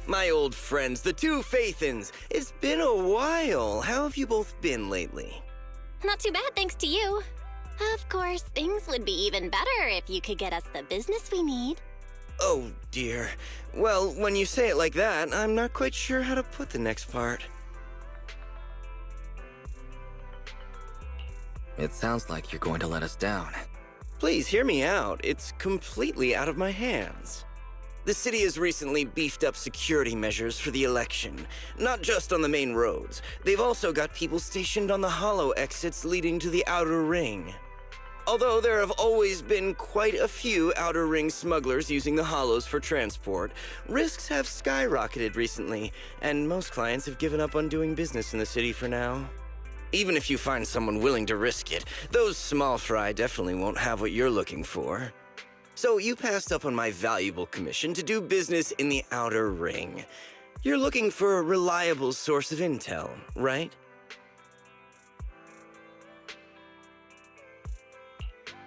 My old friends, the two Faithins. It's been a while. How have you both been lately? Not too bad, thanks to you. Of course, things would be even better if you could get us the business we need. Oh, dear. Well, when you say it like that, I'm not quite sure how to put the next part. It sounds like you're going to let us down. Please hear me out. It's completely out of my hands. The city has recently beefed up security measures for the election, not just on the main roads. They've also got people stationed on the hollow exits leading to the outer ring. Although there have always been quite a few outer ring smugglers using the hollows for transport, risks have skyrocketed recently, and most clients have given up on doing business in the city for now. Even if you find someone willing to risk it, those small fry definitely won't have what you're looking for. So you passed up on my valuable commission to do business in the outer ring. You're looking for a reliable source of intel, right?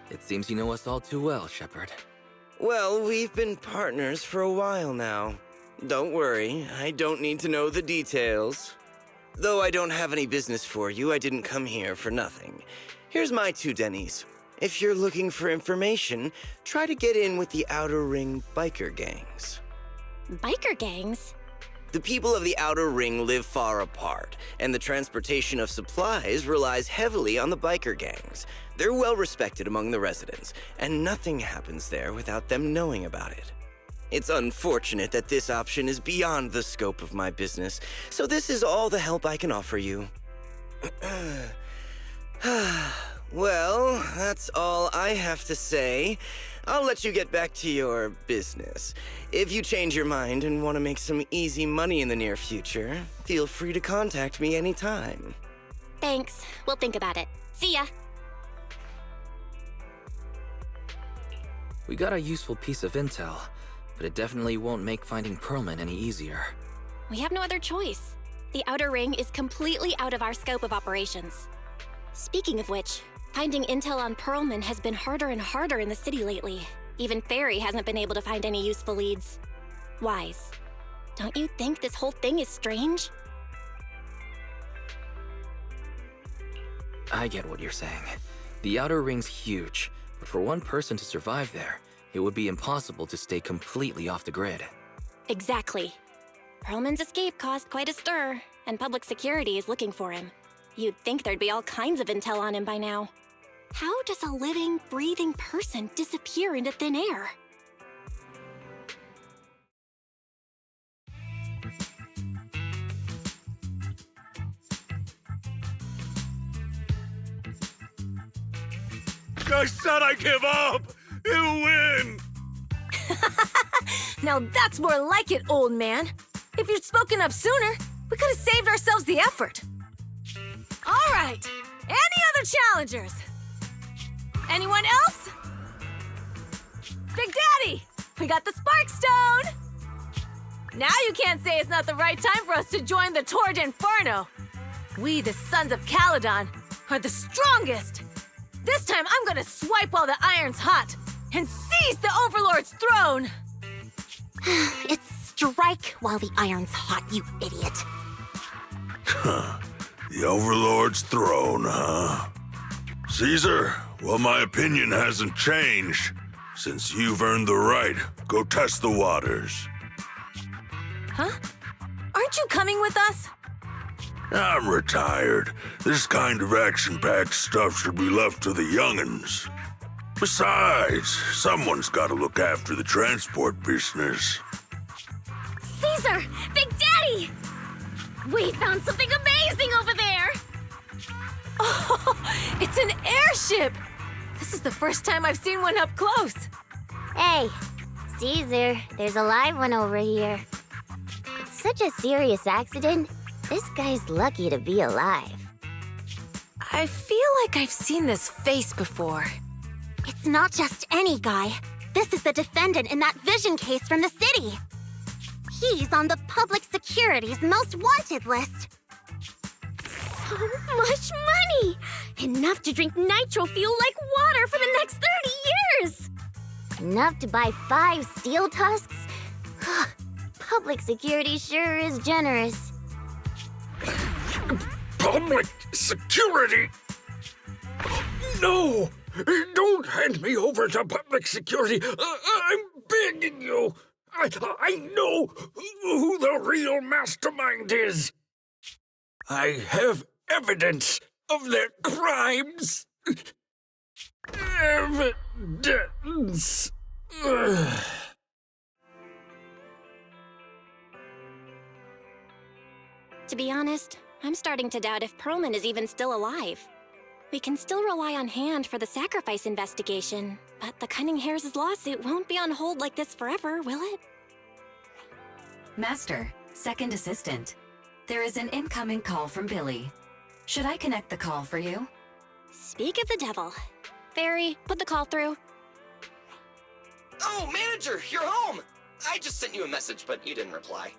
It seems you know us all too well, Shepard. Well, we've been partners for a while now. Don't worry, I don't need to know the details. Though I don't have any business for you, I didn't come here for nothing. Here's my 2 dennies. If you're looking for information, try to get in with the Outer Ring biker gangs. Biker gangs? The people of the Outer Ring live far apart, and the transportation of supplies relies heavily on the biker gangs. They're well respected among the residents, and nothing happens there without them knowing about it. It's unfortunate that this option is beyond the scope of my business, so this is all the help I can offer you. Well, that's all I have to say. I'll let you get back to your business. If you change your mind and want to make some easy money in the near future, feel free to contact me anytime. Thanks. We'll think about it. See ya. We got a useful piece of intel, but it definitely won't make finding Perlman any easier. We have no other choice. The Outer Ring is completely out of our scope of operations. Speaking of which, finding intel on Perlman has been harder and harder in the city lately. Even Ferry hasn't been able to find any useful leads. Wise, don't you think this whole thing is strange? I get what you're saying. The Outer Ring's huge, but for one person to survive there, it would be impossible to stay completely off the grid. Exactly. Perlman's escape caused quite a stir, and public security is looking for him. You'd think there'd be all kinds of intel on him by now. How does a living, breathing person disappear into thin air? I said I give up! You win! Now that's more like it, old man. If you'd spoken up sooner, we could have saved ourselves the effort. All right, any other challengers? Anyone else? Big Daddy, we got the Spark Stone! Now you can't say it's not the right time for us to join the Torrid Inferno. We, the Sons of Caledon, are the strongest. This time I'm gonna swipe while the iron's hot and seize the Overlord's throne! It's strike while the iron's hot, you idiot. The Overlord's throne, huh? Caesar, well, my opinion hasn't changed. Since you've earned the right, go test the waters. Huh? Aren't you coming with us? I'm retired. This kind of action-packed stuff should be left to the young'uns. Besides, someone's gotta look after the transport business. Caesar! Big Daddy! We found something amazing over there! Oh, it's an airship! This is the first time I've seen one up close. Hey, Caesar, there's a live one over here. It's such a serious accident. This guy's lucky to be alive. I feel like I've seen this face before. It's not just any guy. This is the defendant in that vision case from the city. He's on the public security's most wanted list. So much money! Enough to drink nitro fuel like water for the next 30 years! Enough to buy 5 steel tusks? public security sure is generous. Public security? No! Don't hand me over to public security! I'm begging you! I know who the real mastermind is! I have evidence of their crimes! Evidence! Ugh. To be honest, I'm starting to doubt if Perlman is even still alive. We can still rely on Hand for the sacrifice investigation, but the Cunning Hares' lawsuit won't be on hold like this forever, will it? Master, second assistant. There is an incoming call from Billy. Should I connect the call for you? Speak of the devil. Fairy, put the call through. Oh, manager, you're home! I just sent you a message, but you didn't reply.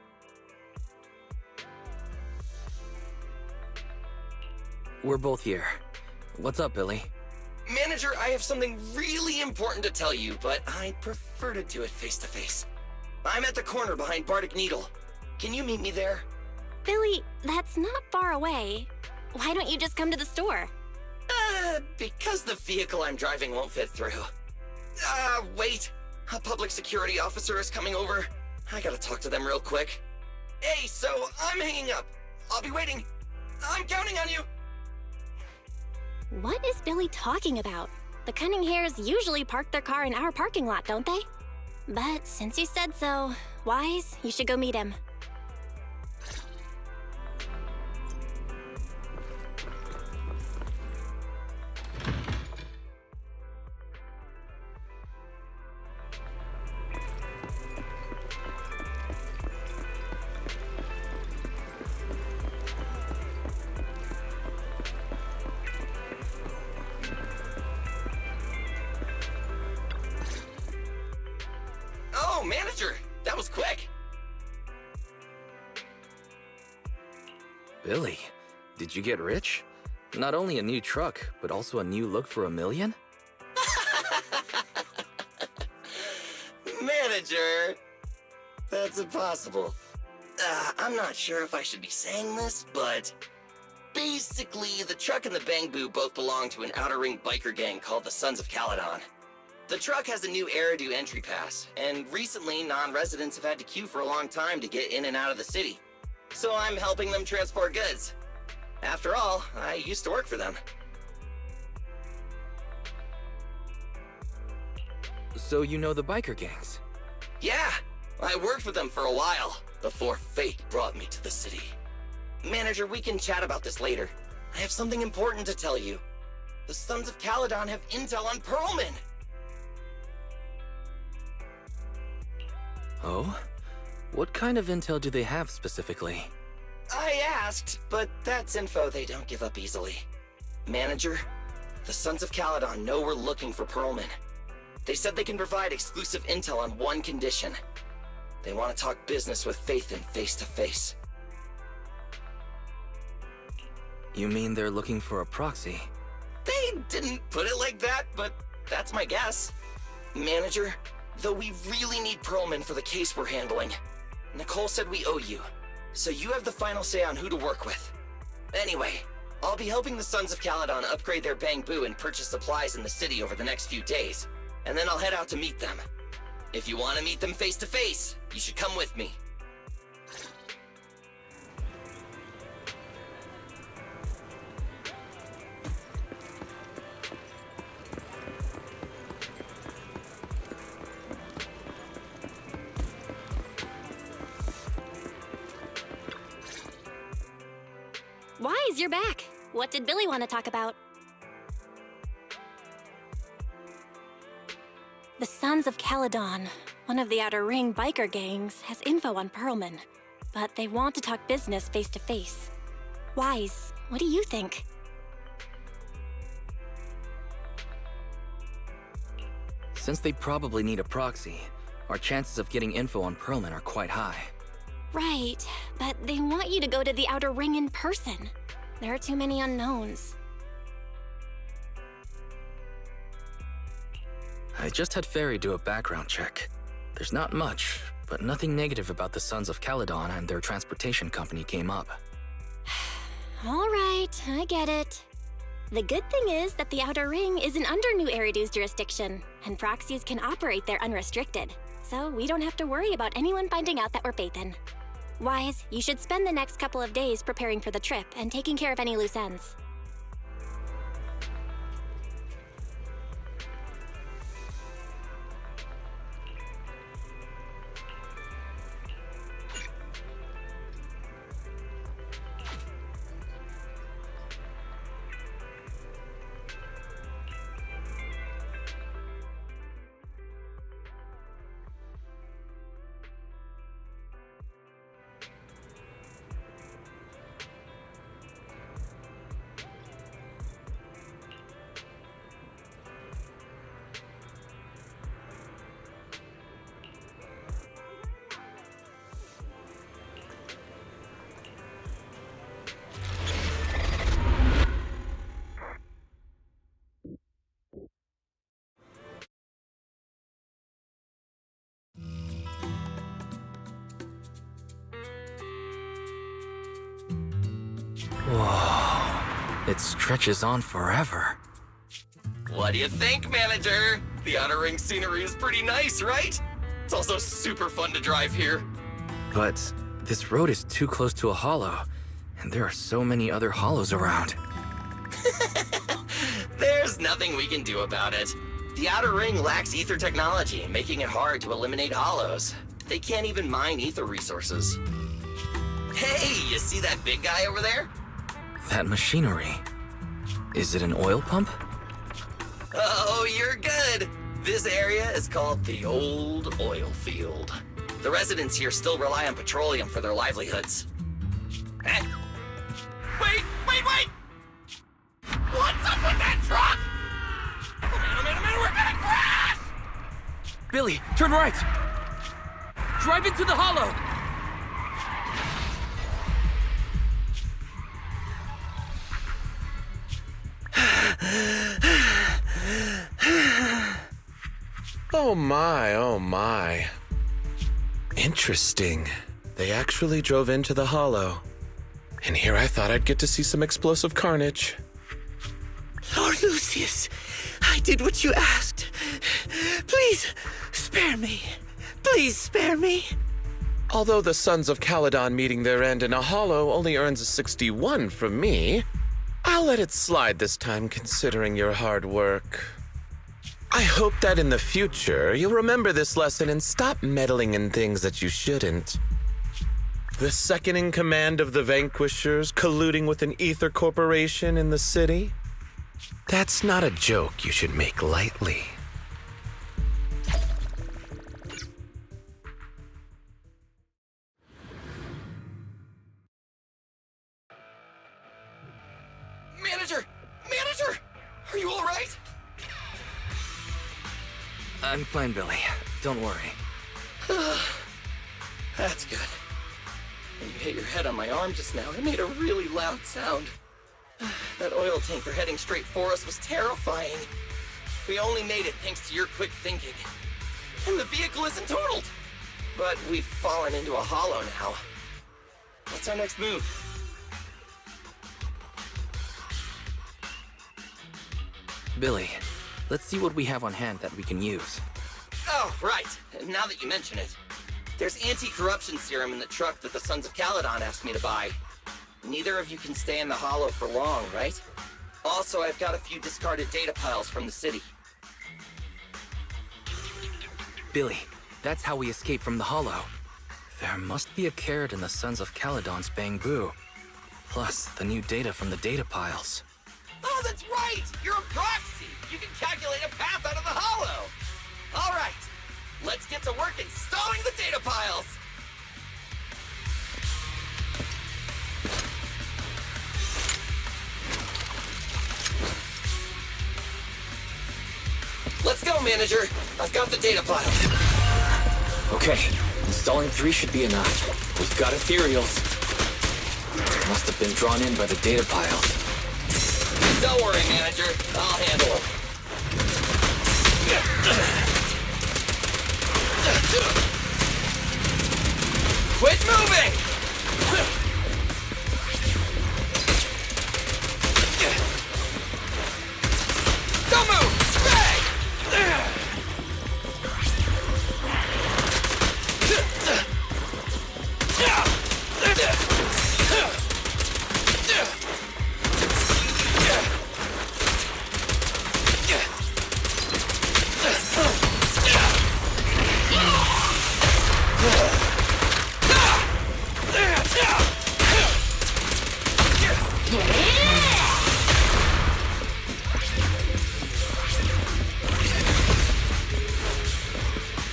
We're both here. What's up, Billy? Manager, I have something really important to tell you, but I'd prefer to do it face to face. I'm at the corner behind Bardic Needle. Can you meet me there? Billy, that's not far away. Why don't you just come to the store? Because the vehicle I'm driving won't fit through. Wait. A public security officer is coming over. I gotta talk to them real quick. Hey, so I'm hanging up. I'll be waiting. I'm counting on you. What is Billy talking about? The Cunning Hares usually park their car in our parking lot, don't they? But since you said so, Wise, you should go meet him. Oh, manager, that was quick. Billy, did you get rich? Not only a new truck, but also a new look for $1 million? Manager, that's impossible. I'm not sure if I should be saying this, but basically, the truck and the Bang Boo both belong to an outer ring biker gang called the Sons of Caledon. The truck has a new Eridu entry pass, and recently non-residents have had to queue for a long time to get in and out of the city. So I'm helping them transport goods. After all, I used to work for them. So you know the biker gangs? Yeah, I worked with them for a while, before fate brought me to the city. Manager, we can chat about this later. I have something important to tell you. The Sons of Caledon have intel on Perlman! Oh? What kind of intel do they have specifically? I asked, but that's info they don't give up easily. Manager, the Sons of Caledon know we're looking for Perlman. They said they can provide exclusive intel on one condition. They want to talk business with Faith and face to face. You mean they're looking for a proxy? They didn't put it like that, but that's my guess. Manager, though we really need Perlman for the case we're handling, Nicole said we owe you, so you have the final say on who to work with. Anyway, I'll be helping the Sons of Caledon upgrade their Bang Boo and purchase supplies in the city over the next few days, and then I'll head out to meet them. If you want to meet them face to face, you should come with me. Wise, you're back. What did Billy want to talk about? The Sons of Caledon, one of the Outer Ring biker gangs, has info on Perlman, but they want to talk business face to face. Wise, what do you think? Since they probably need a proxy, our chances of getting info on Perlman are quite high. Right, but they want you to go to the Outer Ring in person. There are too many unknowns. I just had Fairy do a background check. There's not much, but nothing negative about the Sons of Caledon and their transportation company came up. All right, I get it. The good thing is that the Outer Ring isn't under New Eridu's jurisdiction, and proxies can operate there unrestricted, so we don't have to worry about anyone finding out that we're Pathan. Wise, you should spend the next couple of days preparing for the trip and taking care of any loose ends. Whoa, it stretches on forever. What do you think, Manager? The Outer Ring scenery is pretty nice, right? It's also super fun to drive here. But this road is too close to a hollow, and there are so many other hollows around. There's nothing we can do about it. The Outer Ring lacks ether technology, making it hard to eliminate hollows. They can't even mine ether resources. Hey, you see that big guy over there? That machinery. Is it an oil pump? Oh, you're good. This area is called the Old Oil Field. The residents here still rely on petroleum for their livelihoods. Eh? Wait! What's up with that truck? Oh man, we're gonna crash! Billy, turn right! Drive into the hollow! Oh my. Interesting. They actually drove into the hollow. And here I thought I'd get to see some explosive carnage. Lord Lucius, I did what you asked. Please, spare me. Please spare me. Although the Sons of Caledon meeting their end in a hollow only earns a 61 from me, I'll let it slide this time considering your hard work. I hope that in the future you'll remember this lesson and stop meddling in things that you shouldn't. The second in command of the Vanquishers colluding with an ether corporation in the city? That's not a joke you should make lightly. Manager! Are you all right? I'm fine, Billy. Don't worry. That's good. When you hit your head on my arm just now, it made a really loud sound. That oil tanker heading straight for us was terrifying. We only made it thanks to your quick thinking. And the vehicle isn't totaled. But we've fallen into a hollow now. What's our next move? Billy, let's see what we have on hand that we can use. Oh, right. Now that you mention it. There's anti-corruption serum in the truck that the Sons of Caledon asked me to buy. Neither of you can stay in the hollow for long, right? Also, I've got a few discarded data piles from the city. Billy, that's how we escape from the hollow. There must be a carrot in the Sons of Caledon's bamboo. Plus, the new data from the data piles. Oh, that's right! You're a proxy! You can calculate a path out of the hollow! All right, let's get to work installing the data piles! Let's go, Manager! I've got the data piles. Okay, installing 3 should be enough. We've got ethereals. Must have been drawn in by the data piles. Don't worry, Manager. I'll handle them. Quit moving! Don't move!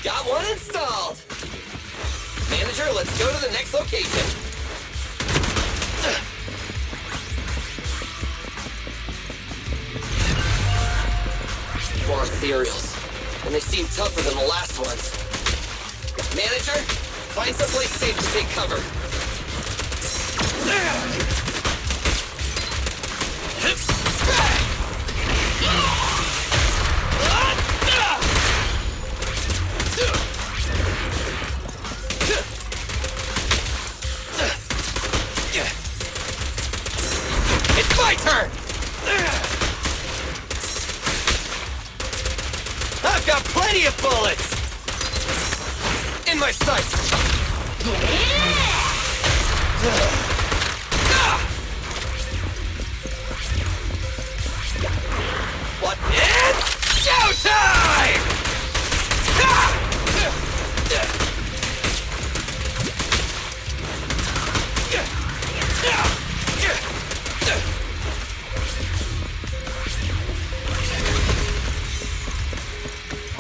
Got one installed! Manager, let's go to the next location. More ethereals, and they seem tougher than the last ones. Manager, find someplace safe to take cover. It's my turn! I've got plenty of bullets! In my sights! What is showtime?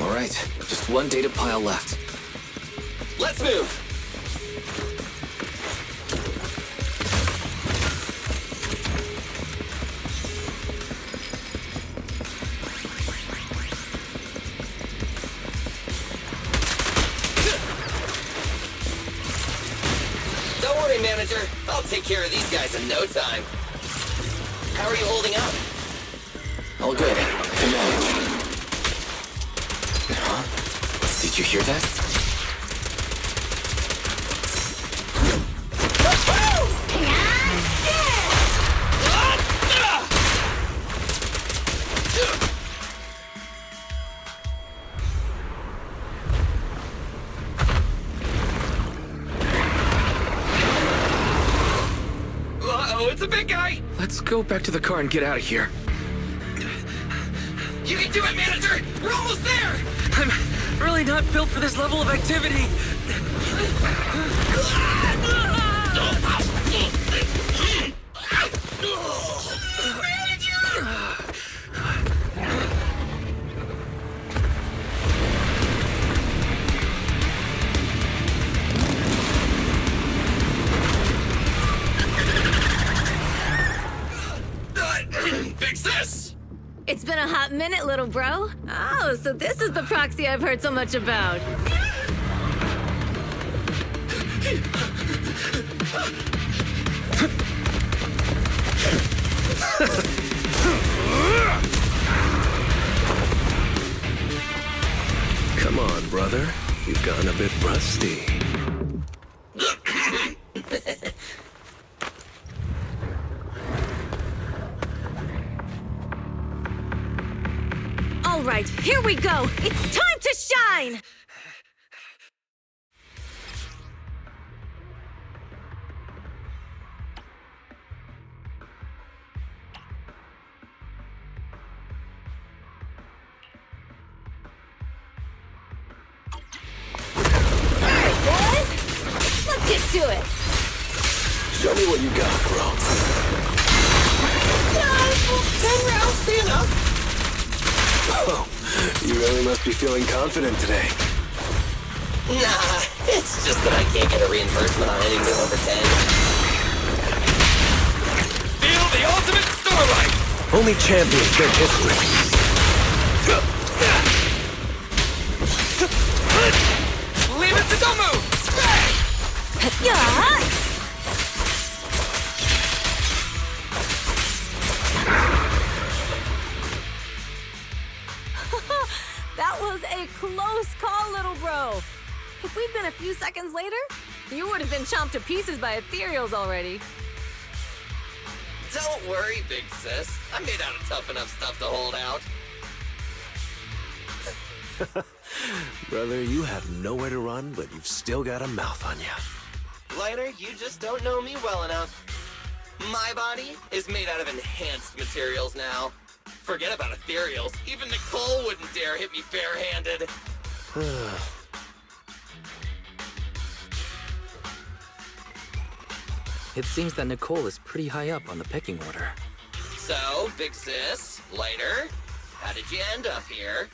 All right, just one data pile left. Let's move! Don't worry, Manager. I'll take care of these guys in no time. How are you holding up? All good. I can manage. Huh? Did you hear that? Uh-oh, it's a big guy! Let's go back to the car and get out of here. You can do it, Manager! We're almost there! I'm really not built for this level of activity. Fix this! It's been a hot minute, little bro. Oh, so this is the proxy I've heard so much about. Come on, brother. You've gotten a bit rusty. All right, here we go. It's time to shine! Get to it! Show me what you got, bro. 10 rounds be enough? Oh, you really must be feeling confident today. Nah, it's just that I can't get a reimbursement on anything over 10. Feel the ultimate starlight! Only champions make history. Leave it to Domu! Yeah! That was a close call, little bro. If we'd been a few seconds later, You would have been chomped to pieces by ethereals already. Don't worry, big sis. I'm made out of tough enough stuff to hold out. Brother, you have nowhere to run, but you've still got a mouth on you. Lighter, you just don't know me well enough. My body is made out of enhanced materials now. Forget about ethereals. Even Nicole wouldn't dare hit me barehanded. It seems that Nicole is pretty high up on the pecking order. So, big sis, Lighter, how did you end up here?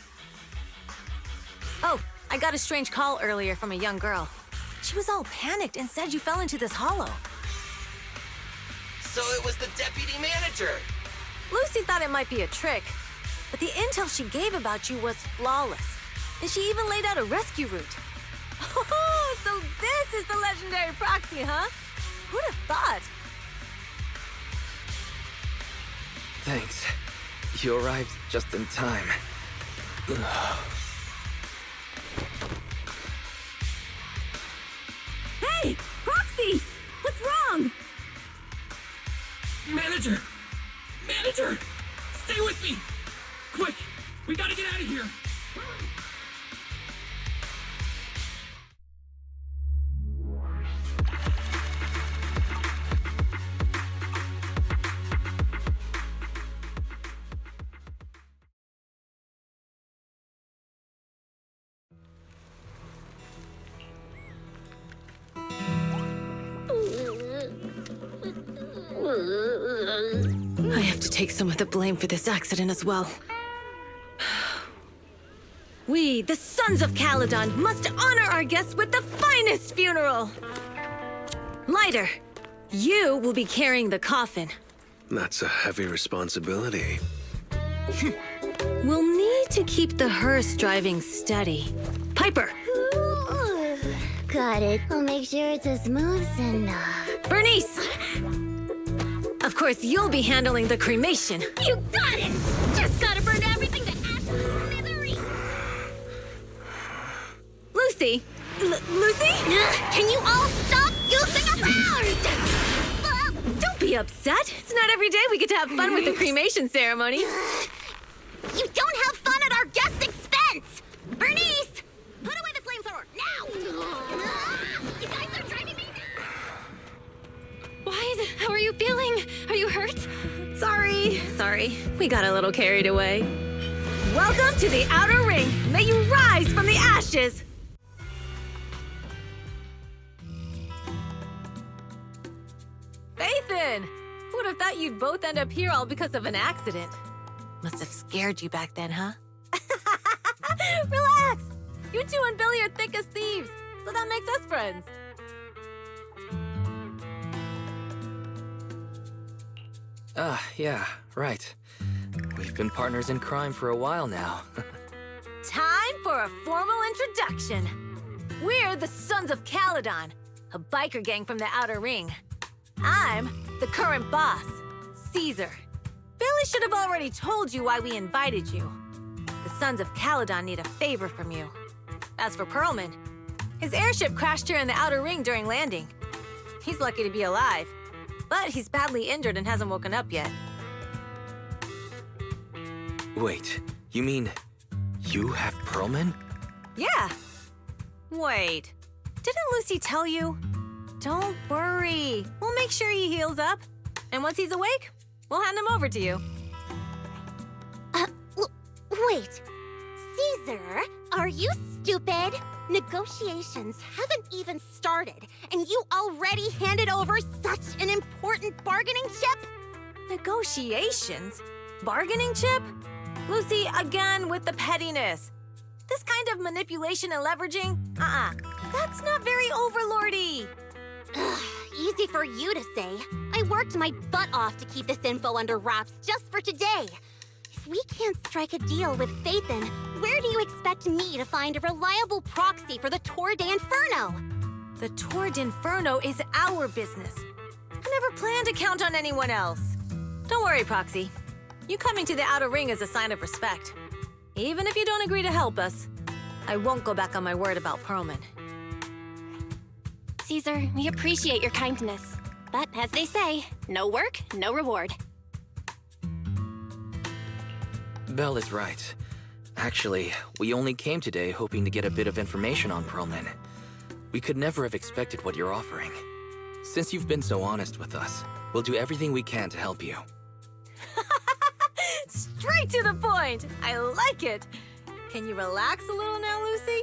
Oh, I got a strange call earlier from a young girl. She was all panicked and said you fell into this hollow. So it was the deputy manager. Lucy thought it might be a trick, but the intel she gave about you was flawless. And she even laid out a rescue route. Oh, so this is the legendary proxy, huh? Who'd have thought? Thanks. You arrived just in time. Hey, Proxy! What's wrong? Manager! Manager! Stay with me! Quick! We gotta get out of here! I have to take some of the blame for this accident as well. We, the Sons of Caledon, must honor our guests with the finest funeral! Lighter, you will be carrying the coffin. That's a heavy responsibility. We'll need to keep the hearse driving steady. Piper! Got it. I'll make sure it's as smooth and... Bernice! Of course, you'll be handling the cremation. You got it! Just gotta burn everything to ash and smithereens! Lucy? Lucy? Can you all stop goofing around? Don't be upset. It's not every day we get to have fun with the cremation ceremony. You don't have fun at our guest's expense! Bernice! Put away the flamethrower, now! You guys are driving me nuts! How are you feeling? Are you hurt? Sorry. We got a little carried away. Welcome to the Outer Ring. May you rise from the ashes. Phaethon! Who would have thought you'd both end up here all because of an accident? Must have scared you back then, huh? Relax! You two and Billy are thick as thieves, so that makes us friends. Yeah, right. We've been partners in crime for a while now. Time for a formal introduction. We're the Sons of Caledon, a biker gang from the Outer Ring. I'm the current boss, Caesar. Billy should have already told you why we invited you. The Sons of Caledon need a favor from you. As for Pearlman, his airship crashed here in the Outer Ring during landing. He's lucky to be alive, but he's badly injured and hasn't woken up yet. Wait, you mean you have Pearlman? Yeah. Wait, didn't Lucy tell you? Don't worry, we'll make sure he heals up. And once he's awake, we'll hand him over to you. Wait. Caesar, are you stupid? Negotiations haven't even started, and you already handed over such an important bargaining chip? Negotiations? Bargaining chip? Lucy, again with the pettiness. This kind of manipulation and leveraging? That's not very overlordy. Easy for you to say. I worked my butt off to keep this info under wraps just for today. If we can't strike a deal with Phaethon, where do you expect me to find a reliable proxy for the Tour d'Inferno? The Tour d'Inferno is our business. I never planned to count on anyone else. Don't worry, Proxy. You coming to the Outer Ring is a sign of respect. Even if you don't agree to help us, I won't go back on my word about Pearlman. Caesar, we appreciate your kindness. But as they say, no work, no reward. Belle is right. Actually, we only came today hoping to get a bit of information on Perlman. We could never have expected what you're offering. Since you've been so honest with us, we'll do everything we can to help you. Straight to the point! I like it! Can you relax a little now, Lucy?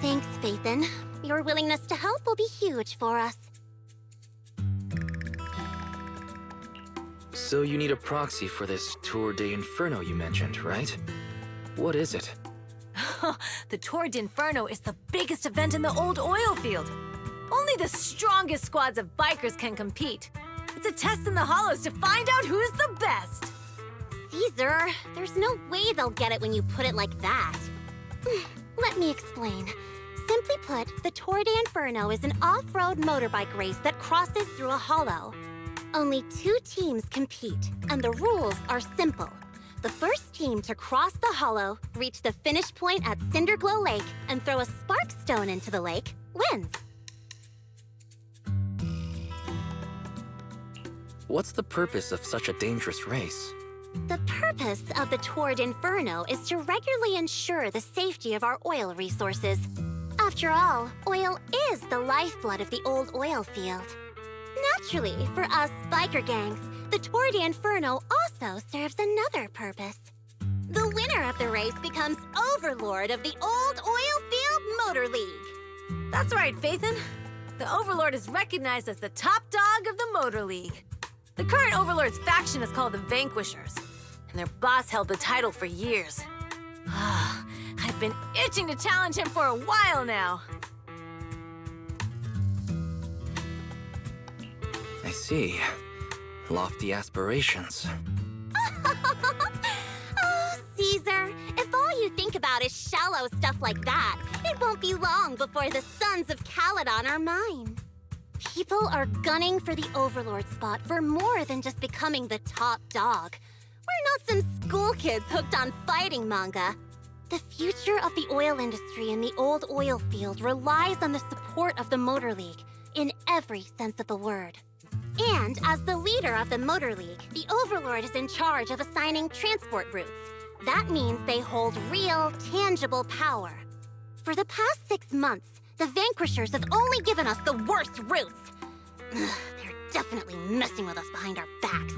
Thanks, Phaethon. Your willingness to help will be huge for us. So you need a proxy for this Tour de Inferno you mentioned, right? What is it? The Tour de Inferno is the biggest event in the old oil field. Only the strongest squads of bikers can compete. It's a test in the hollows to find out who's the best. Caesar, there's no way they'll get it when you put it like that. Let me explain. Simply put, the Tour de Inferno is an off-road motorbike race that crosses through a hollow. Only 2 teams compete, and the rules are simple. The first team to cross the hollow, reach the finish point at Cinderglow Lake, and throw a spark stone into the lake, wins. What's the purpose of such a dangerous race? The purpose of the Tour de Inferno is to regularly ensure the safety of our oil resources. After all, oil is the lifeblood of the old oil field. Naturally, for us biker gangs, the Tour de Inferno also serves another purpose. The winner of the race becomes overlord of the old oil field motor league. That's right, Phaethon. The Overlord is recognized as the top dog of the Motor League. The current Overlord's faction is called the Vanquishers, and their boss held the title for years. I've been itching to challenge him for a while now. I see. Lofty aspirations. Oh, Caesar, if all you think about is shallow stuff like that, it won't be long before the sons of Caledon are mine. People are gunning for the Overlord spot for more than just becoming the top dog. We're not some school kids hooked on fighting manga. The future of the oil industry in the old oil field relies on the support of the Motor League, in every sense of the word. And as the leader of the Motor League, the Overlord is in charge of assigning transport routes. That means they hold real, tangible power. For the past 6 months, the Vanquishers have only given us the worst routes. They're definitely messing with us behind our backs.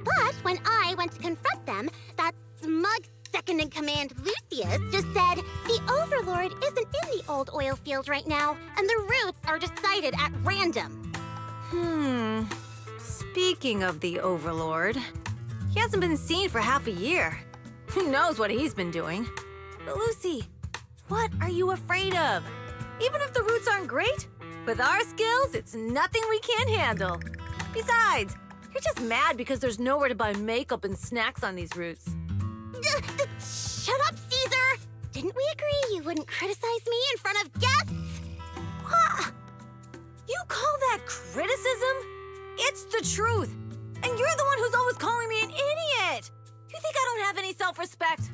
But when I went to confront them, that smug second-in-command Lucius just said the Overlord isn't in the old oil field right now, and the routes are decided at random. Speaking of the Overlord, he hasn't been seen for half a year. Who knows what he's been doing? But Lucy, what are you afraid of? Even if the routes aren't great, with our skills, it's nothing we can't handle. Besides, you're just mad because there's nowhere to buy makeup and snacks on these routes. Shut up, Caesar! Didn't we agree you wouldn't criticize me in front of guests? What? You call that criticism? It's the truth. And you're the one who's always calling me an idiot. You think I don't have any self-respect?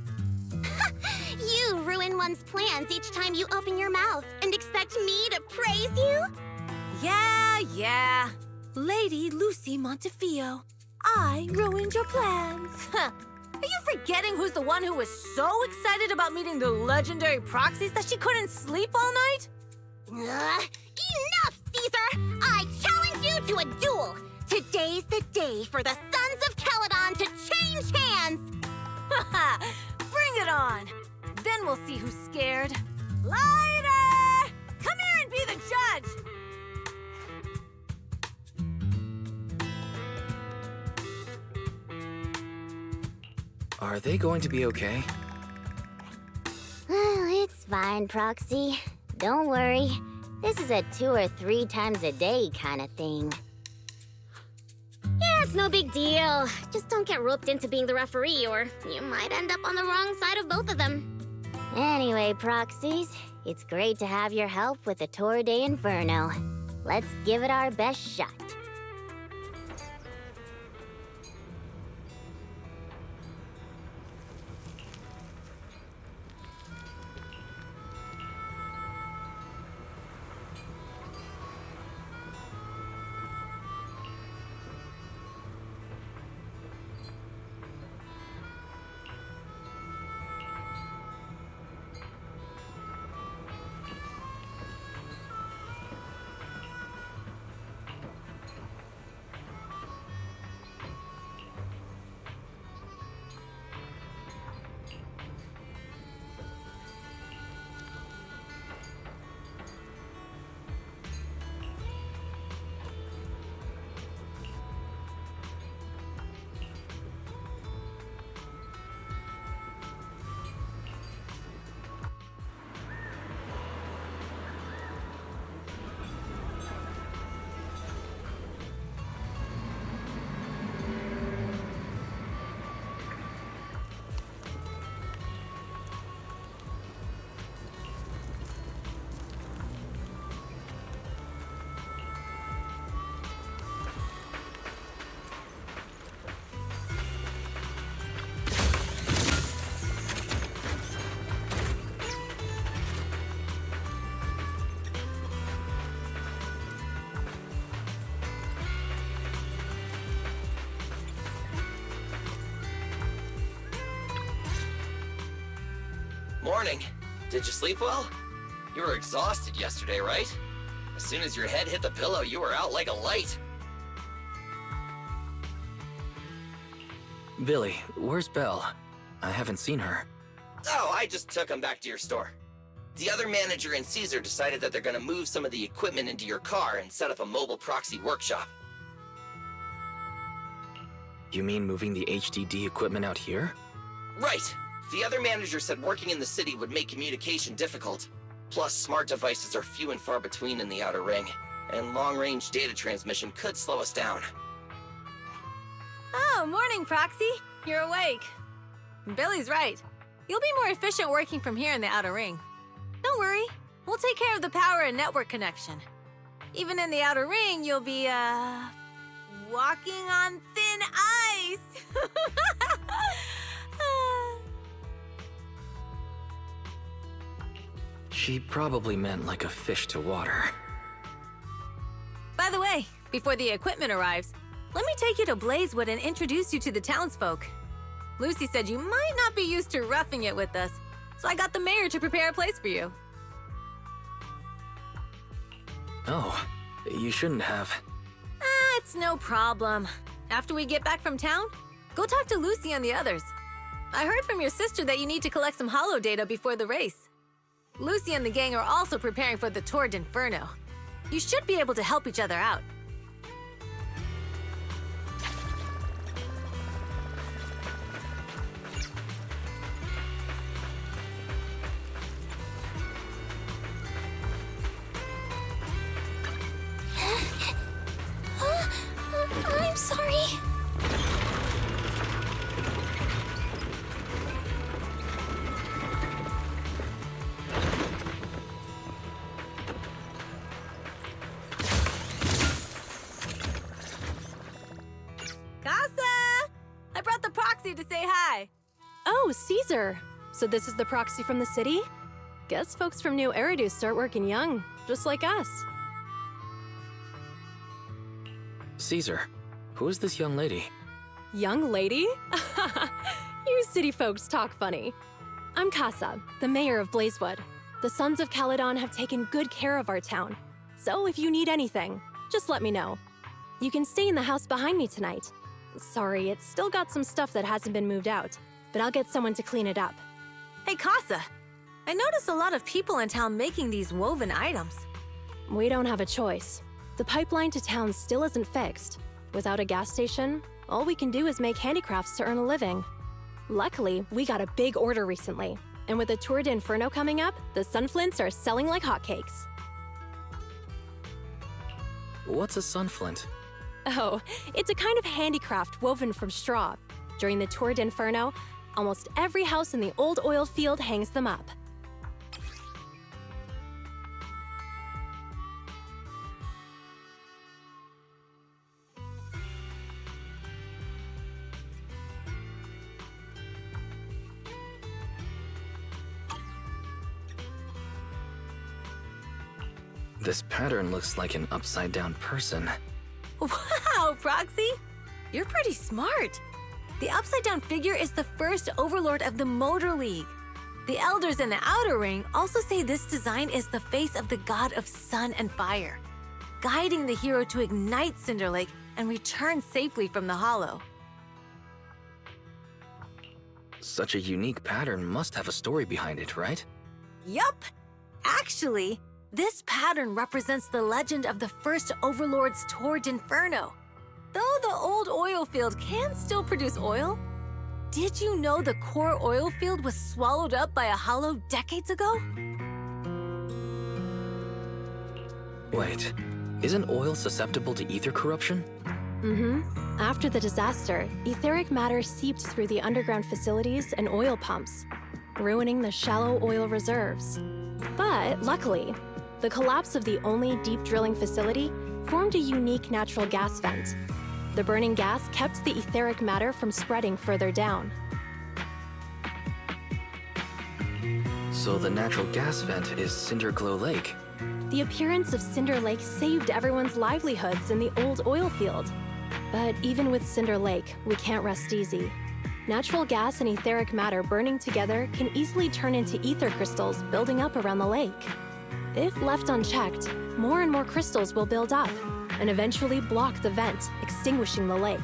You ruin one's plans each time you open your mouth and expect me to praise you? Yeah. Lady Lucy Montefiore, I ruined your plans. Are you forgetting who's the one who was so excited about meeting the legendary proxies that she couldn't sleep all night? Enough, Caesar! I challenge you to a duel! Today's the day for the Sons of Caledon to change hands! Bring it on! Then we'll see who's scared. Lighter! Come here and be the judge! Are they going to be okay? It's fine, Proxy. Don't worry. This is a 2 or 3 times a day kind of thing. Yeah, it's no big deal. Just don't get roped into being the referee, or you might end up on the wrong side of both of them. Anyway, Proxies, it's great to have your help with the Tour de Inferno. Let's give it our best shot. Morning. Did you sleep well? You were exhausted yesterday, right? As soon as your head hit the pillow, you were out like a light. Billy, where's Belle? I haven't seen her. Oh, I just took him back to your store. The other manager and Caesar decided that they're gonna move some of the equipment into your car and set up a mobile proxy workshop. You mean moving the HDD equipment out here? Right. The other manager said working in the city would make communication difficult. Plus, smart devices are few and far between in the Outer Ring, and long-range data transmission could slow us down. Oh, morning, Proxy. You're awake. Billy's right. You'll be more efficient working from here in the Outer Ring. Don't worry. We'll take care of the power and network connection. Even in the Outer Ring, you'll be, walking on thin ice. She probably meant like a fish to water. By the way, before the equipment arrives, let me take you to Blazewood and introduce you to the townsfolk. Lucy said you might not be used to roughing it with us, so I got the mayor to prepare a place for you. Oh, you shouldn't have. It's no problem. After we get back from town, go talk to Lucy and the others. I heard from your sister that you need to collect some holo data before the race. Lucy and the gang are also preparing for the Tour d'Inferno. You should be able to help each other out. I'm sorry. Casa! I brought the proxy to say hi. Oh, Caesar. So this is the proxy from the city? Guess folks from New Eridu start working young, just like us. Caesar, who is this young lady? Young lady? You city folks talk funny. I'm Casa, the mayor of Blazewood. The Sons of Caledon have taken good care of our town. So if you need anything, just let me know. You can stay in the house behind me tonight. Sorry, it's still got some stuff that hasn't been moved out, but I'll get someone to clean it up. Hey, Casa. I noticed a lot of people in town making these woven items. We don't have a choice. The pipeline to town still isn't fixed. Without a gas station, all we can do is make handicrafts to earn a living. Luckily, we got a big order recently, and with the Tour d'Inferno coming up, the sunflints are selling like hotcakes. What's a sunflint? Oh, it's a kind of handicraft woven from straw. During the Tour d'Inferno, almost every house in the old oil field hangs them up. This pattern looks like an upside-down person. Wow, Proxy! You're pretty smart. The upside-down figure is the first overlord of the Motor League. The elders in the Outer Ring also say this design is the face of the god of sun and fire, guiding the hero to ignite Cinder Lake and return safely from the Hollow. Such a unique pattern must have a story behind it, right? Yup! Actually, this pattern represents the legend of the first Overlord's Tour d'Inferno. Though the old oil field can still produce oil, did you know the core oil field was swallowed up by a hollow decades ago? Wait, isn't oil susceptible to ether corruption? Mm-hmm. After the disaster, etheric matter seeped through the underground facilities and oil pumps, ruining the shallow oil reserves. But luckily, the collapse of the only deep drilling facility formed a unique natural gas vent. The burning gas kept the etheric matter from spreading further down. So the natural gas vent is Cinderglow Lake. The appearance of Cinder Lake saved everyone's livelihoods in the old oil field. But even with Cinder Lake, we can't rest easy. Natural gas and etheric matter burning together can easily turn into ether crystals building up around the lake. If left unchecked, more and more crystals will build up and eventually block the vent, extinguishing the lake.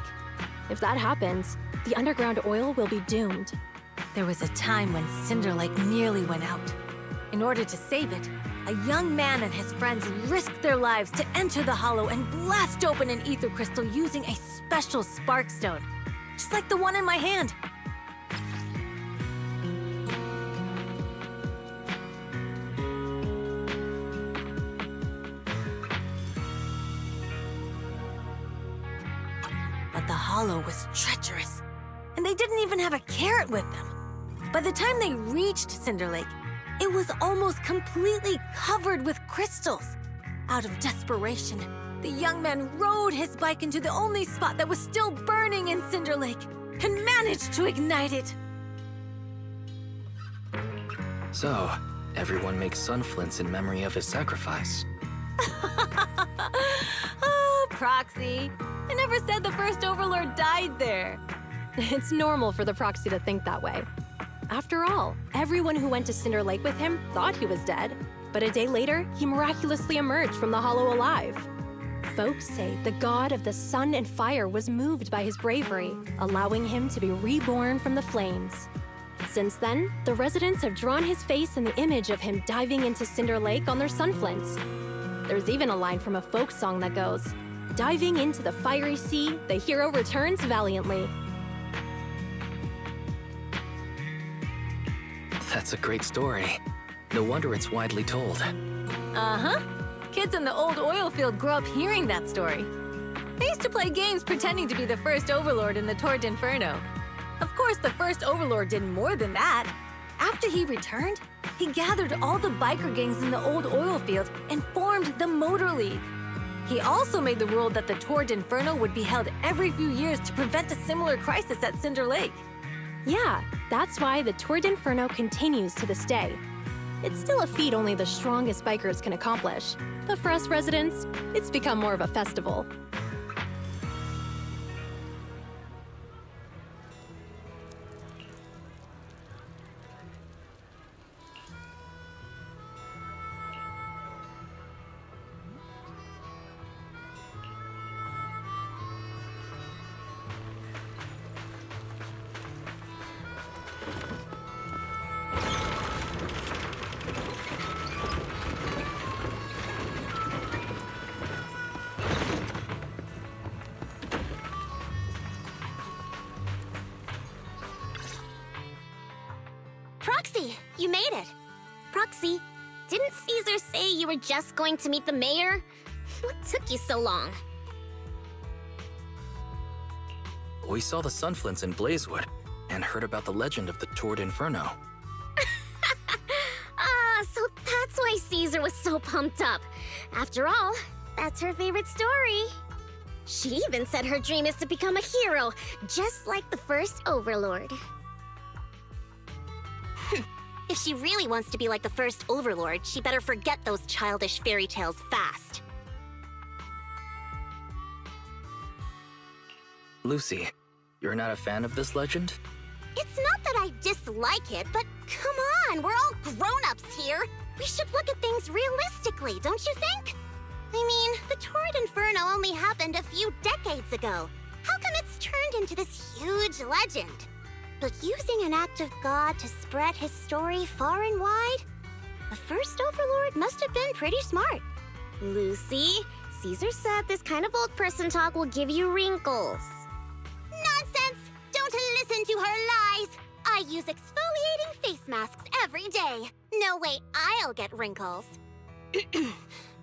If that happens, the underground oil will be doomed. There was a time when Cinder Lake nearly went out. In order to save it, a young man and his friends risked their lives to enter the hollow and blast open an ether crystal using a special spark stone, just like the one in my hand. But the hollow was treacherous, and they didn't even have a carrot with them. By the time they reached Cinder Lake, it was almost completely covered with crystals. Out of desperation, the young man rode his bike into the only spot that was still burning in Cinder Lake and managed to ignite it. So, everyone makes sun flints in memory of his sacrifice. Oh, Proxy. I never said the first Overlord died there. It's normal for the Proxy to think that way. After all, everyone who went to Cinder Lake with him thought he was dead, but a day later, he miraculously emerged from the hollow alive. Folks say the god of the sun and fire was moved by his bravery, allowing him to be reborn from the flames. Since then, the residents have drawn his face in the image of him diving into Cinder Lake on their sunflints. There's even a line from a folk song that goes, "Diving into the fiery sea, the hero returns valiantly." That's a great story. No wonder it's widely told. Uh-huh. Kids in the old oil field grew up hearing that story. They used to play games pretending to be the first Overlord in the Torrent Inferno. Of course, the first Overlord did more than that. After he returned, he gathered all the biker gangs in the old oil field and formed the Motor League. He also made the rule that the Torrent Inferno would be held every few years to prevent a similar crisis at Cinder Lake. Yeah, that's why the Tour d'Inferno continues to this day. It's still a feat only the strongest bikers can accomplish, but for us residents, it's become more of a festival. Proxy, you made it. Proxy, didn't Caesar say you were just going to meet the mayor? What took you so long? We saw the sunflints in Blazewood and heard about the legend of the Tour d'Inferno. So that's why Caesar was so pumped up. After all, that's her favorite story. She even said her dream is to become a hero, just like the first Overlord. If she really wants to be like the first Overlord, she better forget those childish fairy tales fast. Lucy, you're not a fan of this legend? It's not that I dislike it, but come on, we're all grown-ups here. We should look at things realistically, don't you think? I mean, the Torrid Inferno only happened a few decades ago. How come it's turned into this huge legend? But using an act of God to spread his story far and wide? The first Overlord must have been pretty smart. Lucy, Caesar said this kind of old person talk will give you wrinkles. Nonsense! Don't listen to her lies! I use exfoliating face masks every day. No way I'll get wrinkles.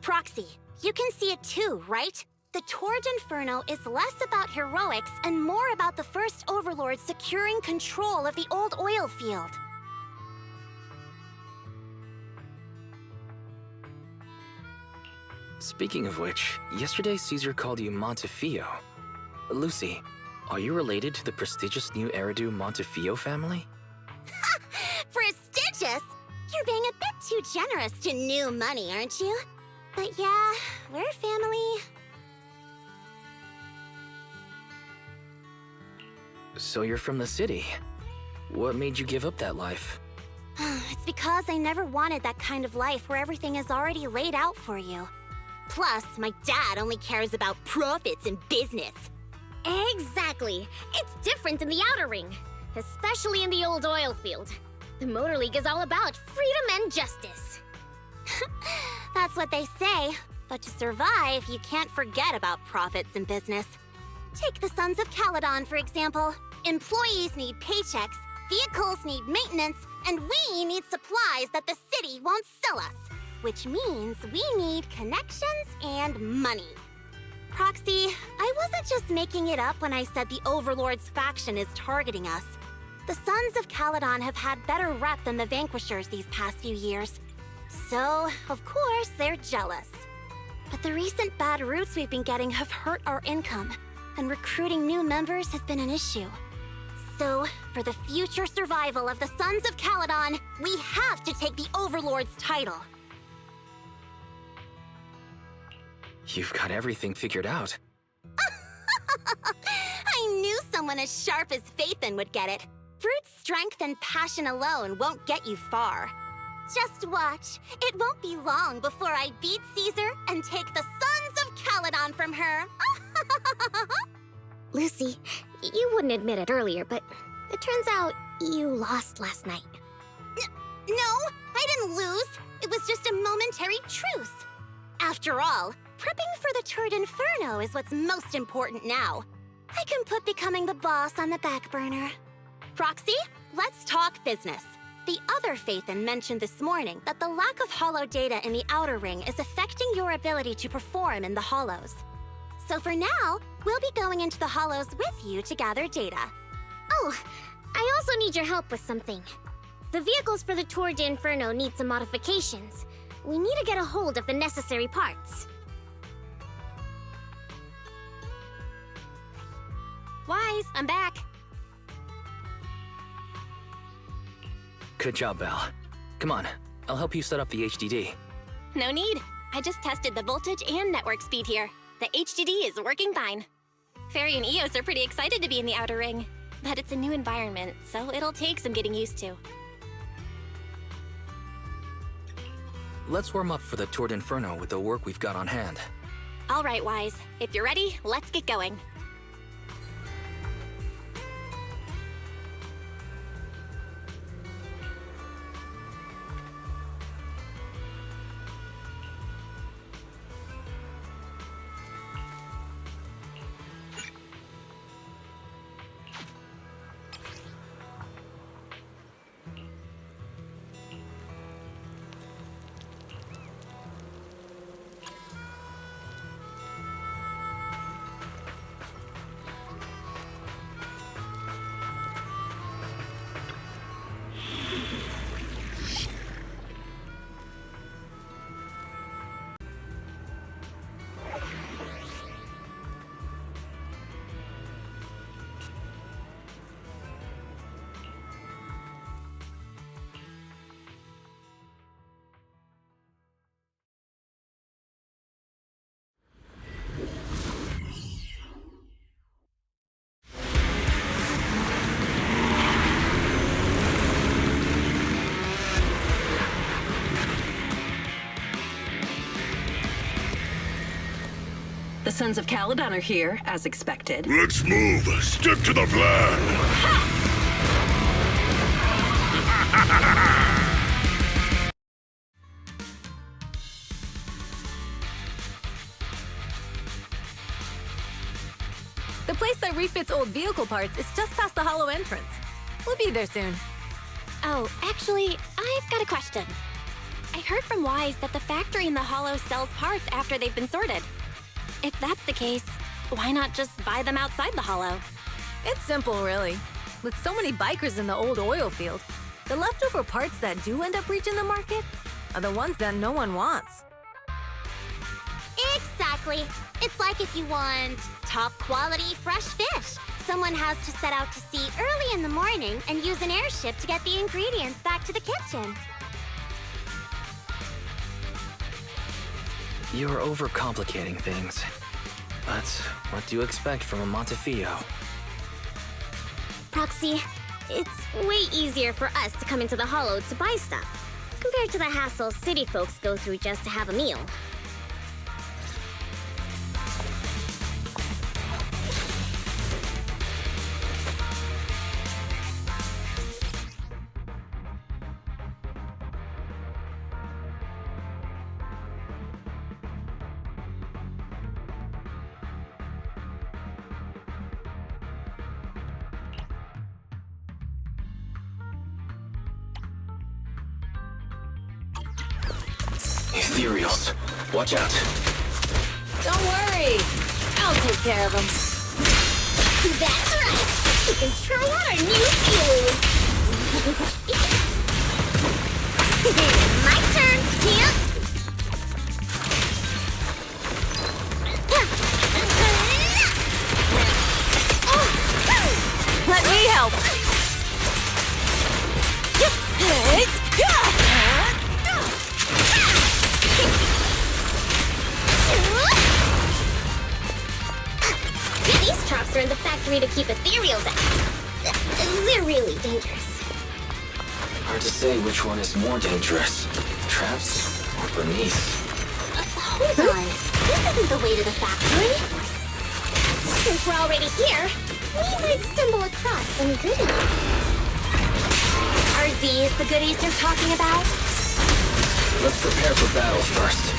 Proxy, you can see it too, right? The Torrid Inferno is less about heroics and more about the first Overlord securing control of the old oil field. Speaking of which, yesterday Caesar called you Montefiore. Lucy, are you related to the prestigious new Eridu Montefiore family? Prestigious? You're being a bit too generous to new money, aren't you? But yeah, we're family. So you're from the city. What made you give up that life? It's because I never wanted that kind of life where everything is already laid out for you. Plus, my dad only cares about profits and business. Exactly. It's different in the Outer Ring, especially in the old oil field. The Motor League is all about freedom and justice. That's what they say. But to survive, you can't forget about profits and business. Take the Sons of Caledon, for example. Employees need paychecks, vehicles need maintenance, and we need supplies that the city won't sell us. Which means we need connections and money. Proxy, I wasn't just making it up when I said the Overlord's faction is targeting us. The Sons of Caledon have had better rep than the Vanquishers these past few years. So, of course, they're jealous. But the recent bad routes we've been getting have hurt our income, and recruiting new members has been an issue. So, for the future survival of the Sons of Caledon, we have to take the Overlord's title. You've got everything figured out. I knew someone as sharp as Phaethon would get it. Brute strength and passion alone won't get you far. Just watch. It won't be long before I beat Caesar and take the Sons of Caledon from her. Lucy, you wouldn't admit it earlier, but it turns out you lost last night. No, I didn't lose. It was just a momentary truce. After all, prepping for the Turd Inferno is what's most important now. I can put becoming the boss on the back burner. Proxy, let's talk business. The other Phaethon mentioned this morning that the lack of hollow data in the Outer Ring is affecting your ability to perform in the hollows. So for now, we'll be going into the hollows with you to gather data. Oh, I also need your help with something. The vehicles for the Tour de Inferno need some modifications. We need to get a hold of the necessary parts. Wise, I'm back. Good job, Belle. Come on, I'll help you set up the HDD. No need. I just tested the voltage and network speed here. The HDD is working fine. Fairy and Eos are pretty excited to be in the Outer Ring, but it's a new environment, so it'll take some getting used to. Let's warm up for the Tour de Inferno with the work we've got on hand. All right, Wise. If you're ready, let's get going. The Sons of Caledon are here, as expected. Let's move. Stick to the plan. The place that refits old vehicle parts is just past the hollow entrance. We'll be there soon. Oh, actually, I've got a question. I heard from Wise that the factory in the hollow sells parts after they've been sorted. If that's the case, why not just buy them outside the hollow? It's simple, really. With so many bikers in the old oil field, the leftover parts that do end up reaching the market are the ones that no one wants. Exactly. It's like if you want top quality fresh fish. Someone has to set out to sea early in the morning and use an airship to get the ingredients back to the kitchen. You're overcomplicating things. But what do you expect from a Montefiore? Proxy, it's way easier for us to come into the Hollow to buy stuff, compared to the hassle city folks go through just to have a meal. Ethereals. Watch out. Don't worry. I'll take care of them. That's right! You can try out our new food! My turn! Yep! Let me help! These traps are in the factory to keep ethereals out. They're really dangerous. Hard to say which one is more dangerous. Traps or Bernice? Hold on. This isn't the way to the factory. Since we're already here, we might stumble across some goodies. Are these the goodies you're talking about? Let's prepare for battle first.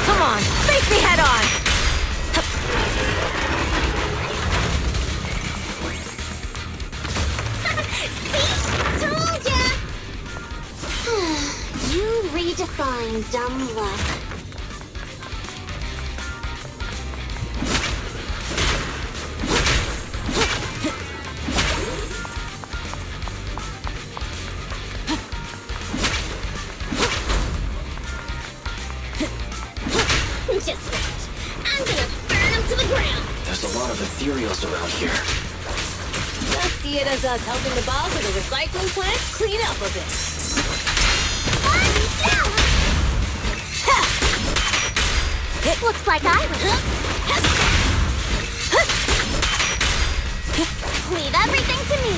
Come on, face me head on! Told ya! You redefine dumb luck. Just wait. I'm gonna burn them to the ground. There's a lot of ethereals around here. Just see it as us helping the boss of the recycling plant clean up a bit. It looks like I win. Leave everything to me.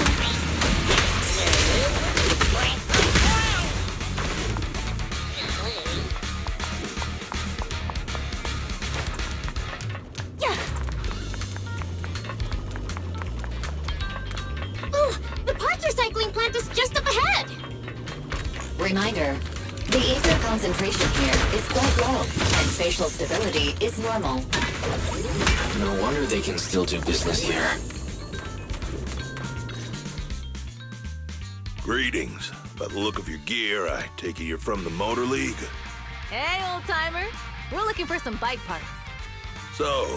Oh, the parts recycling plant is just up ahead. Reminder, the ether concentration here is quite low, and spatial stability is normal. No wonder they can still do business here. Greetings. By the look of your gear, I take it you're from the Motor League. Hey, old-timer. We're looking for some bike parts. So,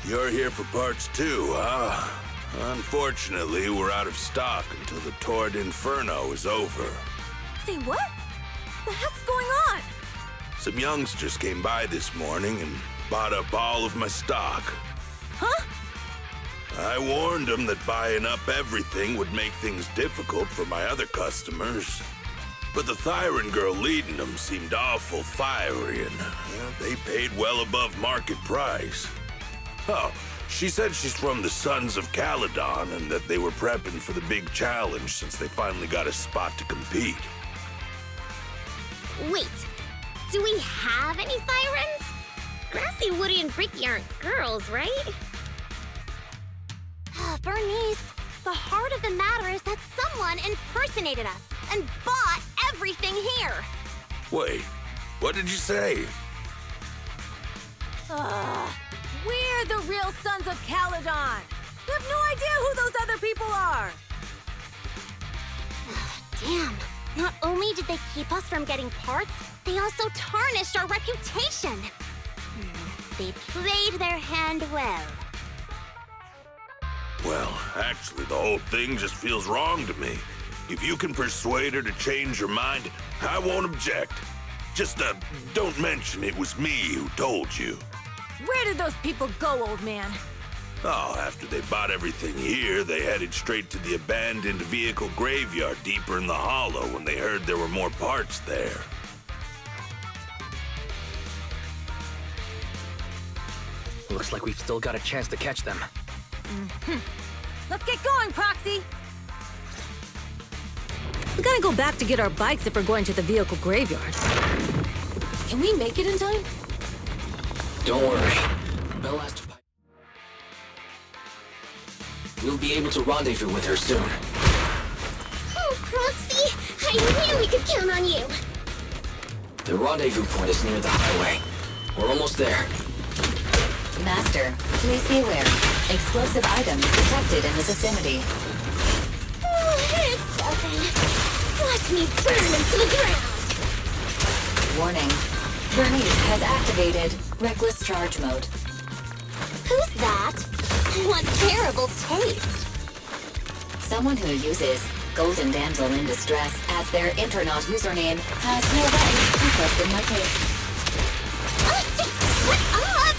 you're here for parts too, huh? Unfortunately, we're out of stock until the Tour d'Inferno is over. Say what? The heck's going on? Some youngsters came by this morning and bought up all of my stock. Huh? I warned them that buying up everything would make things difficult for my other customers. But the Thyron girl leading them seemed awful fiery, and they paid well above market price. Oh, she said she's from the Sons of Caledon and that they were prepping for the big challenge since they finally got a spot to compete. Wait, do we have any Thyrans? Grassy, Woody, and Bricky aren't girls, right? Bernice, the heart of the matter is that someone impersonated us and bought everything here. Wait, what did you say? We're the real Sons of Caledon. You have no idea who those other people are. Damn, not only did they keep us from getting parts, they also tarnished our reputation. They played their hand well. Well, actually, the whole thing just feels wrong to me. If you can persuade her to change her mind, I won't object. Just, don't mention it was me who told you. Where did those people go, old man? Oh, after they bought everything here, they headed straight to the abandoned vehicle graveyard deeper in the hollow when they heard there were more parts there. Looks like we've still got a chance to catch them. Let's get going, Proxy! We gotta go back to get our bikes if we're going to the vehicle graveyard. Can we make it in time? Don't worry. Belle asked to... We'll be able to rendezvous with her soon. Oh, Proxy! I knew we could count on you! The rendezvous point is near the highway. We're almost there. Master, please be aware. Explosive items detected in the vicinity. Oh, it's nothing. Watch me burn them to the ground! Warning. Bernice has activated reckless charge mode. Who's that? What terrible taste! Someone who uses Golden Damsel in Distress as their Inferno username has no right to question my taste. What up?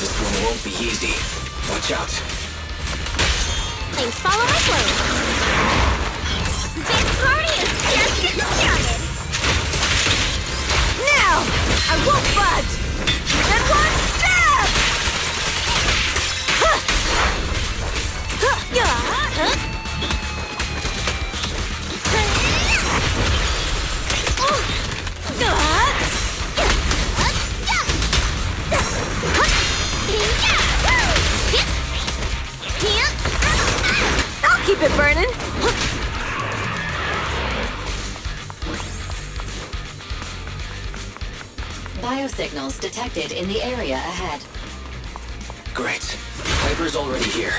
This one won't be easy. Watch out. Thanks, follow my flow. This party is just getting started. Now! I won't budge! Then one step! I'll keep it burning! Biosignals detected in the area ahead. Great. Piper's already here.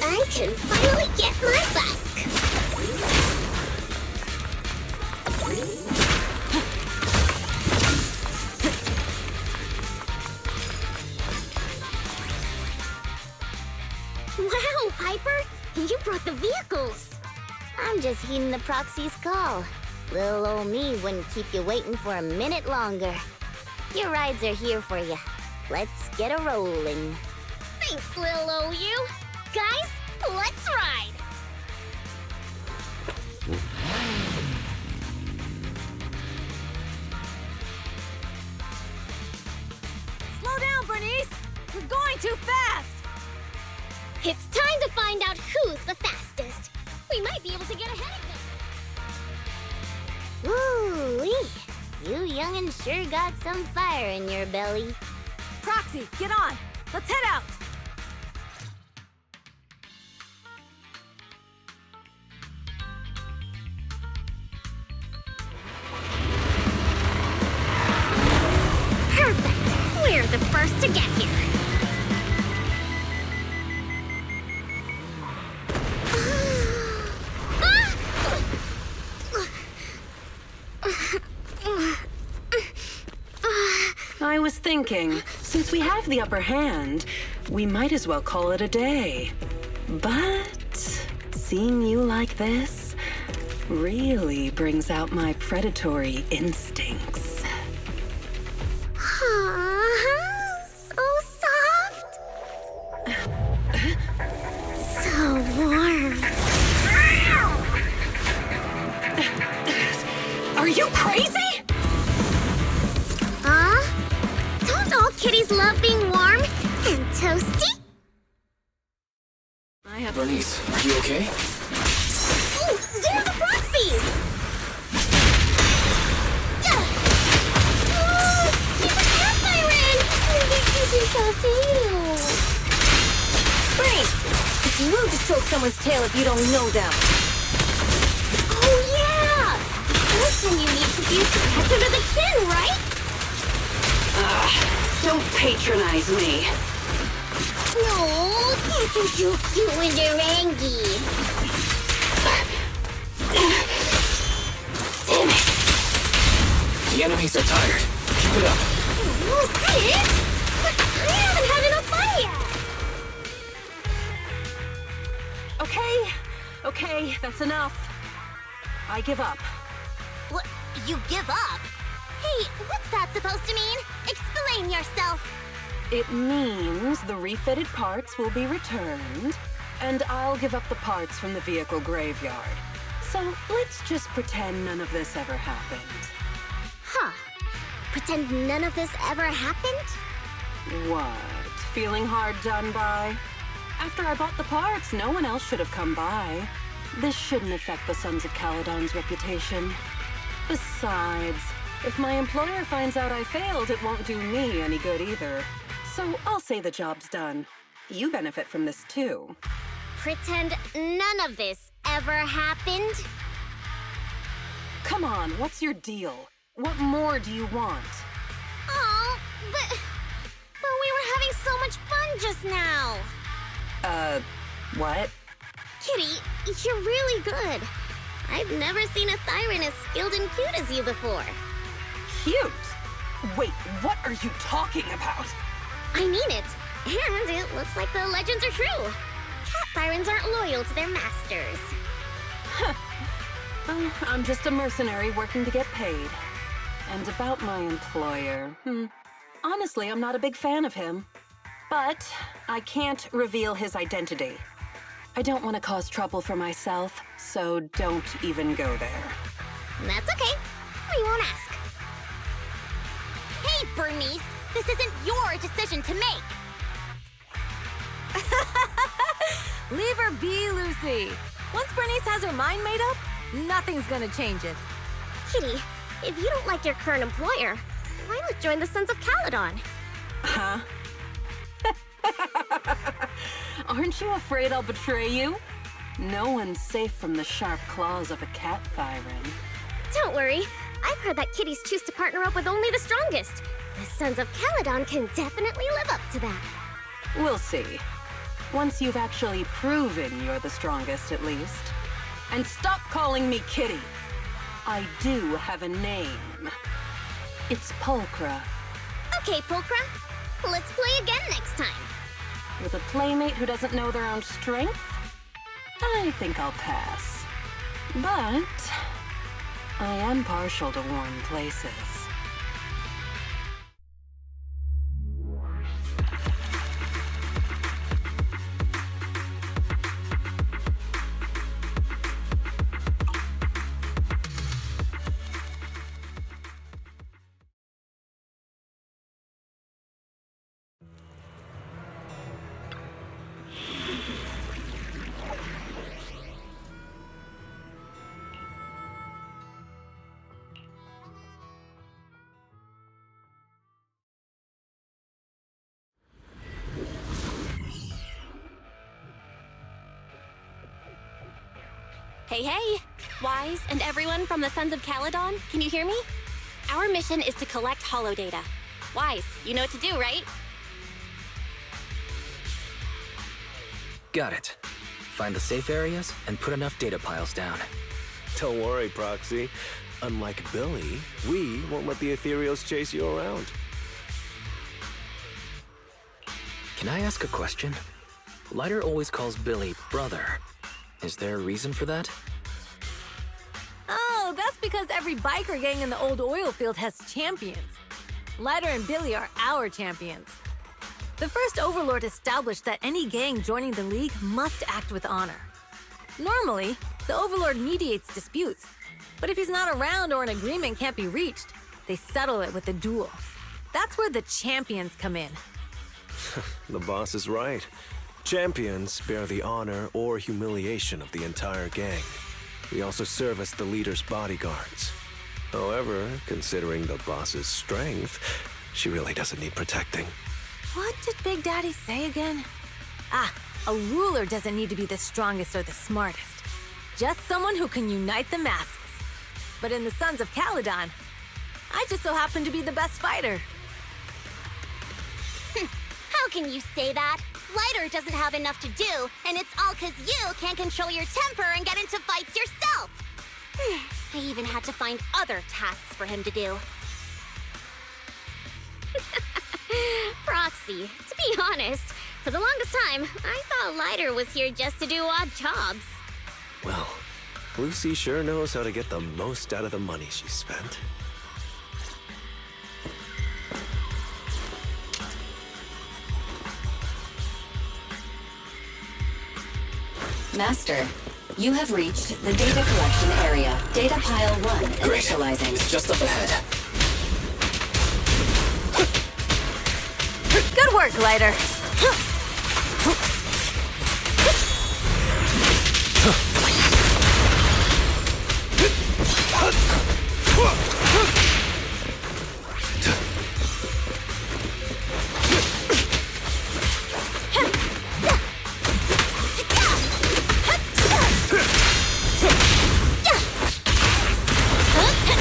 I can finally get my bike. Wow, Piper! You brought the vehicles! I'm just heeding the Proxy's call. Little old me wouldn't keep you waiting for a minute longer. Your rides are here for you. Let's get a rolling. Thanks, little OU. Guys, let's ride! Slow down, Bernice! We're going too fast! It's time to find out who's the fastest. We might be able to get ahead of them. Ooh-wee. You young'uns sure got some fire in your belly. Proxy, get on! Let's head out! Perfect! We're the first to get here. I was thinking, since we have the upper hand, we might as well call it a day. But seeing you like this really brings out my predatory instincts. So soft. So warm. Are you crazy? Huh? Don't all kitties love being warm and toasty? Bernice, are you okay? Ooh, they're the Proxies! Keep a cat siren! Bernice! It's rude to stroke someone's tail if you don't know them. Oh yeah! Listen, you need to use the catch under the chin, right? Don't patronize me. No, can't you cute when you're angry? Damn it! The enemies are tired. Keep it up. Was that it? But I haven't had enough fun yet! Okay, that's enough. I give up. What? You give up? Hey, what's that supposed to mean? Explain yourself. It means the refitted parts will be returned, and I'll give up the parts from the vehicle graveyard. So let's just pretend none of this ever happened. Huh. Pretend none of this ever happened? What? Feeling hard done by? After I bought the parts, no one else should have come by. This shouldn't affect the Sons of Caledon's reputation. Besides, if my employer finds out I failed, it won't do me any good either. So I'll say the job's done. You benefit from this too. Pretend none of this ever happened? Come on, what's your deal? What more do you want? Oh, but we were having so much fun just now. What? Kitty, you're really good. I've never seen a Thyran as skilled and cute as you before. Cute? Wait, what are you talking about? I mean it. And it looks like the legends are true. Cat Thyrans aren't loyal to their masters. I'm just a mercenary working to get paid. And about my employer, honestly, I'm not a big fan of him. But I can't reveal his identity. I don't want to cause trouble for myself, so don't even go there. That's okay. We won't ask. Hey, Bernice! This isn't your decision to make! Leave her be, Lucy. Once Bernice has her mind made up, nothing's gonna change it. Kitty, if you don't like your current employer, why not join the Sons of Caledon? Huh? Aren't you afraid I'll betray you? No one's safe from the sharp claws of a cat Thyran. Don't worry. I've heard that kitties choose to partner up with only the strongest. The Sons of Caledon can definitely live up to that. We'll see. Once you've actually proven you're the strongest, at least. And stop calling me Kitty. I do have a name. It's Pulchra. Okay, Pulchra. Let's play again next time. With a playmate who doesn't know their own strength? I think I'll pass. But I am partial to warm places. Hey, Wise and everyone from the Sons of Caledon, can you hear me? Our mission is to collect holodata. Wise, you know what to do, right? Got it. Find the safe areas and put enough data piles down. Don't worry, Proxy. Unlike Billy, we won't let the Ethereals chase you around. Can I ask a question? Lighter always calls Billy brother. Is there a reason for that? Oh, that's because every biker gang in the old oil field has champions. Lighter and Billy are our champions. The first Overlord established that any gang joining the League must act with honor. Normally, the Overlord mediates disputes, but if he's not around or an agreement can't be reached, they settle it with a duel. That's where the champions come in. The boss is right. Champions bear the honor or humiliation of the entire gang. We also serve as the leader's bodyguards. However, considering the boss's strength, she really doesn't need protecting. What did Big Daddy say again? A ruler doesn't need to be the strongest or the smartest. Just someone who can unite the masses. But in the Sons of Caledon, I just so happen to be the best fighter. can you say that? Lighter doesn't have enough to do, and it's all 'cause you can't control your temper and get into fights yourself. I even had to find other tasks for him to do. Proxy, to be honest, for the longest time, I thought Lighter was here just to do odd jobs. Well, Lucy sure knows how to get the most out of the money she spent. Master, you have reached the data collection area. Data pile 1 initializing. It's just up ahead. Good work, Lighter.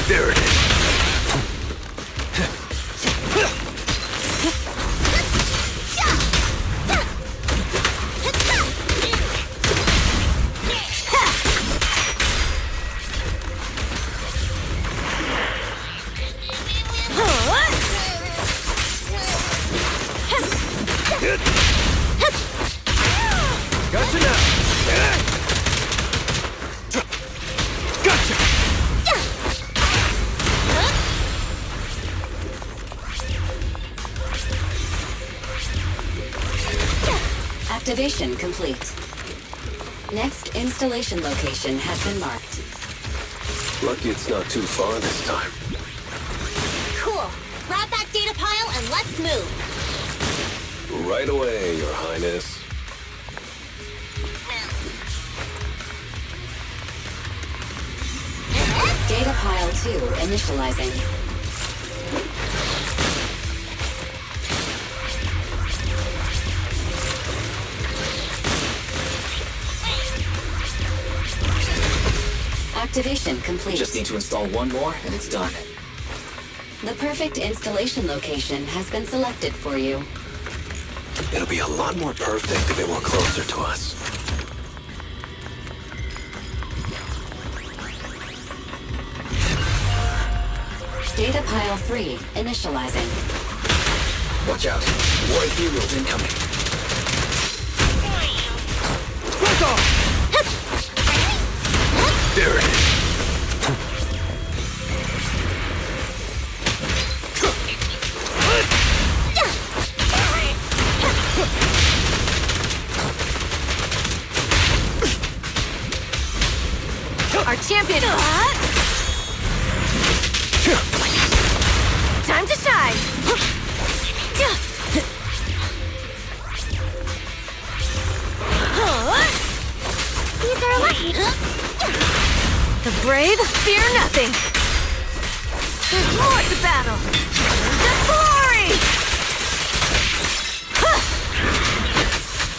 There it is. Gotcha now! Gotcha! Activation complete. Next installation location has been marked. Lucky it's not too far this time. Cool. Grab that data pile and let's move. Right away, Your Highness. Data pile 2 initializing. Activation complete. Just need to install one more, and it's done. The perfect installation location has been selected for you. It'll be a lot more perfect if it were closer to us. Data pile 3 initializing. Watch out. War ethereals incoming. There it is. Our champion. Time to shine. These are lucky. The brave fear nothing. There's more to battle. The glory!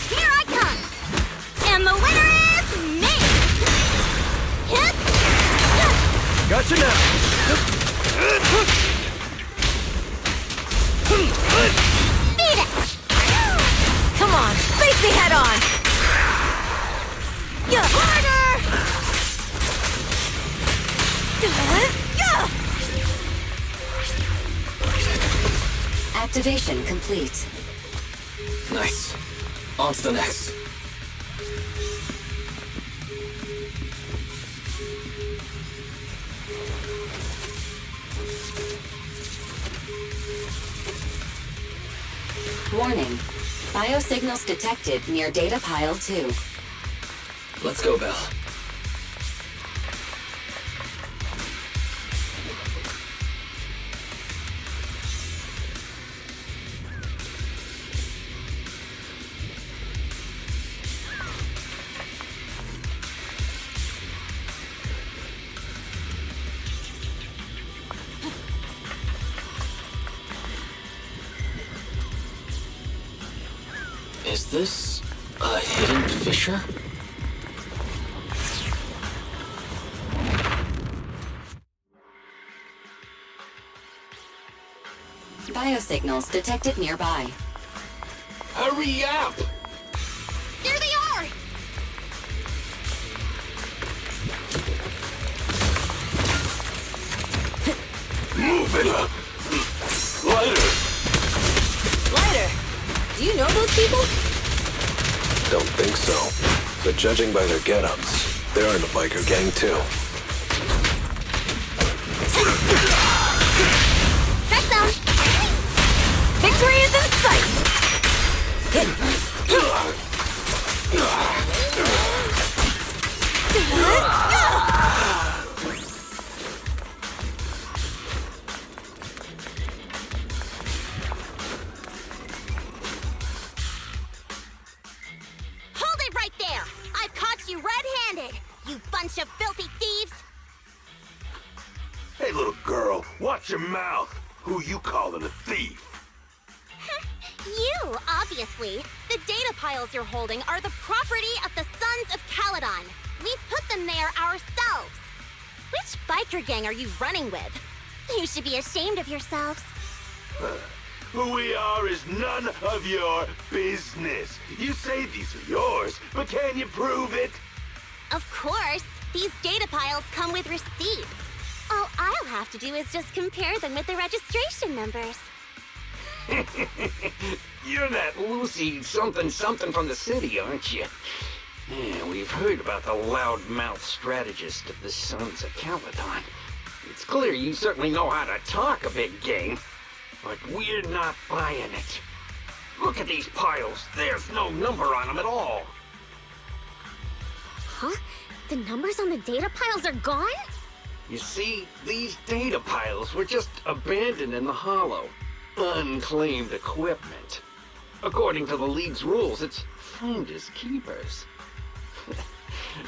Here I come. And the winner is me. Gotcha now! Beat it. Come on, face me head on. Yeah, harder! Activation complete. Nice. On to the next. Warning. Biosignals detected near data pile 2. Let's go, Belle. Is this a hidden fissure? Biosignals detected nearby. Hurry up! There they are! Move it! Lighter! Lighter, do you know those people? Don't think so. But judging by their get-ups, they're in the biker gang too. Track them! Victory is in sight! Hold it right there! I've caught you red-handed, you bunch of filthy thieves! Hey, little girl, watch your mouth. Who you calling a thief? You, obviously. The data piles you're holding are the property of the Sons of Caledon. We put them there ourselves. Which biker gang are you running with? You should be ashamed of yourselves. Who we are is none of your business. You say these are yours, but can you prove it? Of course. These data piles come with receipts. All I'll have to do is just compare them with the registration numbers. You're that Lucy something from the city, aren't you? Yeah, we've heard about the loudmouth strategist of the Sons of Caledon. It's clear you certainly know how to talk a big game, but we're not buying it. Look at these piles. There's no number on them at all. Huh? The numbers on the data piles are gone? You see, these data piles were just abandoned in the hollow. Unclaimed equipment. According to the League's rules, it's finders keepers.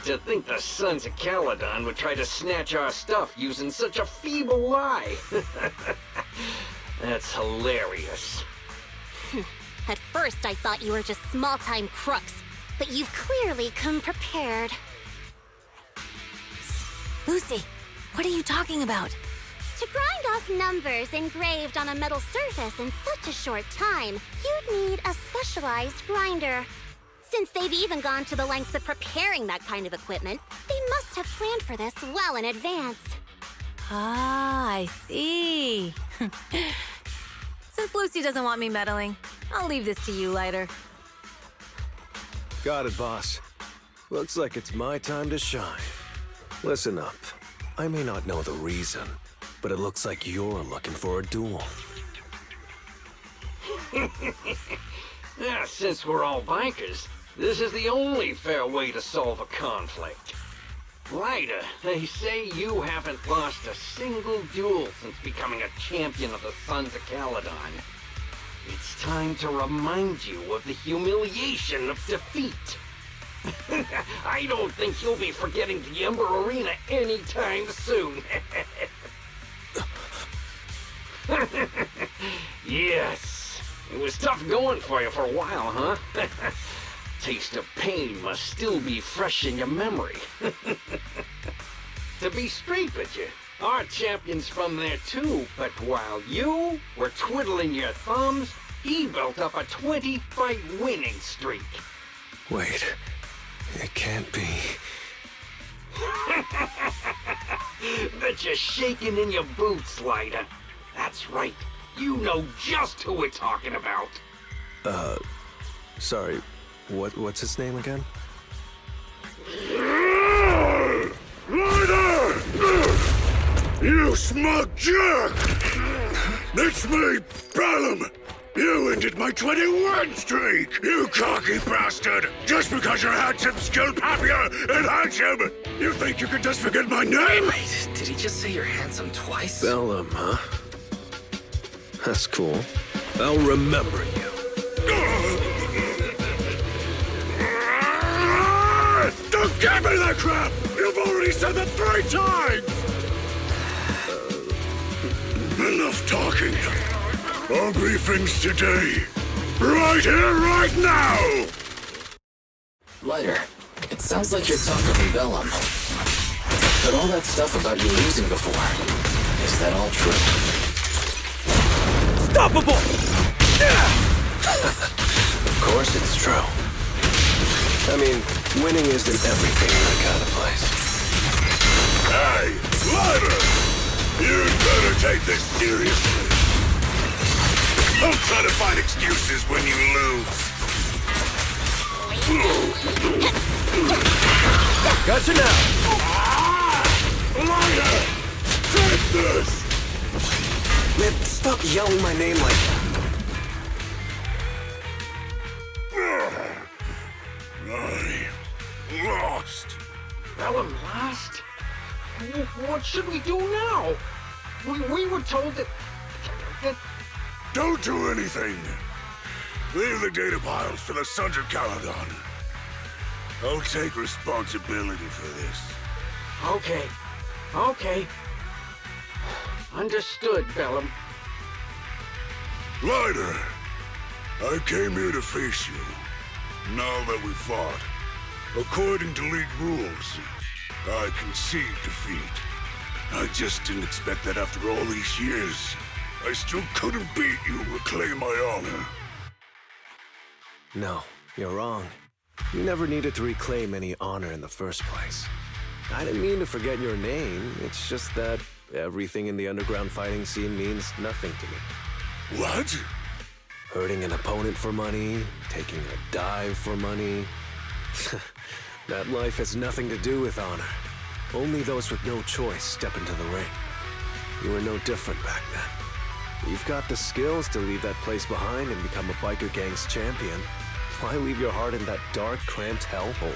To think the Sons of Caledon would try to snatch our stuff using such a feeble lie. That's hilarious. At first, I thought you were just small-time crooks, but you've clearly come prepared. Lucy, what are you talking about? To grind off numbers engraved on a metal surface in such a short time, you'd need a specialized grinder. Since they've even gone to the lengths of preparing that kind of equipment, they must have planned for this well in advance. Ah, I see. Since Lucy doesn't want me meddling, I'll leave this to you, Lighter. Got it, boss. Looks like it's my time to shine. Listen up. I may not know the reason, but it looks like you're looking for a duel. Yeah, since we're all bikers, this is the only fair way to solve a conflict. Lighter, they say you haven't lost a single duel since becoming a champion of the Sons of Caledon. It's time to remind you of the humiliation of defeat. I don't think you'll be forgetting the Ember Arena anytime soon. Yes, it was tough going for you for a while, huh? Taste of pain must still be fresh in your memory. To be straight with you, our champion's from there too, but while you were twiddling your thumbs, he built up a 20-fight winning streak. Wait, it can't be. Bet you're shaking in your boots, Lighter. That's right. You know just who we're talking about. Sorry. What's his name again? Lighter! You smug jerk! It's me, Bellum! You ended my 21 streak, you cocky bastard! Just because you're handsome, skilled, happier, and handsome! You think you can just forget my name? Wait, did he just say you're handsome twice? Bellum, huh? That's cool. I'll remember you. Don't give me that crap! You've already said that 3 times! Enough talking. Our briefings today. Right here, right now! Lighter, it sounds like you're tougher than Bellum. But all that stuff about you losing before, is that all true? Stoppable! Of course it's true. I mean, winning isn't everything in that kind of place. Hey, Lighter! You'd better take this seriously. Don't try to find excuses when you lose. Gotcha now! Lighter! Take this! Man, stop yelling my name like that. I lost. Bellum lost? What should we do now? We were told that... Don't do anything. Leave the data piles to the Sons of Caledon. I'll take responsibility for this. Okay. Understood, Bellum. Lighter, I came here to face you. Now that we fought, according to League rules, I concede defeat. I just didn't expect that after all these years, I still couldn't beat you or reclaim my honor. No, you're wrong. You never needed to reclaim any honor in the first place. I didn't mean to forget your name. It's just that everything in the underground fighting scene means nothing to me. What? Hurting an opponent for money, taking a dive for money. That life has nothing to do with honor. Only those with no choice step into the ring. You were no different back then. You've got the skills to leave that place behind and become a biker gang's champion. Why leave your heart in that dark, cramped hellhole?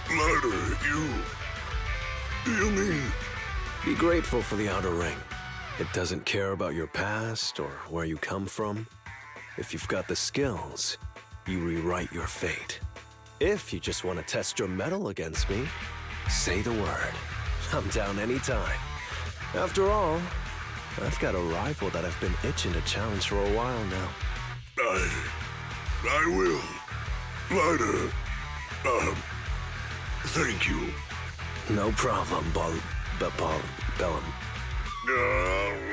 Lighter, you mean... Be grateful for the outer ring. It doesn't care about your past or where you come from. If you've got the skills, you rewrite your fate. If you just want to test your mettle against me, say the word. I'm down anytime. After all, I've got a rival that I've been itching to challenge for a while now. I will. Lighter, thank you. No problem, Bellum.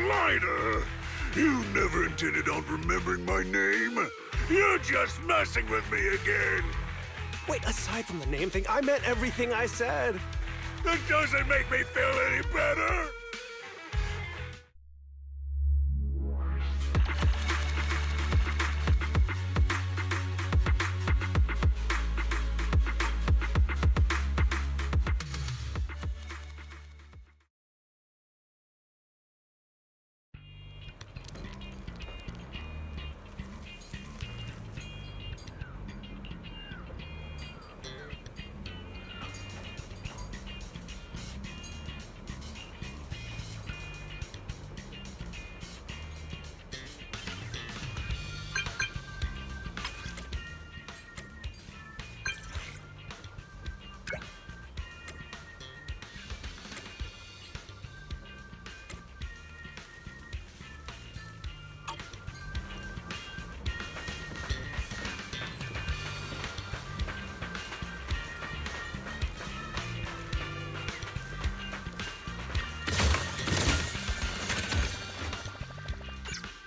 Lighter! You never intended on remembering my name. You're just messing with me again. Wait, aside from the name thing, I meant everything I said. That doesn't make me feel any better.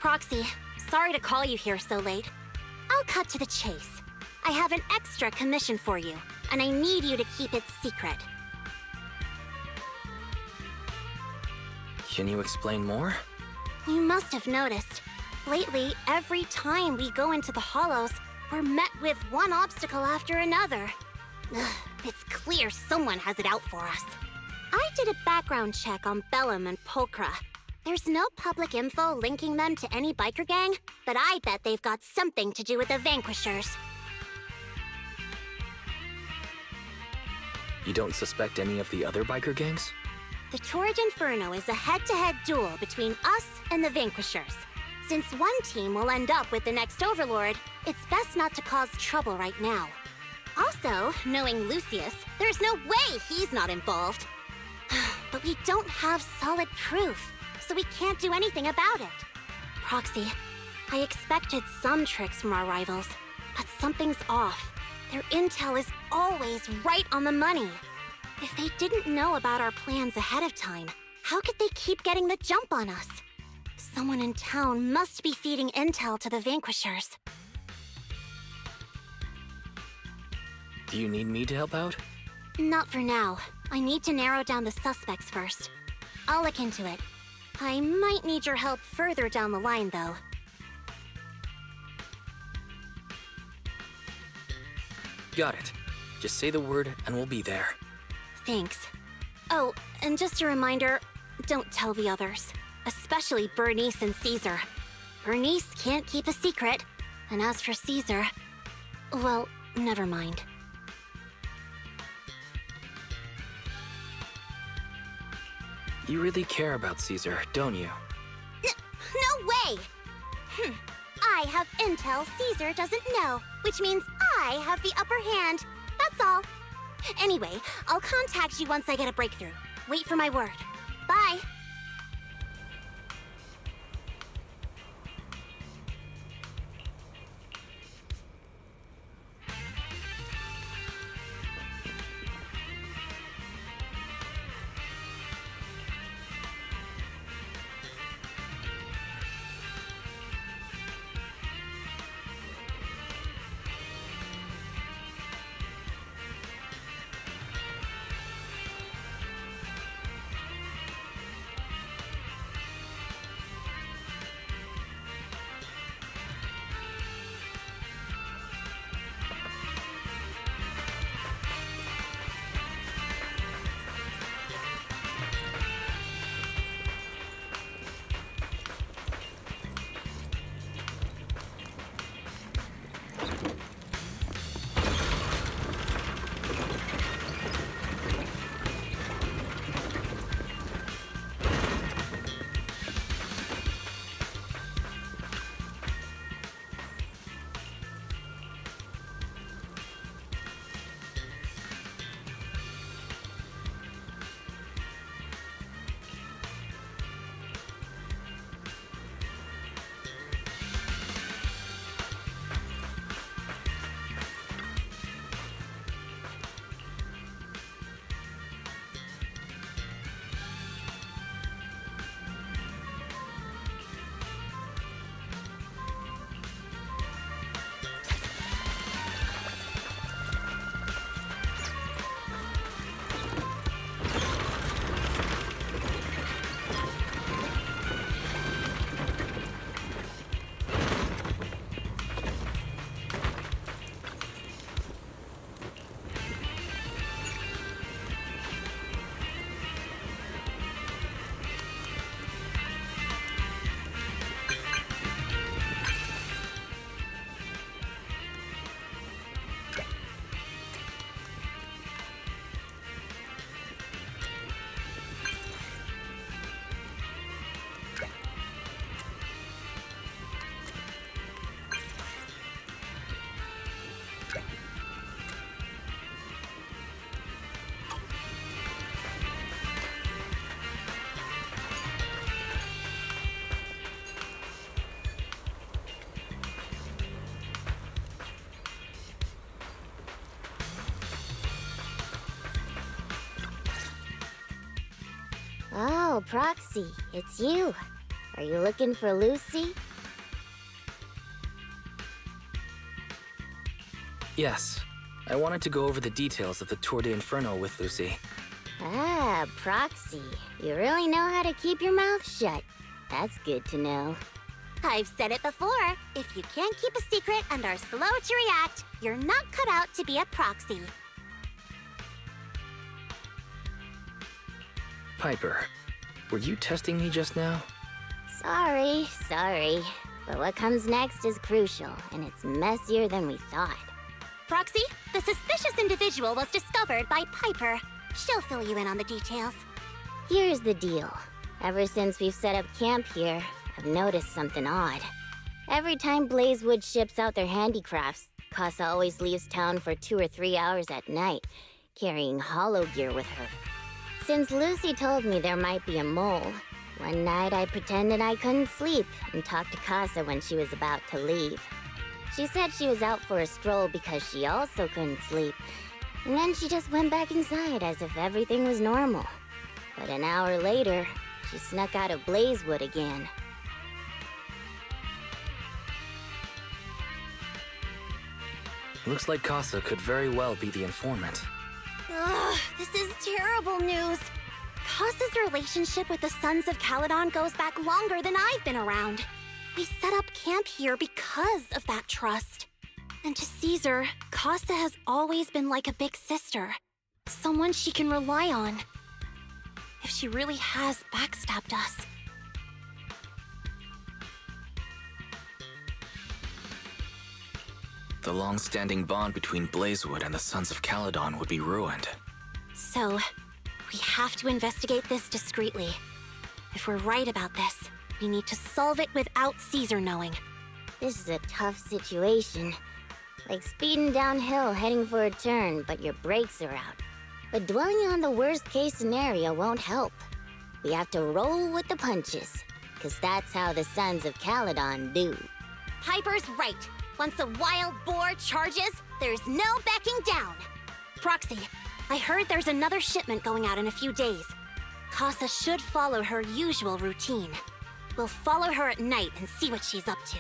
Proxy, sorry to call you here so late. I'll cut to the chase. I have an extra commission for you, and I need you to keep it secret. Can you explain more? You must have noticed. Lately, every time we go into the Hollows, we're met with one obstacle after another. Ugh, it's clear someone has it out for us. I did a background check on Bellum and Pulchra. There's no public info linking them to any biker gang, but I bet they've got something to do with the Vanquishers. You don't suspect any of the other biker gangs? The Torrid Inferno is a head-to-head duel between us and the Vanquishers. Since one team will end up with the next Overlord, it's best not to cause trouble right now. Also, knowing Lucius, there's no way he's not involved. But we don't have solid proof, so we can't do anything about it. Proxy, I expected some tricks from our rivals, but something's off. Their intel is always right on the money. If they didn't know about our plans ahead of time, how could they keep getting the jump on us? Someone in town must be feeding intel to the Vanquishers. Do you need me to help out? Not for now. I need to narrow down the suspects first. I'll look into it. I might need your help further down the line, though. Got it. Just say the word and we'll be there. Thanks. Oh, and just a reminder, don't tell the others. Especially Bernice and Caesar. Bernice can't keep a secret. And as for Caesar... well, never mind. You really care about Caesar, don't you? No way! I have intel Caesar doesn't know, which means I have the upper hand. That's all. Anyway, I'll contact you once I get a breakthrough. Wait for my word. Bye. Oh, Proxy, it's you. Are you looking for Lucy? Yes. I wanted to go over the details of the Tour de Inferno with Lucy. Ah, Proxy. You really know how to keep your mouth shut. That's good to know. I've said it before. If you can't keep a secret and are slow to react, you're not cut out to be a proxy. Piper, were you testing me just now? Sorry. But what comes next is crucial, and it's messier than we thought. Proxy, the suspicious individual was discovered by Piper. She'll fill you in on the details. Here's the deal. Ever since we've set up camp here, I've noticed something odd. Every time Blazewood ships out their handicrafts, Casa always leaves town for 2 or 3 hours at night, carrying hollow gear with her. Since Lucy told me there might be a mole, one night I pretended I couldn't sleep and talked to Casa when she was about to leave. She said she was out for a stroll because she also couldn't sleep, and then she just went back inside as if everything was normal. But an hour later, she snuck out of Blazewood again. Looks like Casa could very well be the informant. Ugh, this is terrible news. Casa's relationship with the Sons of Caledon goes back longer than I've been around. We set up camp here because of that trust. And to Caesar, Casa has always been like a big sister. Someone she can rely on. If she really has backstabbed us. The long-standing bond between Blazewood and the Sons of Caledon would be ruined. So, we have to investigate this discreetly. If we're right about this, we need to solve it without Caesar knowing. This is a tough situation. Like speeding downhill heading for a turn, but your brakes are out. But dwelling on the worst-case scenario won't help. We have to roll with the punches, because that's how the Sons of Caledon do. Piper's right. Once a wild boar charges, there's no backing down. Proxy, I heard there's another shipment going out in a few days. Casa should follow her usual routine. We'll follow her at night and see what she's up to.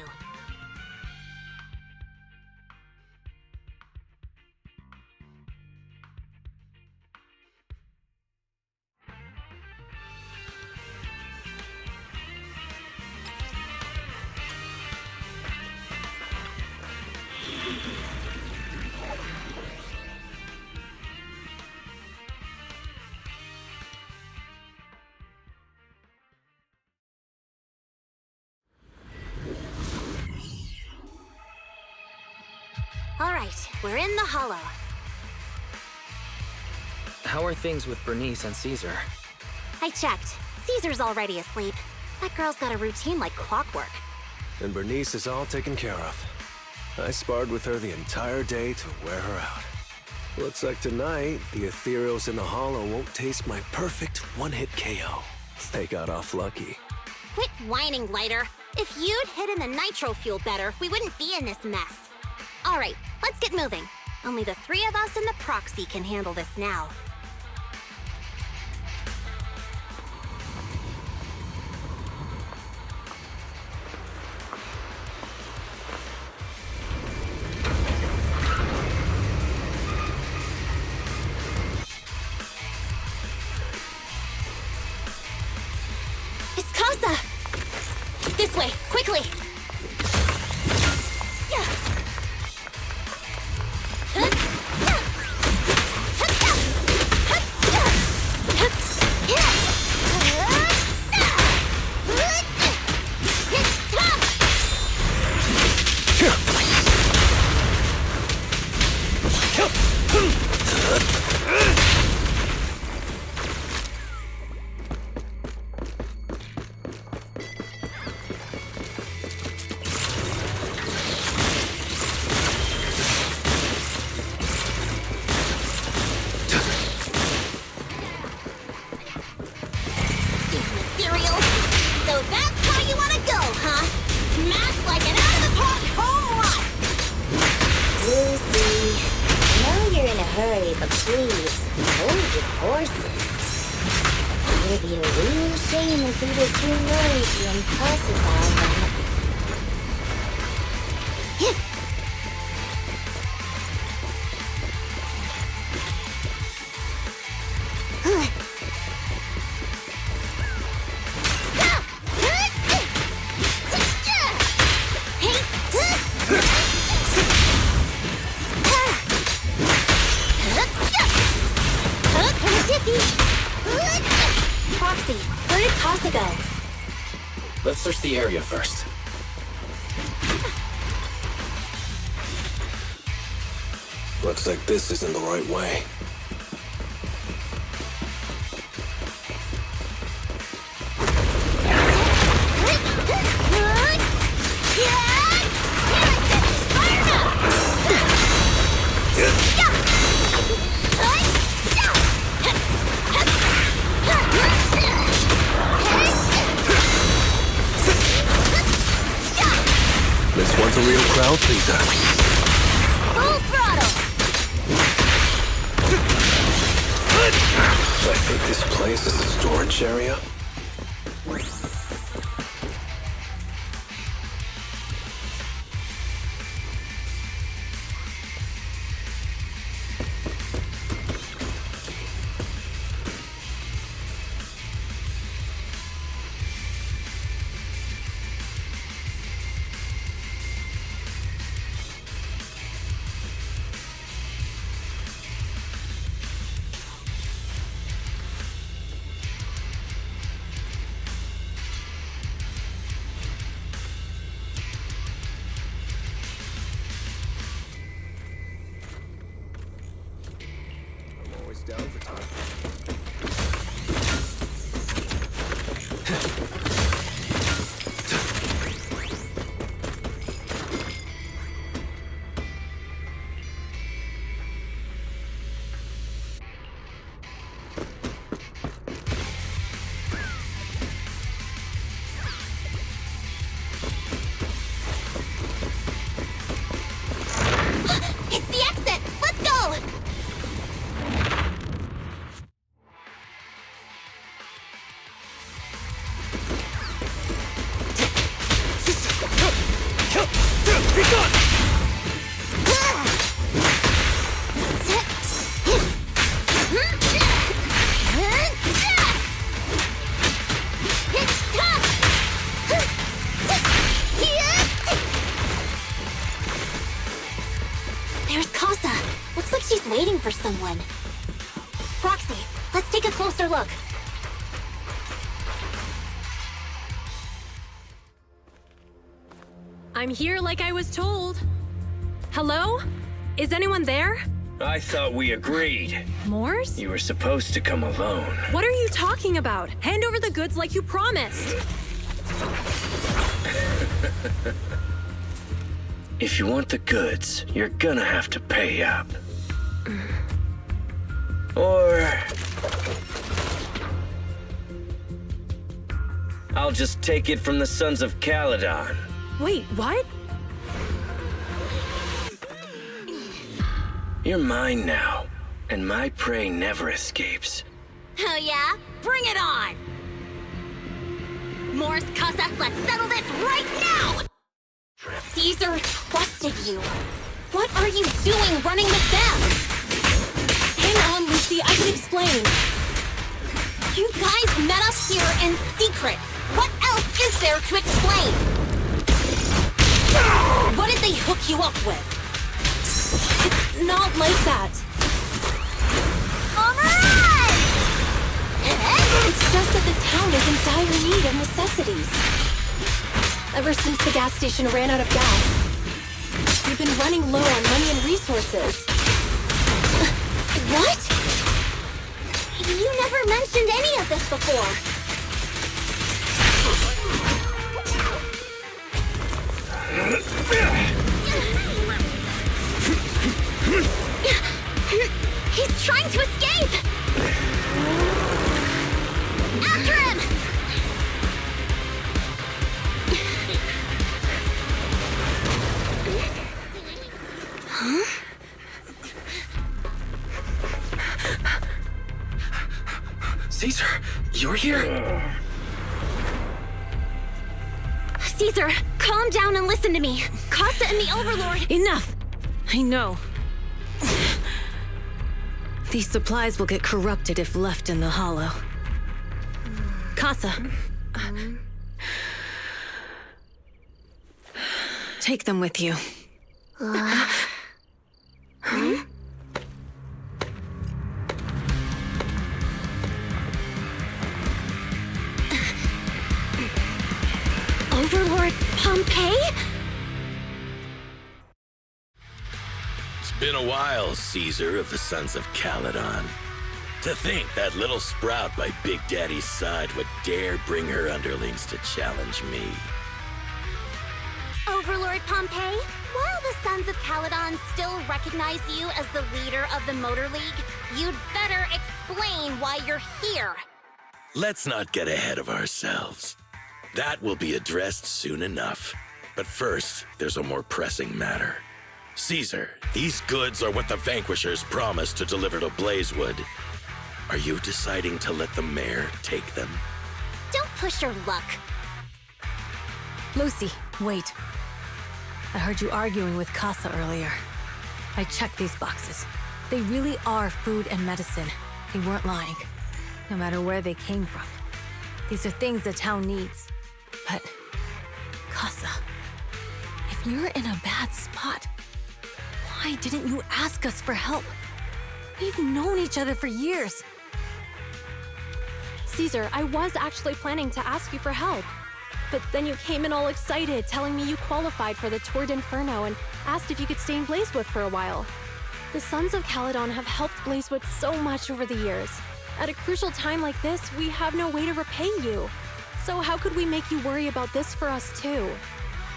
All right, we're in the hollow. How are things with Bernice and Caesar? I checked. Caesar's already asleep. That girl's got a routine like clockwork. And Bernice is all taken care of. I sparred with her the entire day to wear her out. Looks like tonight, the ethereals in the hollow won't taste my perfect one-hit KO. They got off lucky. Quit whining, Lighter. If you'd hidden the nitro fuel better, we wouldn't be in this mess. All right, let's get moving. Only the three of us and the proxy can handle this now. It's Casa! This way, quickly! Let's search the area first. Looks like this isn't the right way. This one's a real crowd pleaser. Full throttle! I think this place is a storage area. to overtime. It's the exit! Let's go! Be gone! There's Casa. Looks like she's waiting for someone. Roxy, let's take a closer look. I'm here like I was told. Hello? Is anyone there? I thought we agreed. Morse? You were supposed to come alone. What are you talking about? Hand over the goods like you promised. If you want the goods, you're gonna have to pay up. Or... I'll just take it from the Sons of Caledon. Wait, what? You're mine now, and my prey never escapes. Oh yeah? Bring it on! Morse, Casa, let's settle this right now! Caesar trusted you. What are you doing running with them? Hang on, Lucy, I can explain. You guys met us here in secret. What else is there to explain? What did they hook you up with? It's not like that. Alright! It's just that the town is in dire need of necessities. Ever since the gas station ran out of gas, we've been running low on money and resources. What? You never mentioned any of this before. He's trying to escape! After him! Huh? Caesar, you're here? Caesar, calm down and listen to me. Casa and the Overlord... Enough! I know. These supplies will get corrupted if left in the hollow. Casa. Take them with you. Overlord Pompeii? It's been a while, Caesar of the Sons of Caledon. To think that little sprout by Big Daddy's side would dare bring her underlings to challenge me. Overlord Pompeii, while the Sons of Caledon still recognize you as the leader of the Motor League, you'd better explain why you're here. Let's not get ahead of ourselves. That will be addressed soon enough. But first, there's a more pressing matter. Caesar, these goods are what the Vanquishers promised to deliver to Blazewood. Are you deciding to let the mayor take them? Don't push your luck. Lucy, wait. I heard you arguing with Casa earlier. I checked these boxes. They really are food and medicine. They weren't lying, no matter where they came from. These are things the town needs. But, Casa, if you're in a bad spot, why didn't you ask us for help? We've known each other for years. Caesar, I was actually planning to ask you for help. But then you came in all excited, telling me you qualified for the Tour d'Inferno and asked if you could stay in Blazewood for a while. The Sons of Caledon have helped Blazewood so much over the years. At a crucial time like this, we have no way to repay you. So how could we make you worry about this for us too?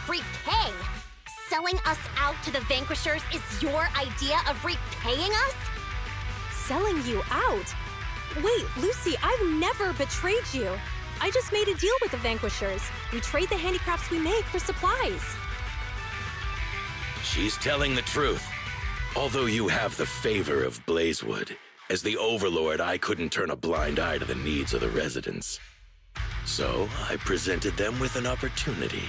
Repay? Selling us out to the Vanquishers is your idea of repaying us? Selling you out? Wait, Lucy, I've never betrayed you. I just made a deal with the Vanquishers. We trade the handicrafts we make for supplies. She's telling the truth. Although you have the favor of Blazewood, as the Overlord, I couldn't turn a blind eye to the needs of the residents. So, I presented them with an opportunity.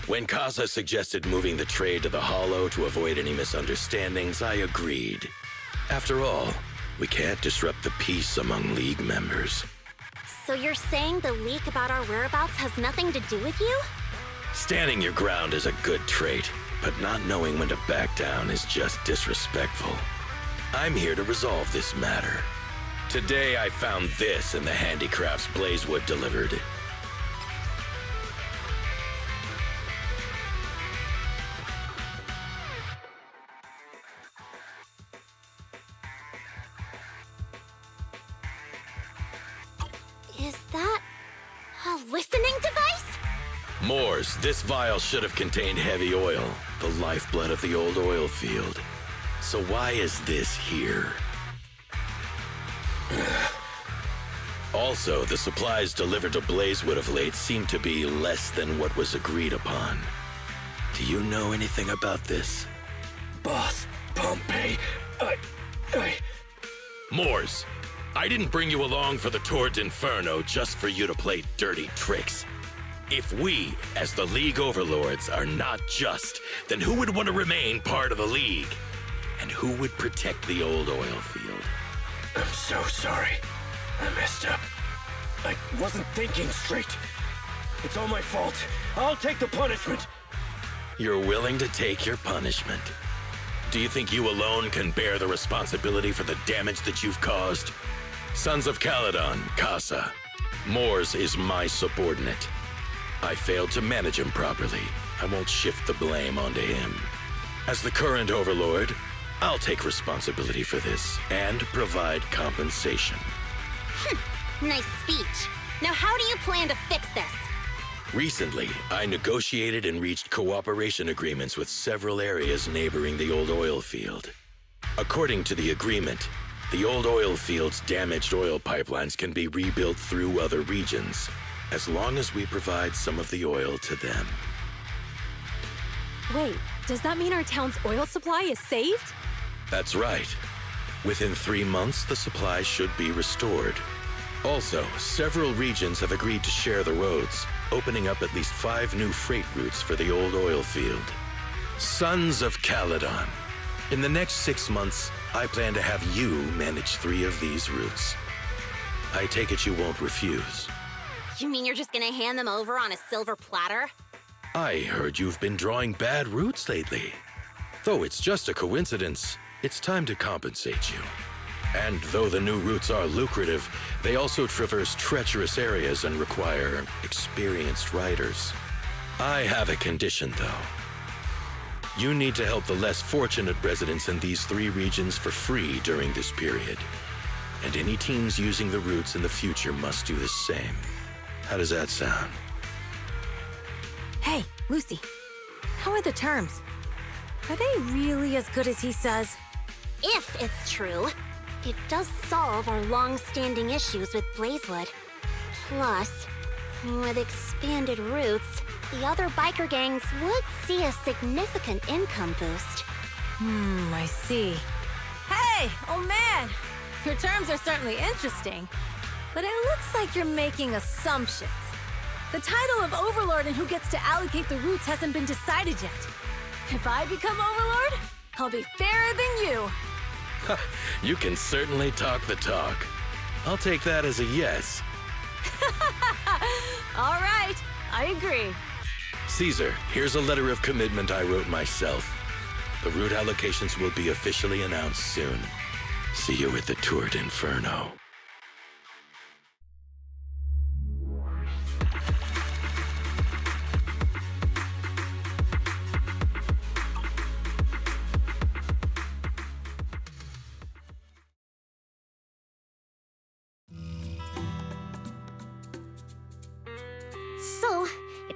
When Casa suggested moving the trade to the Hollow to avoid any misunderstandings, I agreed. After all, we can't disrupt the peace among League members. So you're saying the leak about our whereabouts has nothing to do with you? Standing your ground is a good trait, but not knowing when to back down is just disrespectful. I'm here to resolve this matter. Today I found this in the handicrafts Blazewood delivered. Is that a listening device? Moors, this vial should have contained heavy oil, the lifeblood of the old oil field. So why is this here? Also, the supplies delivered to Blazewood of late seem to be less than what was agreed upon. Do you know anything about this? Boss Pompey, Moors, I didn't bring you along for the Tour d'Inferno just for you to play dirty tricks. If we, as the League Overlords, are not just, then who would want to remain part of the League? And who would protect the old oil field? I'm so sorry. I messed up. I wasn't thinking straight. It's all my fault. I'll take the punishment. You're willing to take your punishment. Do you think you alone can bear the responsibility for the damage that you've caused? Sons of Caledon, Casa. Moors is my subordinate. I failed to manage him properly. I won't shift the blame onto him. As the current Overlord, I'll take responsibility for this and provide compensation. Nice speech. Now how do you plan to fix this? Recently, I negotiated and reached cooperation agreements with several areas neighboring the old oil field. According to the agreement, the old oil field's damaged oil pipelines can be rebuilt through other regions, as long as we provide some of the oil to them. Wait, does that mean our town's oil supply is saved? That's right. Within 3 months, the supply should be restored. Also, several regions have agreed to share the roads, opening up at least 5 new freight routes for the old oil field. Sons of Caledon. In the next 6 months, I plan to have you manage 3 of these routes. I take it you won't refuse. You mean you're just gonna hand them over on a silver platter? I heard you've been drawing bad routes lately. Though it's just a coincidence, it's time to compensate you. And though the new routes are lucrative, they also traverse treacherous areas and require experienced riders. I have a condition, though. You need to help the less fortunate residents in these 3 regions for free during this period. And any teams using the routes in the future must do the same. How does that sound? Hey, Lucy. How are the terms? Are they really as good as he says? If it's true, it does solve our long-standing issues with Blazewood. Plus, with expanded routes, the other biker gangs would see a significant income boost. I see. Hey, old man! Your terms are certainly interesting, but it looks like you're making assumptions. The title of Overlord and who gets to allocate the routes hasn't been decided yet. If I become Overlord, I'll be fairer than you. You can certainly talk the talk. I'll take that as a yes. All right, I agree. Caesar, here's a letter of commitment I wrote myself. The route allocations will be officially announced soon. See you at the Tour d'Inferno.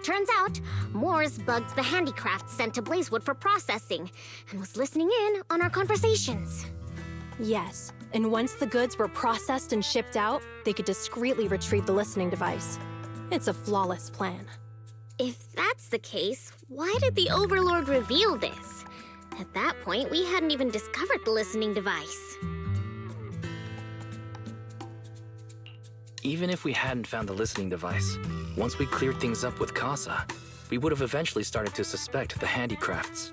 Turns out, Moores bugged the handicraft sent to Blazewood for processing, and was listening in on our conversations. Yes, and once the goods were processed and shipped out, they could discreetly retrieve the listening device. It's a flawless plan. If that's the case, why did the Overlord reveal this? At that point, we hadn't even discovered the listening device. Even if we hadn't found the listening device, once we cleared things up with Casa, we would have eventually started to suspect the handicrafts.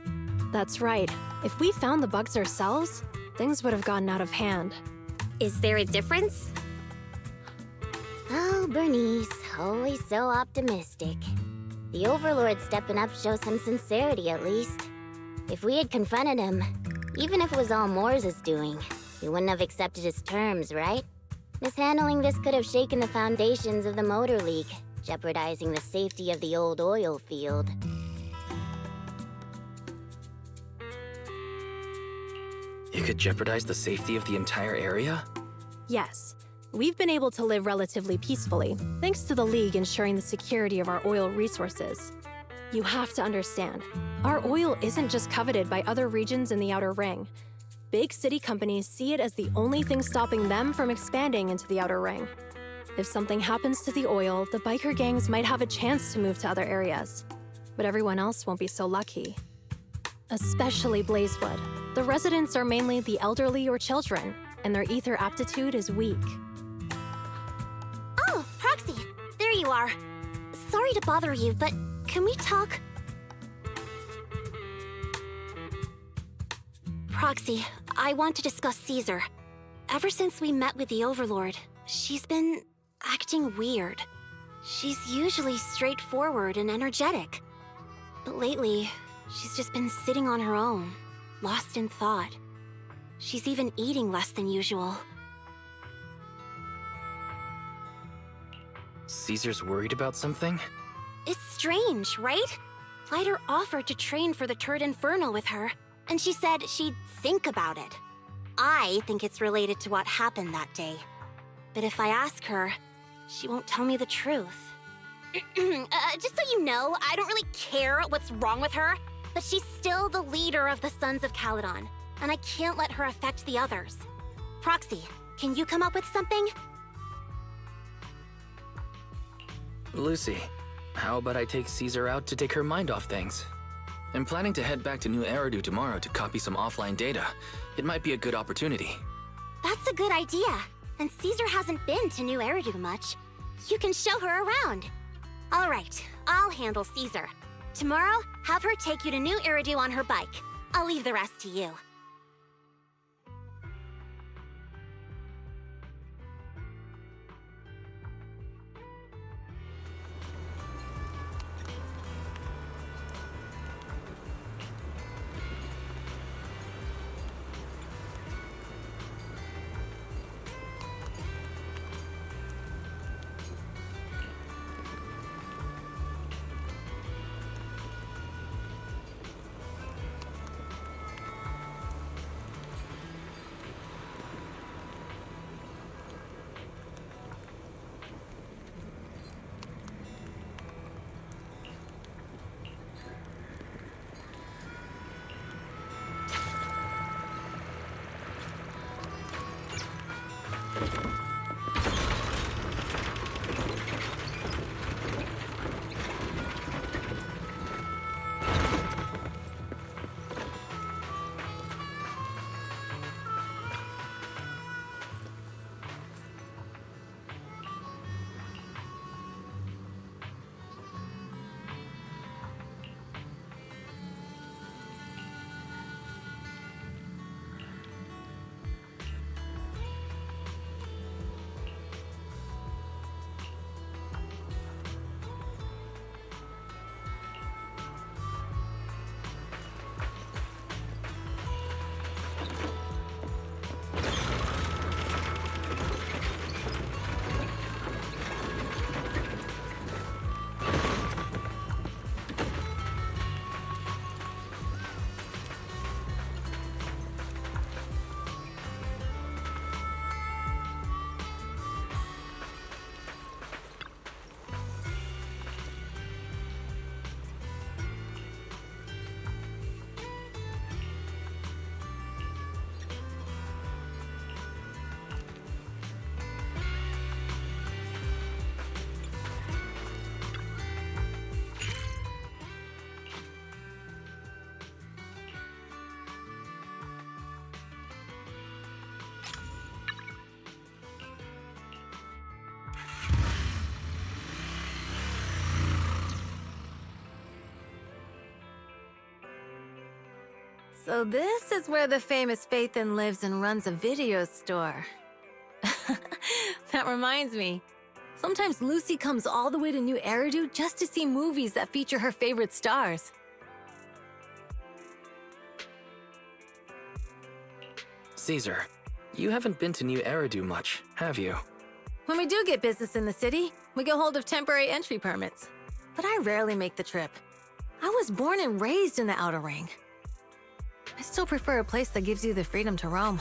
That's right. If we found the bugs ourselves, things would have gotten out of hand. Is there a difference? Oh, Bernice, always so optimistic. The Overlord stepping up shows some sincerity, at least. If we had confronted him, even if it was all Moore's doing, we wouldn't have accepted his terms, right? Mishandling this could have shaken the foundations of the Motor League, jeopardizing the safety of the old oil field. It could jeopardize the safety of the entire area? Yes. We've been able to live relatively peacefully, thanks to the League ensuring the security of our oil resources. You have to understand, our oil isn't just coveted by other regions in the Outer Ring. Big city companies see it as the only thing stopping them from expanding into the Outer Ring. If something happens to the oil, the biker gangs might have a chance to move to other areas. But everyone else won't be so lucky. Especially Blazewood. The residents are mainly the elderly or children, and their ether aptitude is weak. Oh, Proxy! There you are. Sorry to bother you, but can we talk? Proxy, I want to discuss Caesar. Ever since we met with the Overlord, she's been acting weird. She's usually straightforward and energetic. But lately, she's just been sitting on her own, lost in thought. She's even eating less than usual. Caesar's worried about something? It's strange, right? Lighter offered to train for the Turd Inferno with her, and she said she'd think about it. I think it's related to what happened that day. But if I ask her, she won't tell me the truth. Just so you know, I don't really care what's wrong with her, but she's still the leader of the Sons of Caledon, and I can't let her affect the others. Proxy, can you come up with something? Lucy, how about I take Caesar out to take her mind off things? I'm planning to head back to New Eridu tomorrow to copy some offline data. It might be a good opportunity. That's a good idea. And Caesar hasn't been to New Eridu much. You can show her around. All right, I'll handle Caesar. Tomorrow, have her take you to New Eridu on her bike. I'll leave the rest to you. So this is where the famous Phaethon lives and runs a video store. That reminds me. Sometimes Lucy comes all the way to New Eridu just to see movies that feature her favorite stars. Caesar, you haven't been to New Eridu much, have you? When we do get business in the city, we get hold of temporary entry permits. But I rarely make the trip. I was born and raised in the Outer Ring. I still prefer a place that gives you the freedom to roam.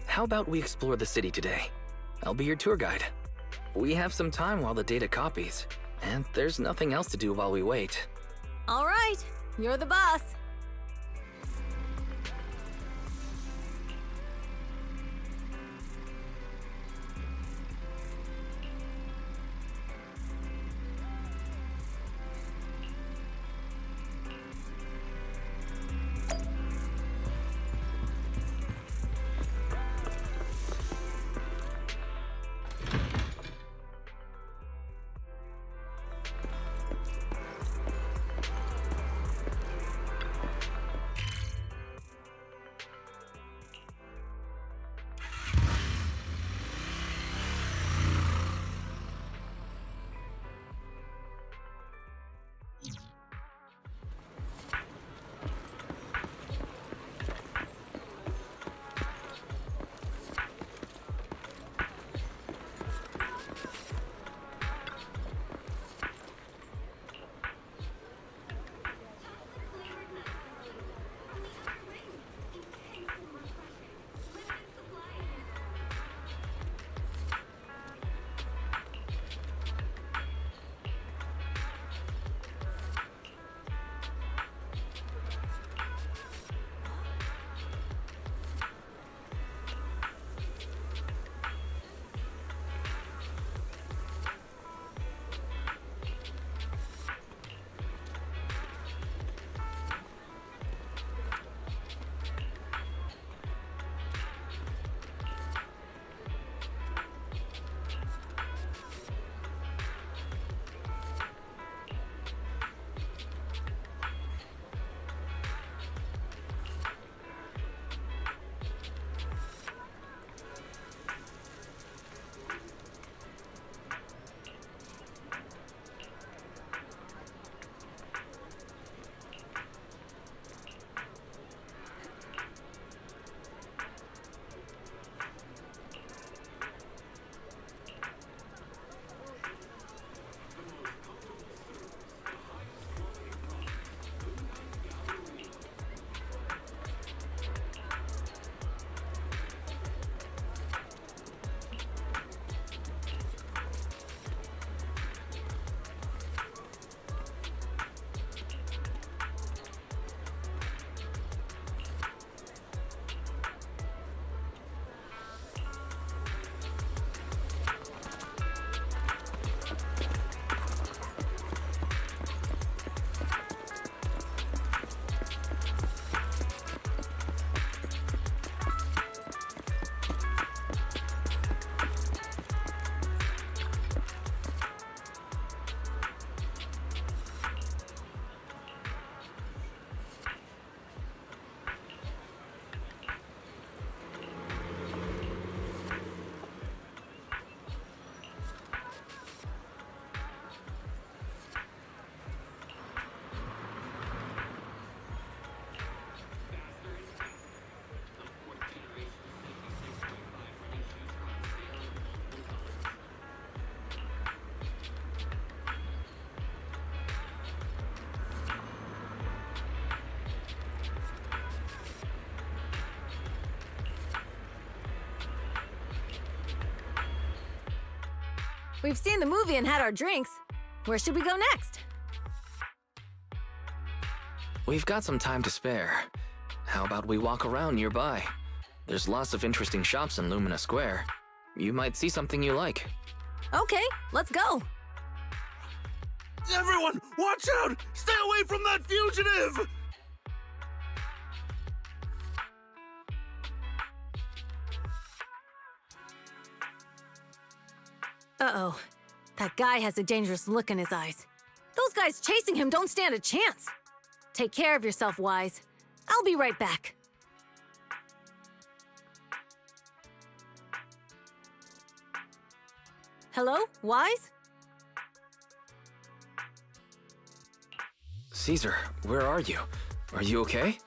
How about we explore the city today? I'll be your tour guide. We have some time while the data copies, and there's nothing else to do while we wait. All right, you're the boss. We've seen the movie and had our drinks. Where should we go next? We've got some time to spare. How about we walk around nearby? There's lots of interesting shops in Lumina Square. You might see something you like. Okay, let's go. Everyone, watch out! Stay away from that fugitive! Uh-oh. That guy has a dangerous look in his eyes. Those guys chasing him don't stand a chance. Take care of yourself, Wise. I'll be right back. Hello, Wise? Caesar, where are you? Are you okay?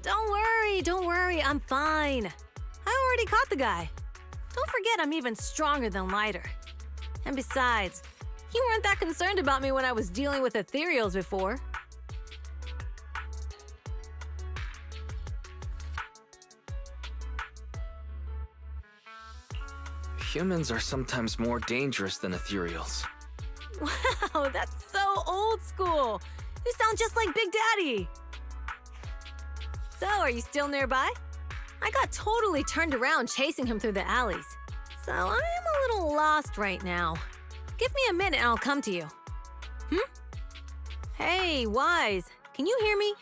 Don't worry, I'm fine. I already caught the guy. Don't forget I'm even stronger than Lighter. And besides, you weren't that concerned about me when I was dealing with ethereals before. Humans are sometimes more dangerous than ethereals. Wow, that's so old school. You sound just like Big Daddy. So, are you still nearby? I got totally turned around chasing him through the alleys. So, I am a little lost right now. Give me a minute and I'll come to you. Hey, Wise, can you hear me?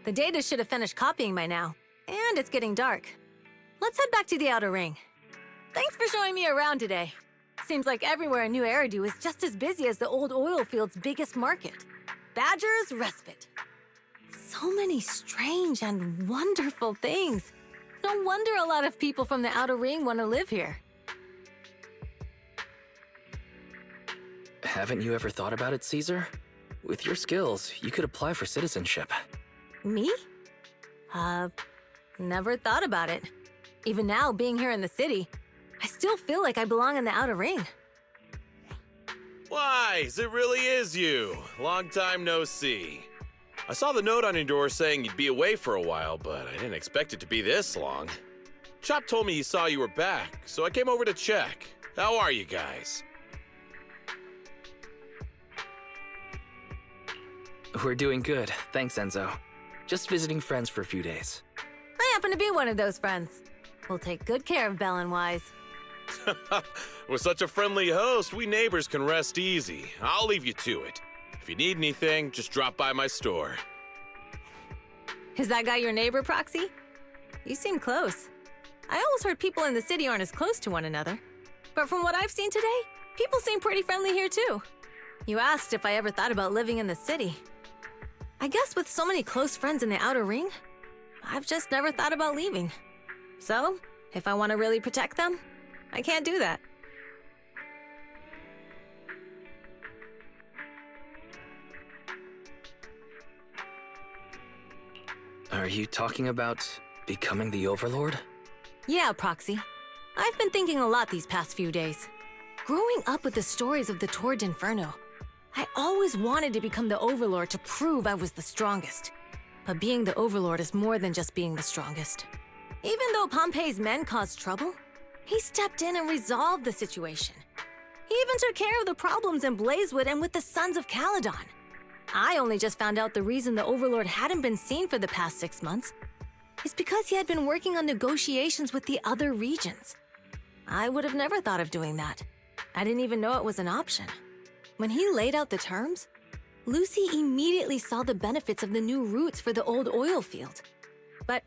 The data should have finished copying by now. And it's getting dark. Let's head back to the Outer Ring. Thanks for showing me around today. Seems like everywhere in New Eridu is just as busy as the old oil field's biggest market. Badger's Respite. So many strange and wonderful things. No wonder a lot of people from the Outer Ring want to live here. Haven't you ever thought about it, Caesar? With your skills, you could apply for citizenship. Me? Never thought about it. Even now, being here in the city, I still feel like I belong in the outer ring. Wise, it really is you. Long time no see. I saw the note on your door saying you'd be away for a while, but I didn't expect it to be this long. Chop told me he saw you were back, so I came over to check. How are you guys? We're doing good, thanks Enzo. Just visiting friends for a few days. I happen to be one of those friends. We'll take good care of Belle and Wise. With such a friendly host, we neighbors can rest easy. I'll leave you to it. If you need anything, just drop by my store. Is that guy your neighbor, Proxy? You seem close. I always heard people in the city aren't as close to one another. But from what I've seen today, people seem pretty friendly here too. You asked if I ever thought about living in the city. I guess with so many close friends in the outer ring, I've just never thought about leaving. So, if I want to really protect them, I can't do that. Are you talking about becoming the Overlord? Yeah, Proxy. I've been thinking a lot these past few days. Growing up with the stories of the Torrid Inferno, I always wanted to become the Overlord to prove I was the strongest. But being the Overlord is more than just being the strongest. Even though Pompey's men caused trouble, he stepped in and resolved the situation. He even took care of the problems in Blazewood and with the Sons of Caledon. I only just found out the reason the Overlord hadn't been seen for the past 6 months is because he had been working on negotiations with the other regions. I would have never thought of doing that. I didn't even know it was an option. When he laid out the terms, Lucy immediately saw the benefits of the new routes for the old oil field. But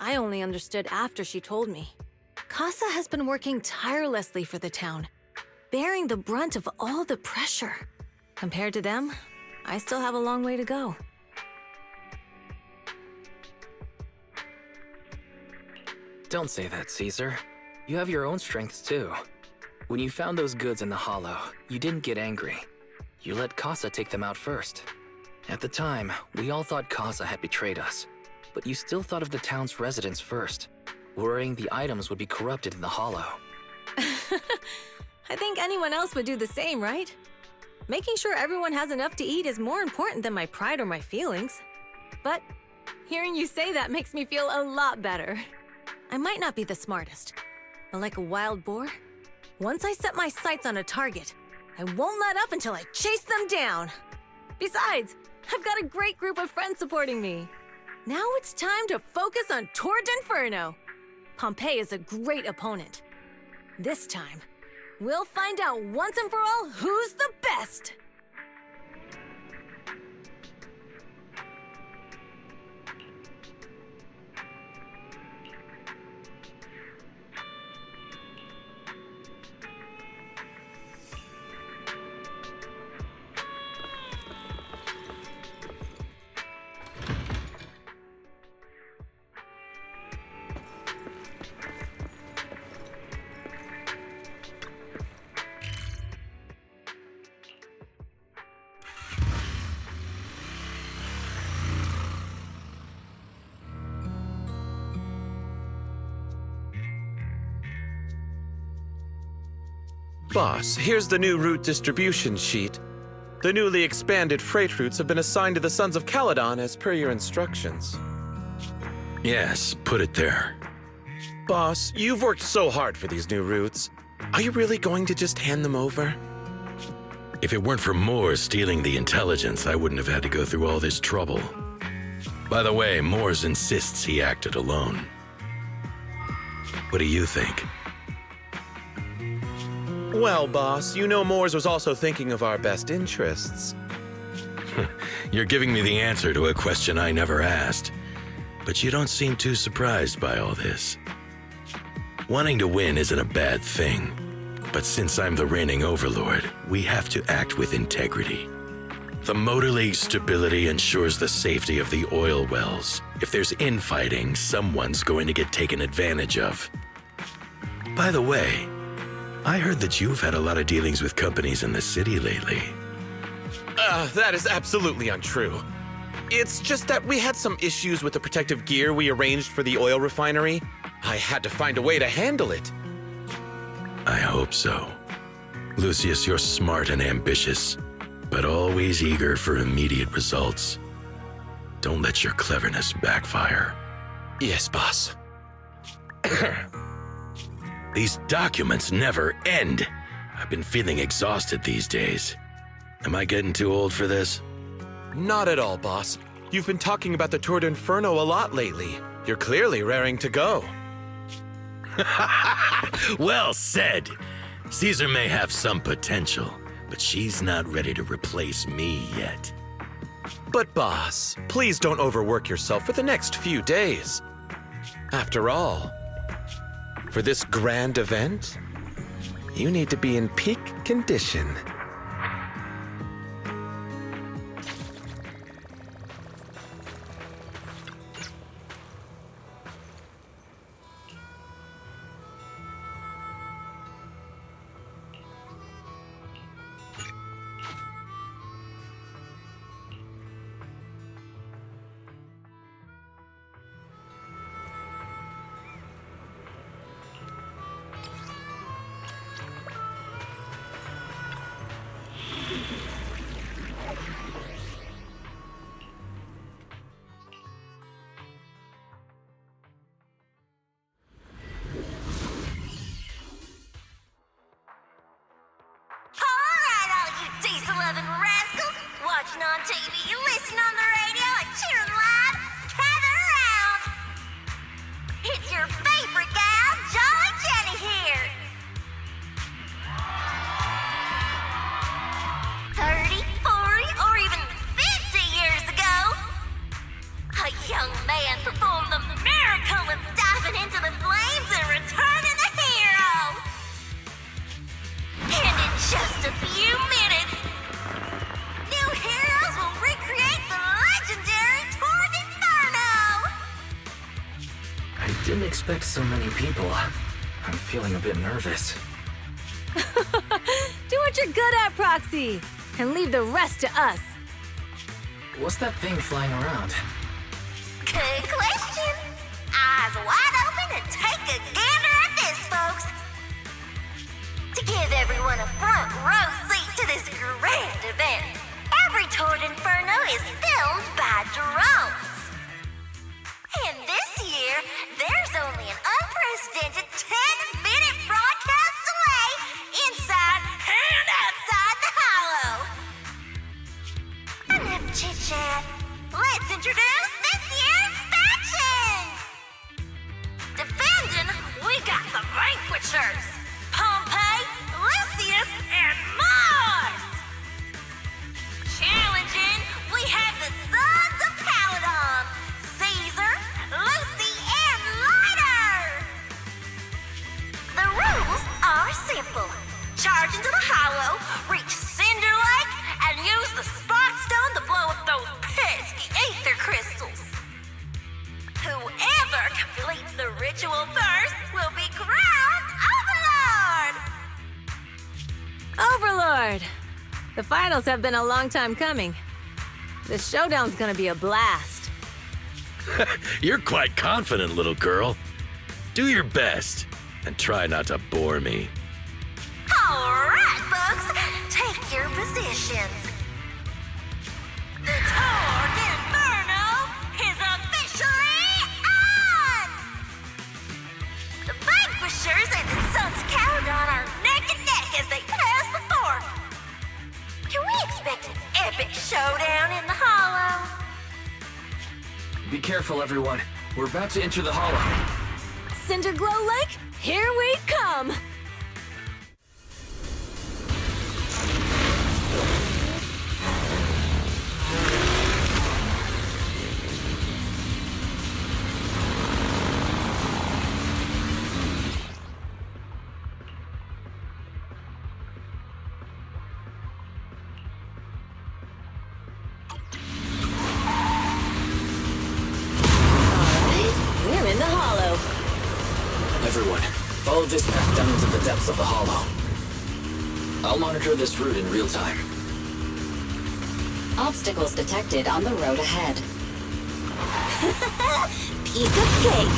I only understood after she told me. Casa has been working tirelessly for the town, bearing the brunt of all the pressure. Compared to them, I still have a long way to go. Don't say that, Caesar. You have your own strengths too. When you found those goods in the hollow, you didn't get angry. You let Casa take them out first. At the time, we all thought Casa had betrayed us, but you still thought of the town's residents first, worrying the items would be corrupted in the hollow. I think anyone else would do the same, right? Making sure everyone has enough to eat is more important than my pride or my feelings. But hearing you say that makes me feel a lot better. I might not be the smartest, but like a wild boar, once I set my sights on a target, I won't let up until I chase them down. Besides, I've got a great group of friends supporting me. Now it's time to focus on Torrid Inferno. Pompey is a great opponent. This time, we'll find out once and for all who's the best! Boss, here's the new route distribution sheet. The newly expanded freight routes have been assigned to the Sons of Caledon as per your instructions. Yes, put it there. Boss, you've worked so hard for these new routes. Are you really going to just hand them over? If it weren't for Moore stealing the intelligence, I wouldn't have had to go through all this trouble. By the way, Moores insists he acted alone. What do you think? Well, boss, you know Moores was also thinking of our best interests. You're giving me the answer to a question I never asked. But you don't seem too surprised by all this. Wanting to win isn't a bad thing. But since I'm the reigning overlord, we have to act with integrity. The Motor League's stability ensures the safety of the oil wells. If there's infighting, someone's going to get taken advantage of. By the way, I heard that you've had a lot of dealings with companies in the city lately. That is absolutely untrue. It's just that we had some issues with the protective gear we arranged for the oil refinery. I had to find a way to handle it. I hope so. Lucius, you're smart and ambitious, but always eager for immediate results. Don't let your cleverness backfire. Yes, boss. These documents never end. I've been feeling exhausted these days. Am I getting too old for this? Not at all, boss. You've been talking about the Tour d'Inferno a lot lately. You're clearly raring to go. Well said. Caesar may have some potential, but she's not ready to replace me yet. But boss, please don't overwork yourself for the next few days. After all, for this grand event, you need to be in peak condition. Watching on TV, you listen on the radio, and cheering live, gather around! It's your favorite gal, Jolly Jenny here! 30, 40, or even 50 years ago, a young man performed the miracle of diving into the flames and returning a hero! And in just a few minutes, new heroes will recreate the legendary Tour d'Inferno! I didn't expect so many people. I'm feeling a bit nervous. Do what you're good at, Proxy, and leave the rest to us. What's that thing flying around? Good question. Eyes wide open and take a gander at this, folks. To give everyone a front row seat to this grand event, every Tour d'Inferno is filmed by drones. And this year, there's only an unprecedented 10-minute broadcast delay inside and outside the Hollow. Enough chit-chat. Let's introduce this year's factions. Defending, we got the Vanquishers, Pompey, Lucius, and Mars. Challenging, we have the Sons of Caledon, Caesar, Lucy, and Lighter. The rules are simple. Charge into the Hollow, reach Cinder Lake, and use the Spark Stone to blow up those pesky ether crystals. Whoever completes the ritual first will be crowned Overlord! Overlord! The finals have been a long time coming. The showdown's gonna be a blast. You're quite confident, little girl. Do your best, and try not to bore me. All right, folks, take your positions. The Tour d'Inferno is officially on! The Vanquishers and the Sons of Caledon are neck and neck as they pass the fork. Can we expect an epic showdown in the Hollow? Be careful, everyone. We're about to enter the Hollow. Cinderglow Lake, here we come! We're in the Hollow. Everyone, follow this path down into the depths of the Hollow. I'll monitor this route in real time. Obstacles detected on the road ahead. Piece of cake.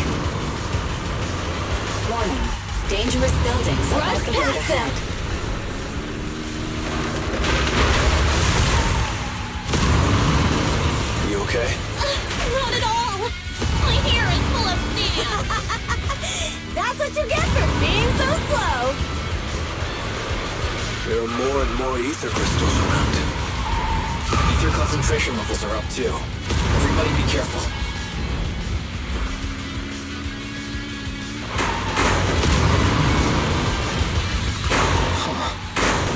Warning. Dangerous buildings above the road past them. ahead. You okay? Not at all! My hair is full of sand! That's what you get for being so slow. There are more and more ether crystals around. Ether concentration levels are up too. Everybody be careful. Huh.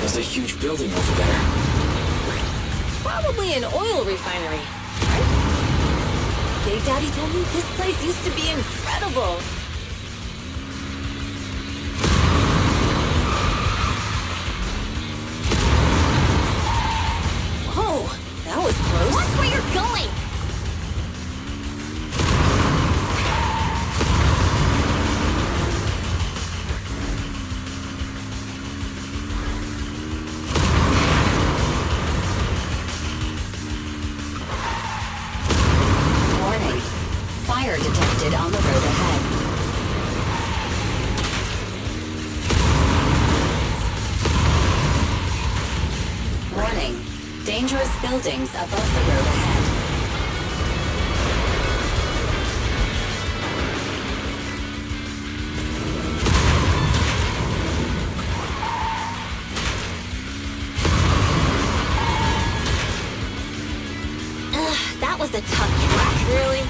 There's a huge building over there. Probably an oil refinery, right? Big Daddy told me this place used to be incredible. Whoa, that was close. Watch where you're going! Warning. Fire detected on the road ahead. Warning. Dangerous buildings above the road ahead. That was a tough track. Really?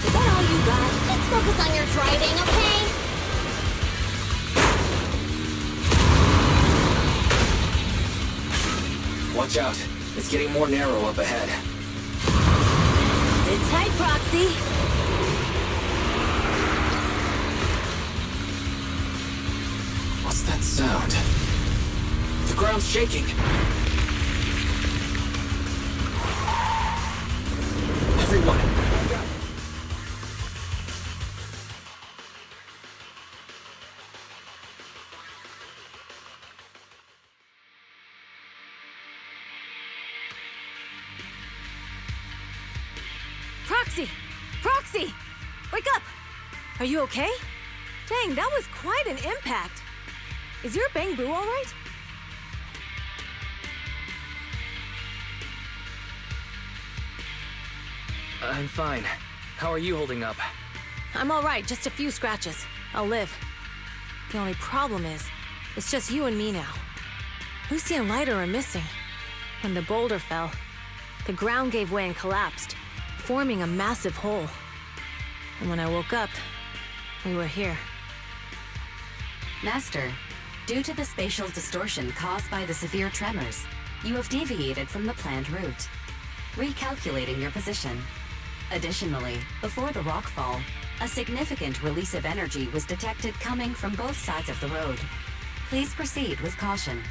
Is that all you got? Just focus on your driving, okay? Watch out. It's getting more narrow up ahead. Sit tight, Proxy. What's that sound? The ground's shaking. Everyone. Proxy! Proxy! Wake up! Are you okay? Dang, that was quite an impact. Is your Bang Boo all right? I'm fine. How are you holding up? I'm all right, just a few scratches. I'll live. The only problem is, it's just you and me now. Lucy and Lighter are missing. When the boulder fell, the ground gave way and collapsed, forming a massive hole. And when I woke up, we were here. Master, due to the spatial distortion caused by the severe tremors, you have deviated from the planned route. Recalculating your position. Additionally, before the rockfall, a significant release of energy was detected coming from both sides of the road. Please proceed with caution.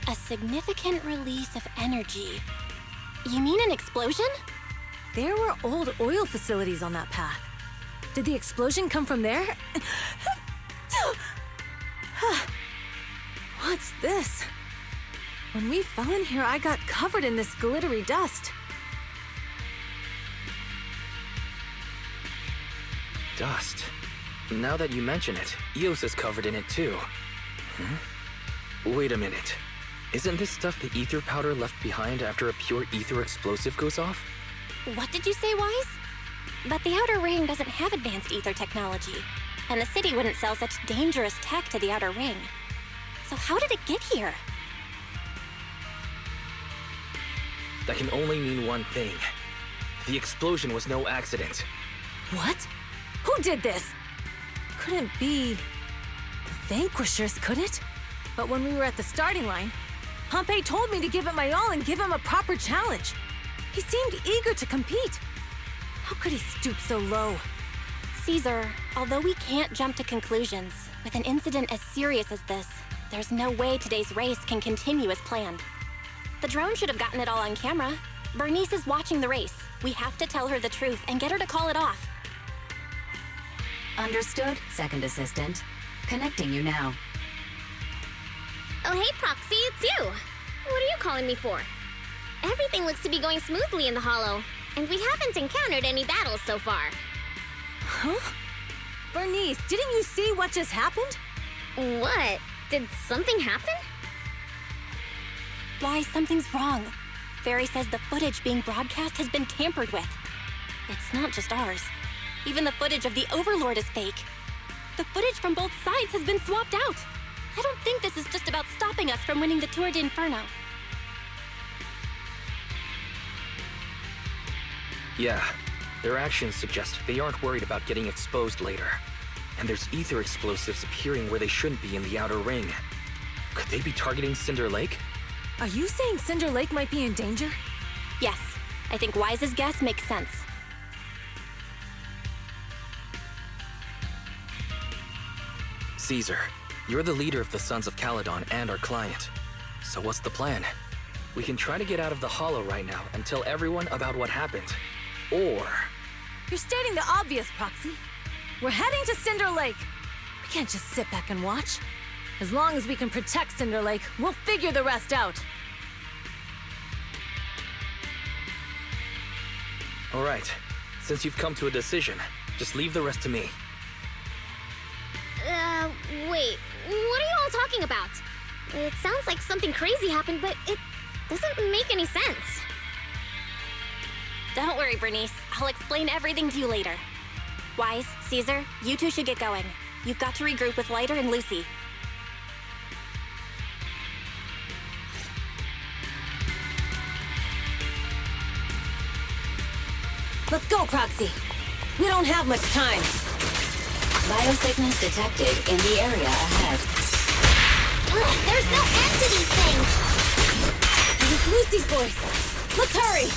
A significant release of energy. You mean an explosion? There were old oil facilities on that path. Did the explosion come from there? What's this? When we fell in here, I got covered in this glittery dust. Dust. Now that you mention it, Eos is covered in it too. Wait a minute. Isn't this stuff the ether powder left behind after a pure ether explosive goes off? What did you say, Wise? But the Outer Ring doesn't have advanced ether technology, and the city wouldn't sell such dangerous tech to the Outer Ring. So how did it get here? That can only mean one thing. The explosion was no accident. What? Who did this? Couldn't be the Vanquishers, could it? But when we were at the starting line, Pompey told me to give it my all and give him a proper challenge. He seemed eager to compete. How could he stoop so low? Caesar, although we can't jump to conclusions, with an incident as serious as this, there's no way today's race can continue as planned. The drone should have gotten it all on camera. Bernice is watching the race. We have to tell her the truth and get her to call it off. Understood, Second Assistant. Connecting you now. Oh, hey, Proxy, it's you. What are you calling me for? Everything looks to be going smoothly in the Hollow, and we haven't encountered any battles so far. Huh? Bernice, didn't you see what just happened? What? Did something happen? Why, something's wrong. Fairy says the footage being broadcast has been tampered with. It's not just ours. Even the footage of the Overlord is fake. The footage from both sides has been swapped out. I don't think this is just about stopping us from winning the Tour d'Inferno. Yeah, their actions suggest they aren't worried about getting exposed later. And there's ether explosives appearing where they shouldn't be in the outer ring. Could they be targeting Cinder Lake? Are you saying Cinder Lake might be in danger? Yes, I think Wise's guess makes sense. Caesar, you're the leader of the Sons of Caledon and our client. So what's the plan? We can try to get out of the Hollow right now and tell everyone about what happened. Or... You're stating the obvious, Proxy. We're heading to Cinder Lake. We can't just sit back and watch. As long as we can protect Cinder Lake, we'll figure the rest out. All right, since you've come to a decision, just leave the rest to me. Wait. What are you all talking about? It sounds like something crazy happened, but it doesn't make any sense. Don't worry, Bernice. I'll explain everything to you later. Wise, Caesar, you two should get going. You've got to regroup with Lighter and Lucy. Let's go, Proxy. We don't have much time. Biosignals detected in the area ahead. There's no end to these things! It was Lucy's voice. Let's hurry!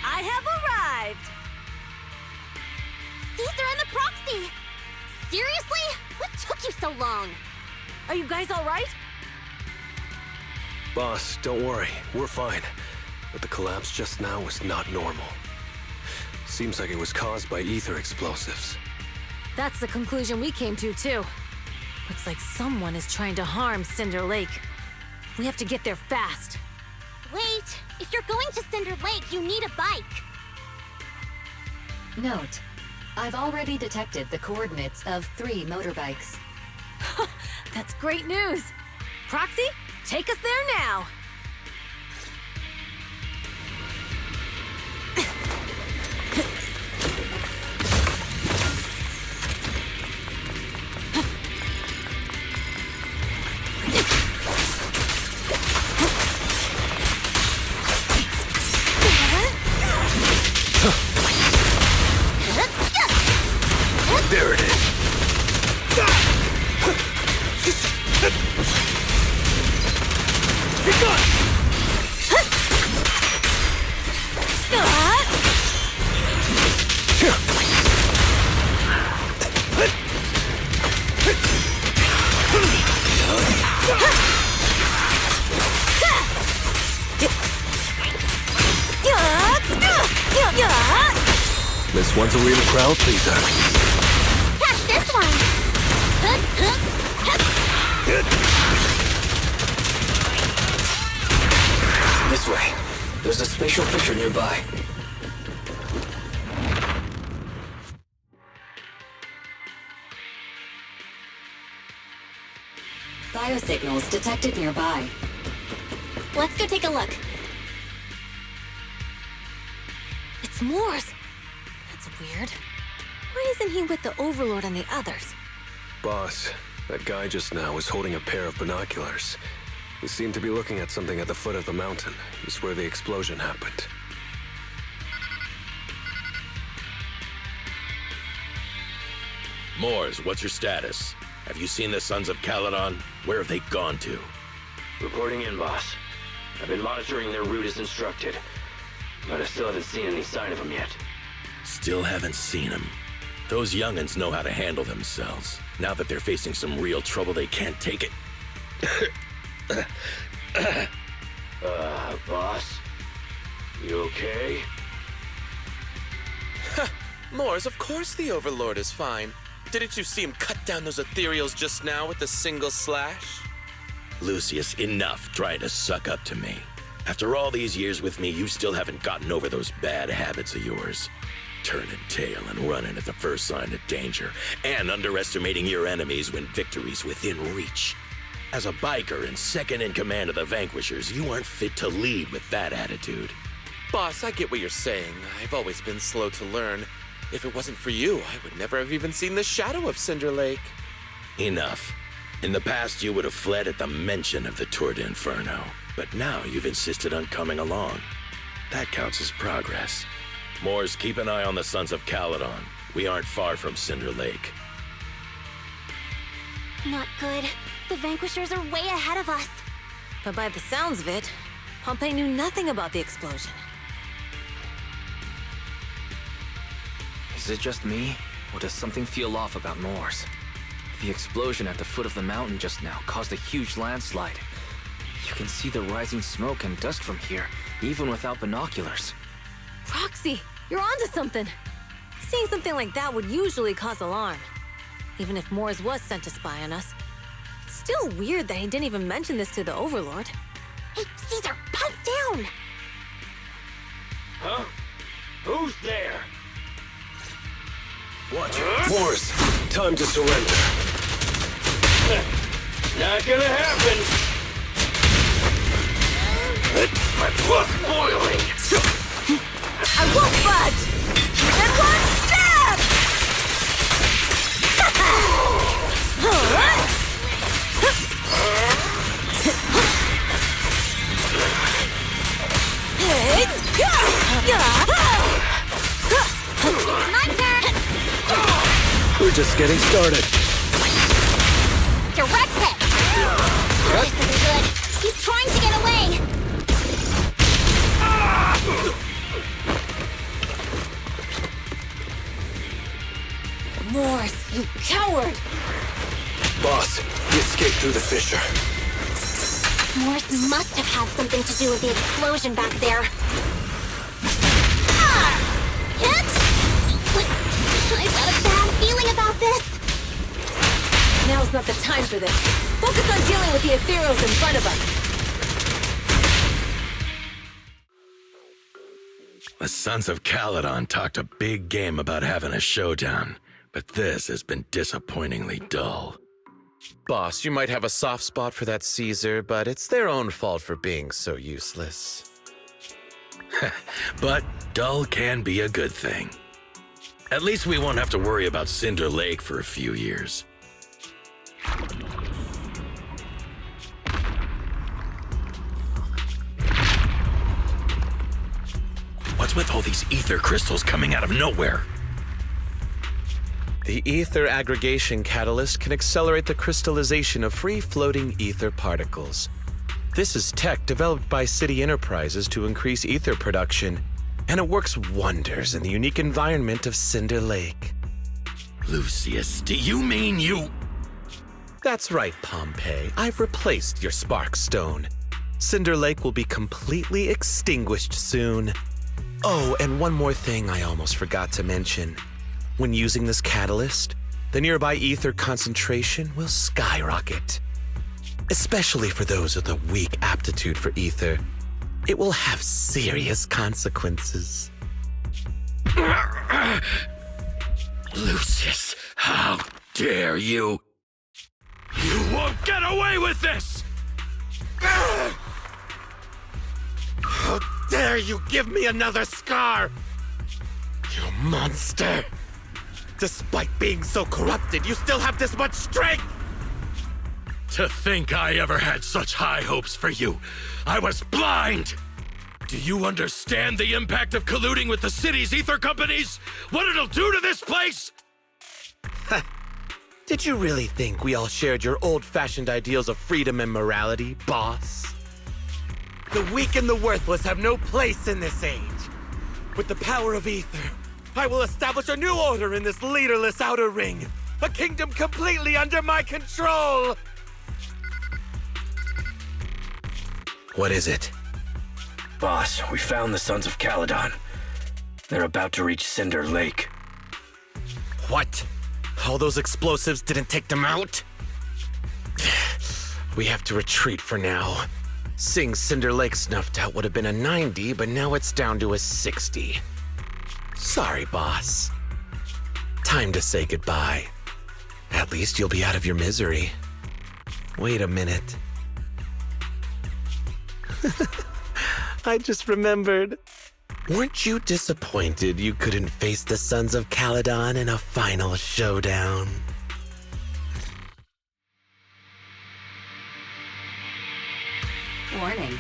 I have arrived! Caesar and the Proxy! Seriously? What took you so long? Are you guys all right? Boss, don't worry. We're fine. But the collapse just now was not normal. Seems like it was caused by ether explosives. That's the conclusion we came to, too. Looks like someone is trying to harm Cinder Lake. We have to get there fast. Wait! If you're going to Cinder Lake, you need a bike! Note, I've already detected the coordinates of 3 motorbikes. That's great news! Proxy, take us there now! There it is. This one's a real crowd pleaser. Catch this one! This way. There's a spatial fissure nearby. Biosignals detected nearby. Let's go take a look. It's Morse! That's weird. Why isn't he with the Overlord and the others? Boss, that guy just now was holding a pair of binoculars. He seemed to be looking at something at the foot of the mountain. It's where the explosion happened. Moors, what's your status? Have you seen the Sons of Caledon? Where have they gone to? Reporting in, boss. I've been monitoring their route as instructed, but I still haven't seen any sign of them yet. Still haven't seen them. Those young'uns know how to handle themselves. Now that they're facing some real trouble, they can't take it. Boss? You okay? Moors, of course the Overlord is fine. Didn't you see him cut down those ethereals just now with a single slash? Lucius, enough trying to suck up to me. After all these years with me, you still haven't gotten over those bad habits of yours. Turning tail and running at the first sign of danger, and underestimating your enemies when victory's within reach. As a biker and second in command of the Vanquishers, you aren't fit to lead with that attitude. Boss, I get what you're saying. I've always been slow to learn. If it wasn't for you, I would never have even seen the shadow of Cinder Lake. Enough. In the past, you would have fled at the mention of the Tour de Inferno, but now you've insisted on coming along. That counts as progress. Moors, keep an eye on the Sons of Caledon. We aren't far from Cinder Lake. Not good. The Vanquishers are way ahead of us. But by the sounds of it, Pompey knew nothing about the explosion. Is it just me, or does something feel off about Moors? The explosion at the foot of the mountain just now caused a huge landslide. You can see the rising smoke and dust from here, even without binoculars. Roxy, you're onto something. Seeing something like that would usually cause alarm. Even if Moors was sent to spy on us. It's still weird that he didn't even mention this to the Overlord. Hey, Caesar, pipe down! Huh? Who's there? Watch. Moors, time to surrender. Not gonna happen! My blood's boiling! I won't budge! And one stab! My turn! We're just getting started. Direct hit! This isn't good. He's trying to get away! Moors, you coward! Boss, he escaped through the fissure. Morse must have had something to do with the explosion back there. Hit! I've got a bad feeling about this. Now's not the time for this. Focus on dealing with the ethereals in front of us. The Sons of Caledon talked a big game about having a showdown, but this has been disappointingly dull. Boss, you might have a soft spot for that Caesar, but it's their own fault for being so useless. But dull can be a good thing. At least we won't have to worry about Cinder Lake for a few years. What's with all these ether crystals coming out of nowhere? The ether aggregation catalyst can accelerate the crystallization of free-floating ether particles. This is tech developed by City Enterprises to increase ether production, and it works wonders in the unique environment of Cinder Lake. Lucius, do you mean you... That's right, Pompey. I've replaced your spark stone. Cinder Lake will be completely extinguished soon. Oh, and one more thing I almost forgot to mention. When using this catalyst, the nearby ether concentration will skyrocket. Especially for those with a weak aptitude for ether, it will have serious consequences. Lucius, how dare you? You won't get away with this! How dare you give me another scar! You monster! Despite being so corrupted, you still have this much strength! To think I ever had such high hopes for you. I was blind! Do you understand the impact of colluding with the city's ether companies? What it'll do to this place? Did you really think we all shared your old-fashioned ideals of freedom and morality, boss? The weak and the worthless have no place in this age. With the power of Ether, I will establish a new order in this leaderless outer ring. A kingdom completely under my control! What is it? Boss, we found the Sons of Caledon. They're about to reach Cinder Lake. What? All those explosives didn't take them out? We have to retreat for now. Seeing Cinder Lake snuffed out would have been a 90, but now it's down to a 60. Sorry, boss. Time to say goodbye. At least you'll be out of your misery. Wait a minute. I just remembered. Weren't you disappointed you couldn't face the Sons of Caledon in a final showdown? Warning.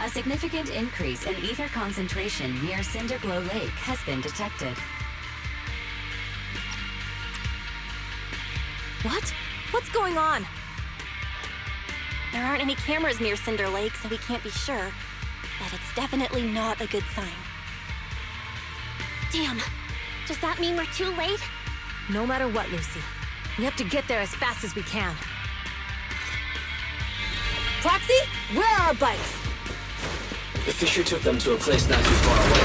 A significant increase in ether concentration near Cinderglow Lake has been detected. What? What's going on? There aren't any cameras near Cinder Lake, so we can't be sure. But it's definitely not a good sign. Damn. Does that mean we're too late? No matter what, Lucy. We have to get there as fast as we can. Proxy, where are our bikes? The Fisher took them to a place not too far away.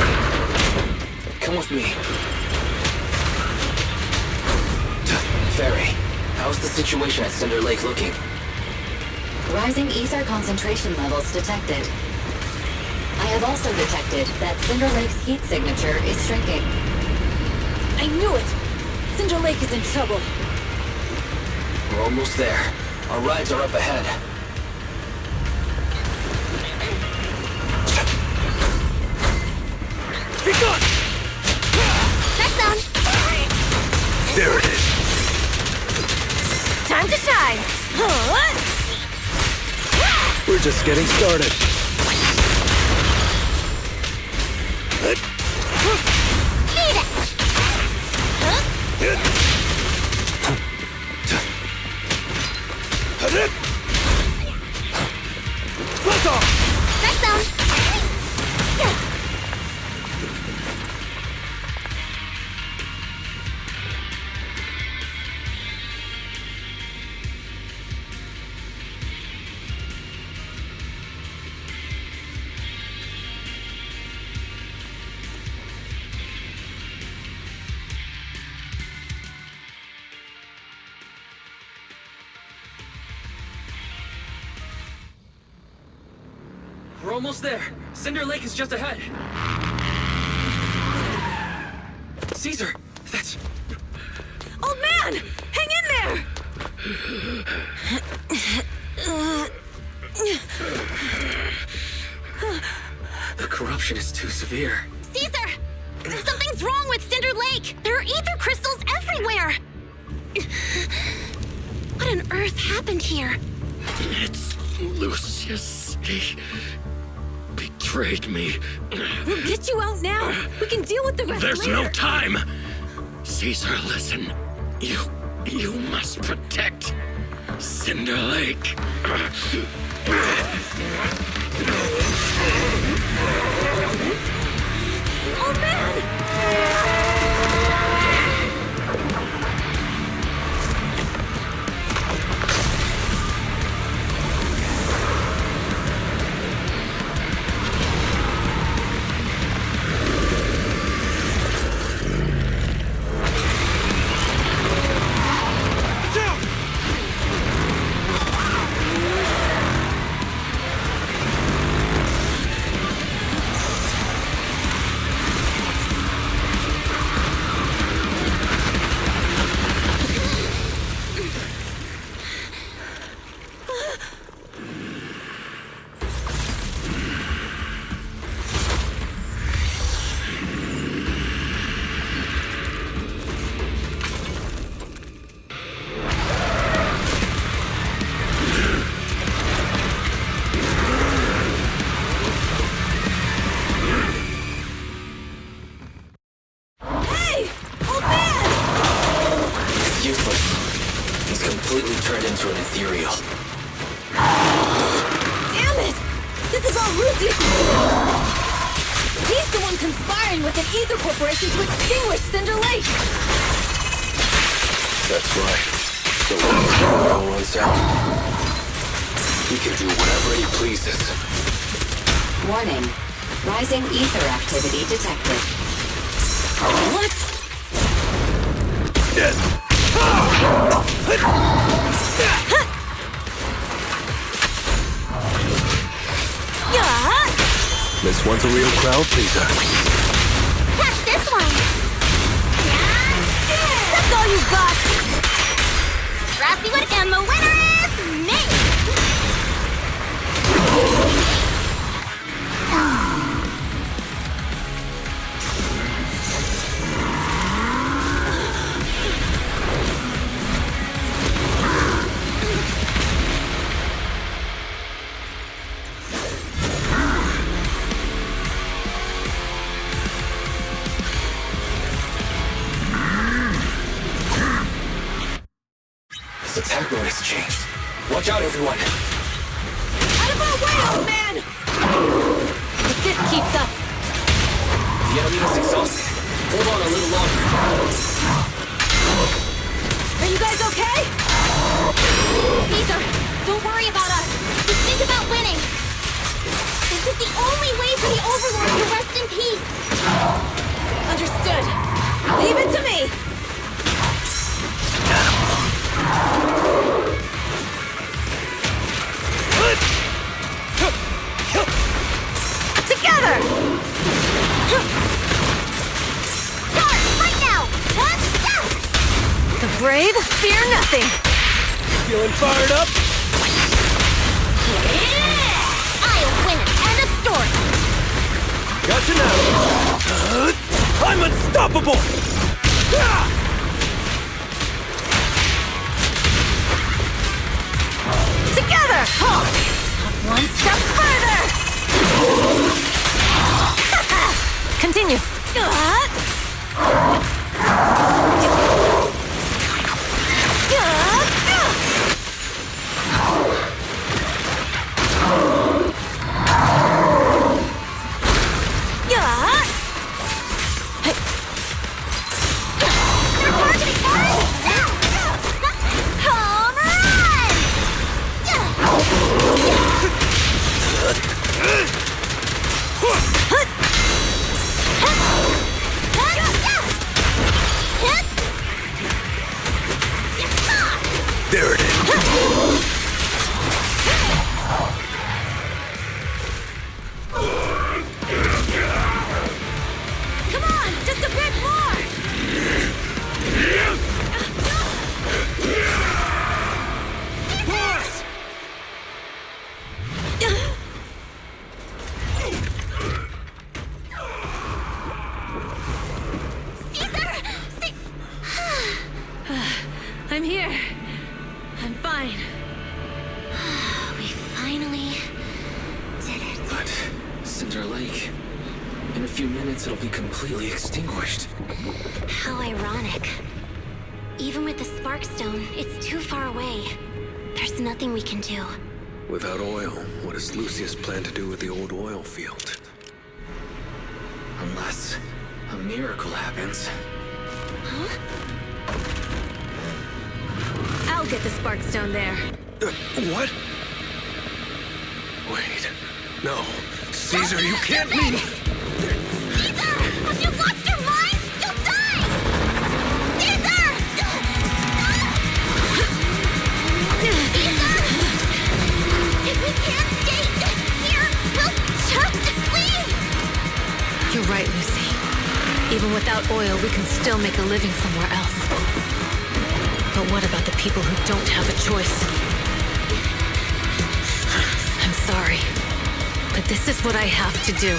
Come with me. Ferry, how's the situation at Cinder Lake looking? Rising ether concentration levels detected. I have also detected that Cinder Lake's heat signature is shrinking. I knew it! Cinder Lake is in trouble. We're almost there. Our rides are up ahead. Be gone! That's down! There it is. Time to shine! We're just getting started. Eat it! Blast off! That's down! We're almost there. Cinder Lake is just ahead. Caesar, that's... Old man! Hang in there! The corruption is too severe. Caesar! Something's wrong with Cinder Lake! There are ether crystals everywhere! What on earth happened here? It's Lucius. He betrayed me. We'll get you out now. We can deal with the rest There's later. no time. Caesar, listen. You must protect Cinder Lake. Oh, man! turn ethereal. Damn it! This is all Lucius' fault! He's the one conspiring with an ether corporation to extinguish Cinder Lake! That's right. So when the oil runs out, he can do whatever he pleases. Warning. Rising ether activity detected. What? This one's a real crowd pleaser. Catch this one! That's all you got! Frosty Wood, and the winner is me! His attack mode has changed. Watch out, everyone! Out of our way, old man! If this keeps up... The enemy is exhausted. Hold on a little longer. Are you guys okay? Caesar, don't worry about us. Just think about winning. This is the only way for the Overlord to rest in peace. Understood. Leave it to me! Together! Start right now! The brave fear nothing! Feeling fired up? I'll win it. End of story. Gotcha now. I'm unstoppable! Together! Up one step further! Continue. Home run! There it is. Come on, just a bit more! I'm here. I'm fine. We finally did it. But Cinder Lake... in a few minutes, it'll be completely extinguished. How ironic. Even with the Sparkstone, it's too far away. There's nothing we can do. Without oil, what does Lucius plan to do with the old oil field? Unless a miracle happens. Huh? I'll get the Sparkstone there. What? Wait. No. Caesar, you can't mean... Caesar! Have you lost your mind? You'll die! Caesar! Caesar! If we can't stay here, we'll just leave! You're right, Lucy. Even without oil, we can still make a living somewhere else. But what about the people who don't have a choice? I'm sorry, but this is what I have to do.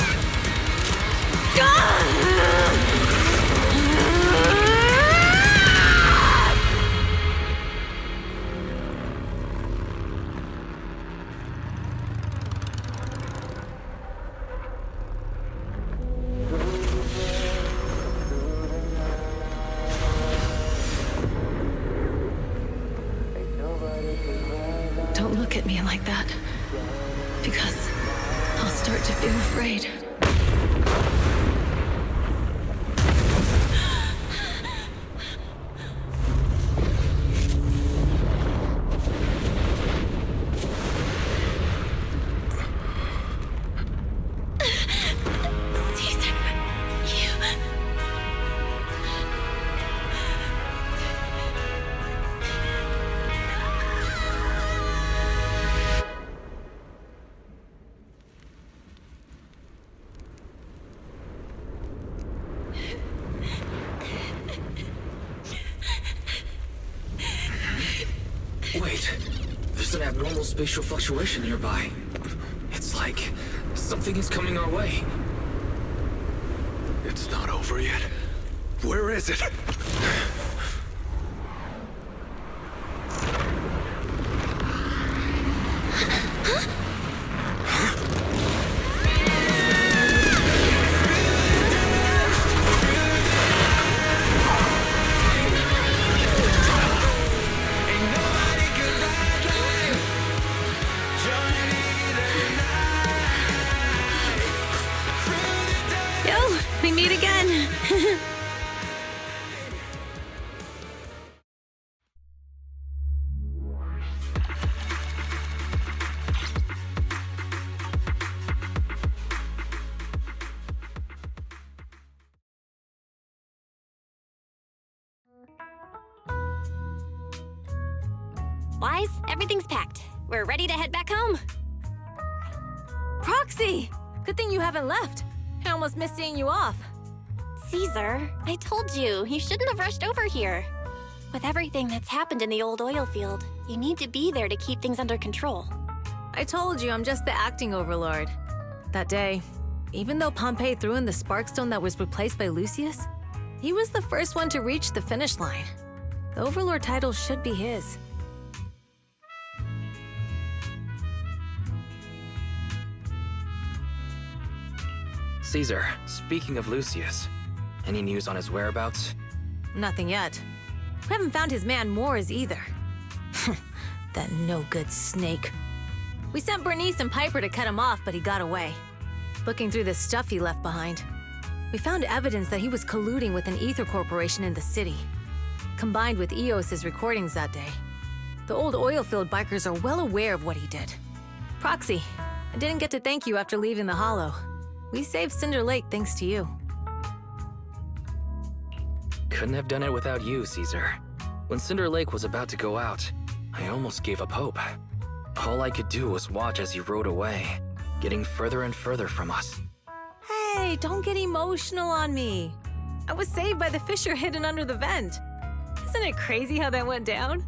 like that. Because I'll start to feel afraid. Wait, there's an abnormal spatial fluctuation nearby. It's like something is coming our way. It's not over yet. Where is it? Yo, we meet again. Wise, everything's packed. We're ready to head back home. Proxy! Good thing you haven't left. I almost missed seeing you off. Caesar, I told you, you shouldn't have rushed over here. With everything that's happened in the old oil field, you need to be there to keep things under control. I told you I'm just the acting overlord. That day, even though Pompey threw in the Sparkstone that was replaced by Lucius, he was the first one to reach the finish line. The overlord title should be his. Caesar, speaking of Lucius, any news on his whereabouts? Nothing yet. We haven't found his man Moores either. That no-good snake. We sent Bernice and Piper to cut him off, but he got away. Looking through the stuff he left behind, we found evidence that he was colluding with an ether corporation in the city, combined with Eos's recordings that day. The old oilfield bikers are well aware of what he did. Proxy, I didn't get to thank you after leaving the Hollow. We saved Cinder Lake thanks to you. Couldn't have done it without you, Caesar. When Cinder Lake was about to go out, I almost gave up hope. All I could do was watch as he rode away, getting further and further from us. Hey, don't get emotional on me. I was saved by the fissure hidden under the vent. Isn't it crazy how that went down?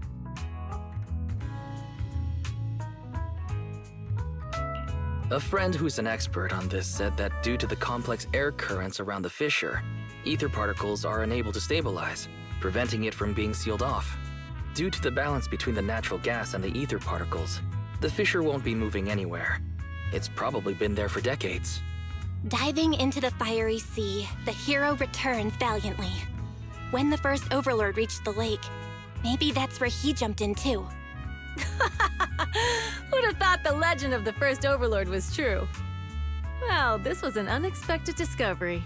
A friend who's an expert on this said that due to the complex air currents around the fissure, ether particles are unable to stabilize, preventing it from being sealed off. Due to the balance between the natural gas and the ether particles, the fissure won't be moving anywhere. It's probably been there for decades. Diving into the fiery sea, the hero returns valiantly. When the first overlord reached the lake, maybe that's where he jumped in too. Who'd have thought the legend of the first overlord was true? Well, this was an unexpected discovery.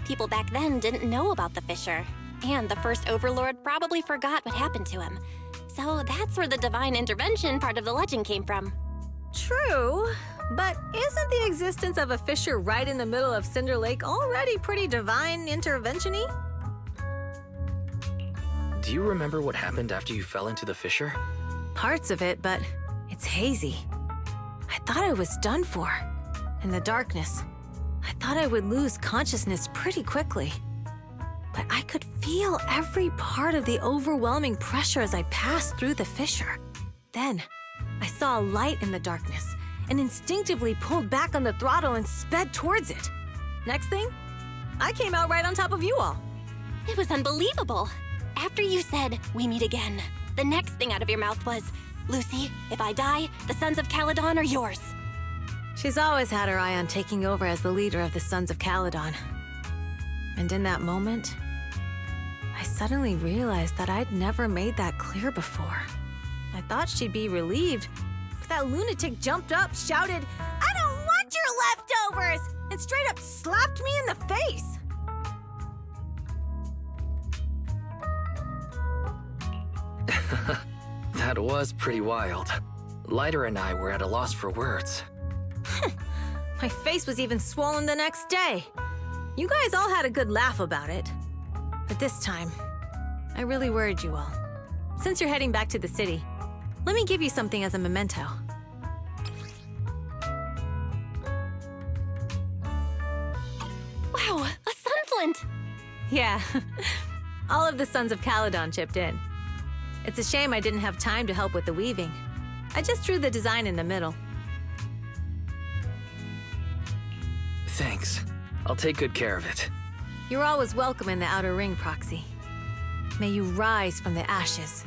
People back then didn't know about the fissure, and the first overlord probably forgot what happened to him. So that's where the divine intervention part of the legend came from. True, but isn't the existence of a fissure right in the middle of Cinder Lake already pretty divine intervention-y? Do you remember what happened after you fell into the fissure? Parts of it, but it's hazy. I thought I was done for. In the darkness, I thought I would lose consciousness pretty quickly. But I could feel every part of the overwhelming pressure as I passed through the fissure. Then, I saw a light in the darkness and instinctively pulled back on the throttle and sped towards it. Next thing, I came out right on top of you all. It was unbelievable. After you said, "We meet again," the next thing out of your mouth was, "Lucy, if I die, the Sons of Caledon are yours." She's always had her eye on taking over as the leader of the Sons of Caledon. And in that moment, I suddenly realized that I'd never made that clear before. I thought she'd be relieved, but that lunatic jumped up, shouted, "I don't want your leftovers!" and straight up slapped me in the face. That was pretty wild. Lighter and I were at a loss for words. My face was even swollen the next day. You guys all had a good laugh about it. But this time, I really worried you all. Since you're heading back to the city, let me give you something as a memento. Wow, a sunflint! Yeah, all of the Sons of Caledon chipped in. It's a shame I didn't have time to help with the weaving. I just drew the design in the middle. Thanks. I'll take good care of it. You're always welcome in the Outer Ring, Proxy. May you rise from the ashes.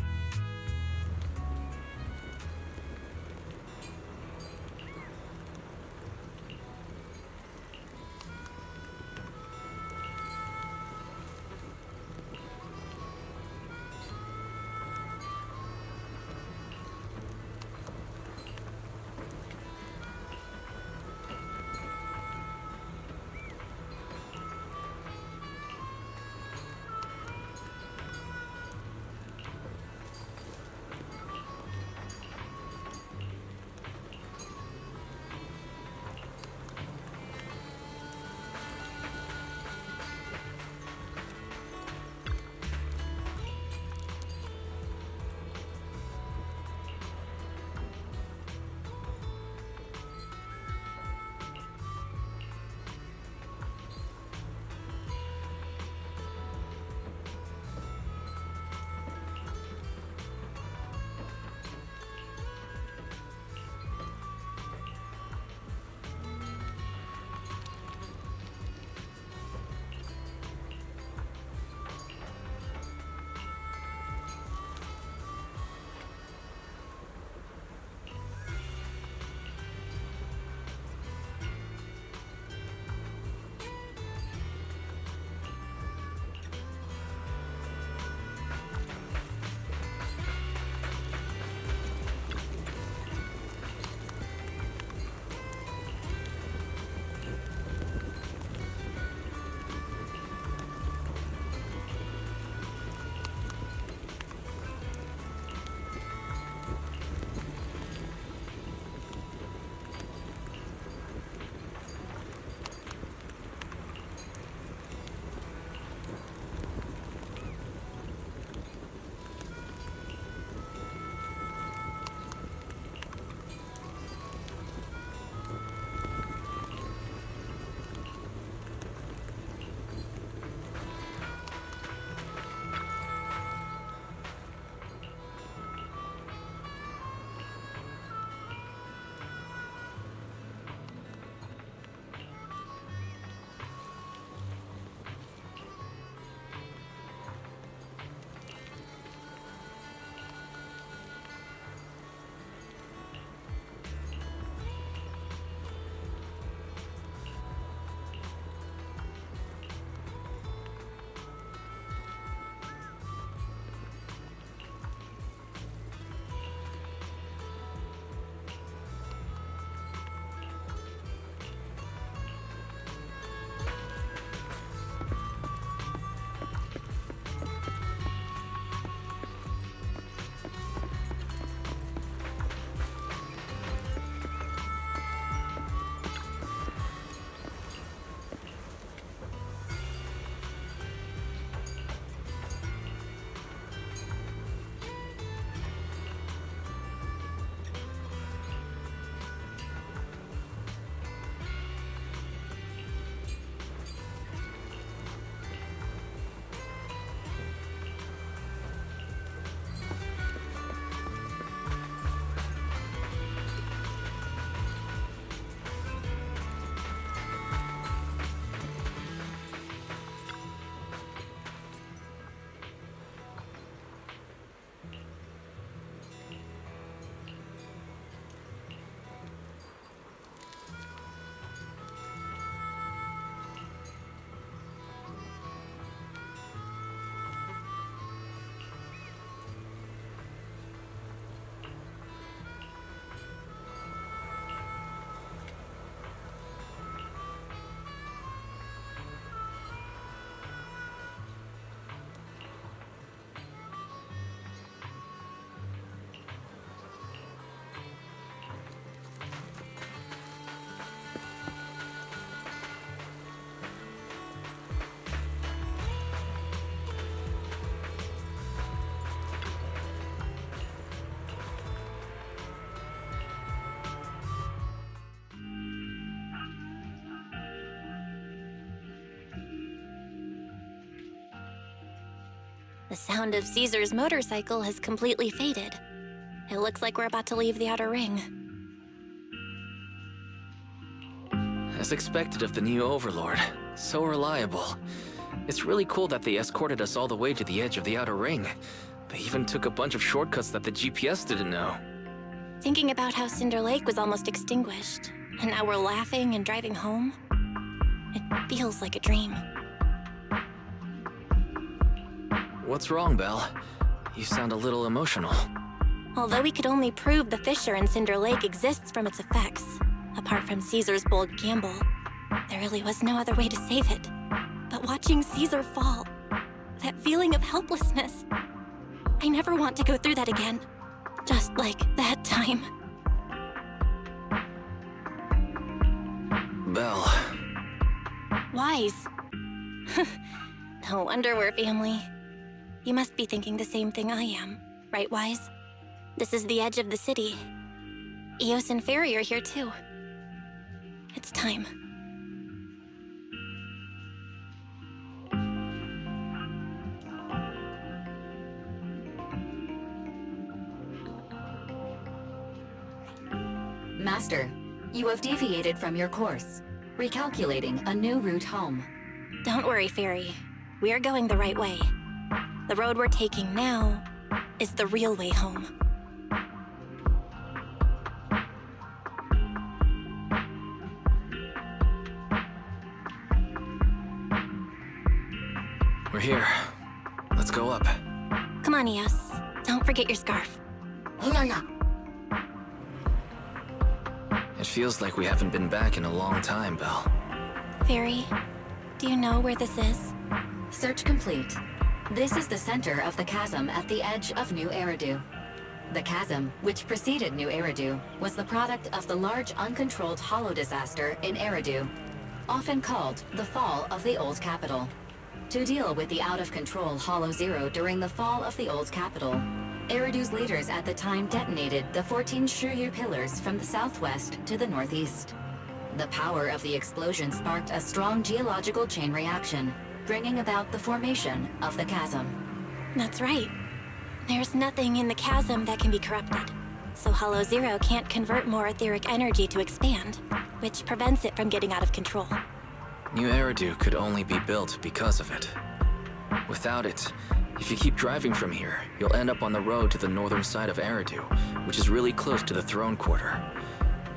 The sound of Caesar's motorcycle has completely faded. It looks like we're about to leave the Outer Ring. As expected of the new Overlord. So reliable. It's really cool that they escorted us all the way to the edge of the Outer Ring. They even took a bunch of shortcuts that the GPS didn't know. Thinking about how Cinder Lake was almost extinguished, and now we're laughing and driving home, it feels like a dream. What's wrong, Belle? You sound a little emotional. Although we could only prove the fissure in Cinder Lake exists from its effects, apart from Caesar's bold gamble, there really was no other way to save it. But watching Caesar fall, that feeling of helplessness, I never want to go through that again. Just like that time. Belle. Wise. No wonder we're family. You must be thinking the same thing I am, right, Wise? This is the edge of the city. Eos and Fairy are here too. It's time. Master, you have deviated from your course, recalculating a new route home. Don't worry, Fairy. We're going the right way. The road we're taking now is the real way home. We're here. Let's go up. Come on, Eos. Don't forget your scarf. It feels like we haven't been back in a long time, Belle. Fairy, do you know where this is? Search complete. This is the center of the chasm at the edge of New Eridu. The chasm, which preceded New Eridu, was the product of the large uncontrolled hollow disaster in Eridu, often called the fall of the Old Capital. To deal with the out-of-control Hollow Zero during the fall of the Old Capital, Eridu's leaders at the time detonated the 14 Shuryu pillars from the southwest to the northeast. The power of the explosion sparked a strong geological chain reaction, bringing about the formation of the chasm. That's right. There's nothing in the chasm that can be corrupted, so Hollow Zero can't convert more etheric energy to expand, which prevents it from getting out of control. New Eridu could only be built because of it. Without it, if you keep driving from here, you'll end up on the road to the northern side of Eridu, which is really close to the throne quarter.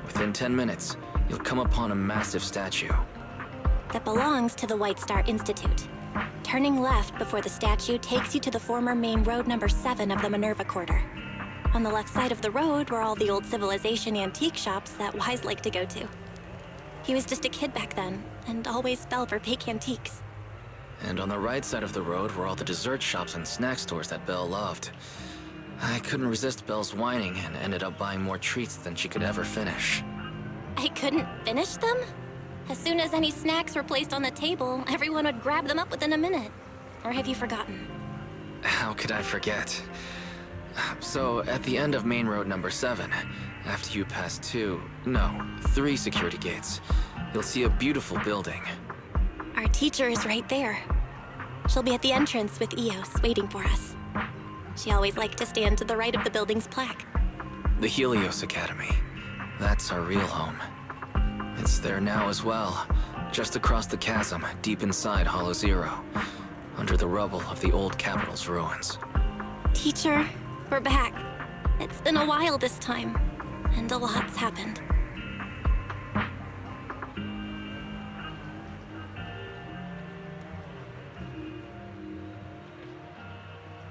Within 10 minutes, you'll come upon a massive statue. That belongs to the White Star Institute. Turning left before the statue takes you to the former main road number 7 of the Minerva Quarter. On the left side of the road were all the old civilization antique shops that Wise liked to go to. He was just a kid back then, and always fell for fake antiques. And on the right side of the road were all the dessert shops and snack stores that Belle loved. I couldn't resist Belle's whining and ended up buying more treats than she could ever finish. I couldn't finish them? As soon as any snacks were placed on the table, everyone would grab them up within a minute. Or have you forgotten? How could I forget? So, at the end of main road number 7, after you pass 3 security gates, you'll see a beautiful building. Our teacher is right there. She'll be at the entrance with Eos, waiting for us. She always liked to stand to the right of the building's plaque. The Helios Academy. That's our real home. It's there now as well, just across the chasm, deep inside Hollow Zero, under the rubble of the old capital's ruins. Teacher, we're back. It's been a while this time, and a lot's happened.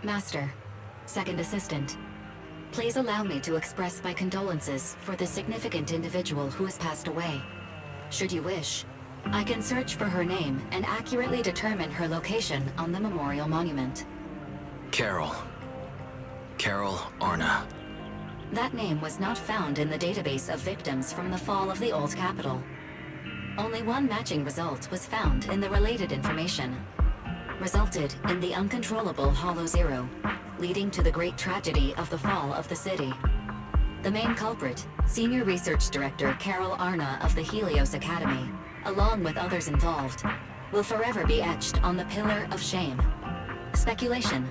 Master, Second Assistant, please allow me to express my condolences for the significant individual who has passed away. Should you wish, I can search for her name and accurately determine her location on the memorial monument. Carol. Carol Arna. That name was not found in the database of victims from the fall of the Old Capital. Only one matching result was found in the related information. Resulted in the uncontrollable Hollow Zero, leading to the great tragedy of the fall of the city. The main culprit, Senior Research Director Carol Arna of the Helios Academy, along with others involved, will forever be etched on the Pillar of Shame. Speculation,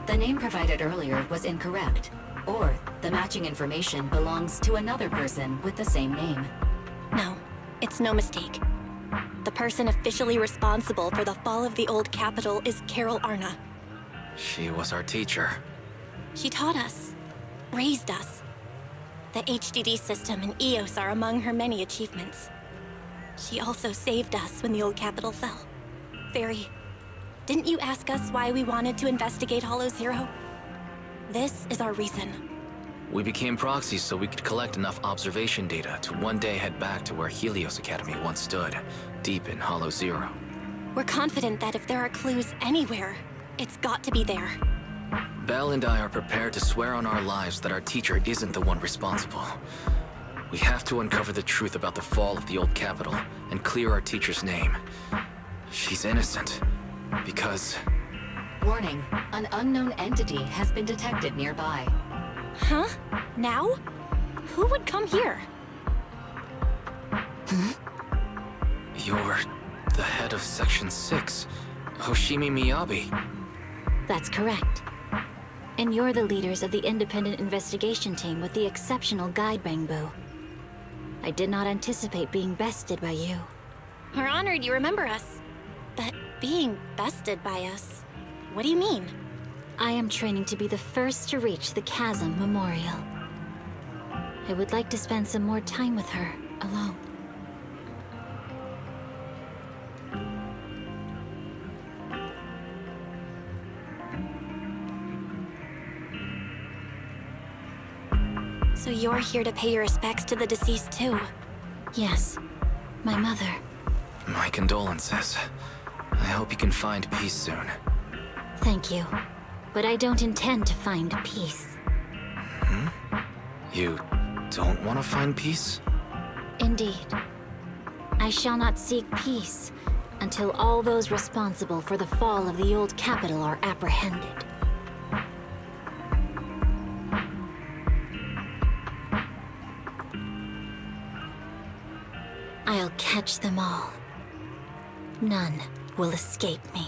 The name provided earlier was incorrect, or the matching information belongs to another person with the same name. No, it's no mistake. The person officially responsible for the fall of the old capital is Carol Arna. She was our teacher. She taught us, raised us. The HDD system and EOS are among her many achievements. She also saved us when the old capital fell. Fairy, didn't you ask us why we wanted to investigate Hollow Zero? This is our reason. We became proxies so we could collect enough observation data to one day head back to where Helios Academy once stood, deep in Hollow Zero. We're confident that if there are clues anywhere, it's got to be there. Belle and I are prepared to swear on our lives that our teacher isn't the one responsible. We have to uncover the truth about the fall of the old capital and clear our teacher's name. She's innocent, because... Warning, an unknown entity has been detected nearby. Huh? Now? Who would come here? You're the head of Section 6, Hoshimi Miyabi. That's correct. And you're the leaders of the independent investigation team with the exceptional guide Bangbu. I did not anticipate being bested by you. We're honored you remember us. But being bested by us, what do you mean? I am training to be the first to reach the Chasm Memorial. I would like to spend some more time with her, alone. So you're here to pay your respects to the deceased too? Yes, my mother. My condolences. I hope you can find peace soon. Thank you. But I don't intend to find peace. You don't want to find peace? Indeed. I shall not seek peace until all those responsible for the fall of the old capital are apprehended. I'll catch them all. None will escape me.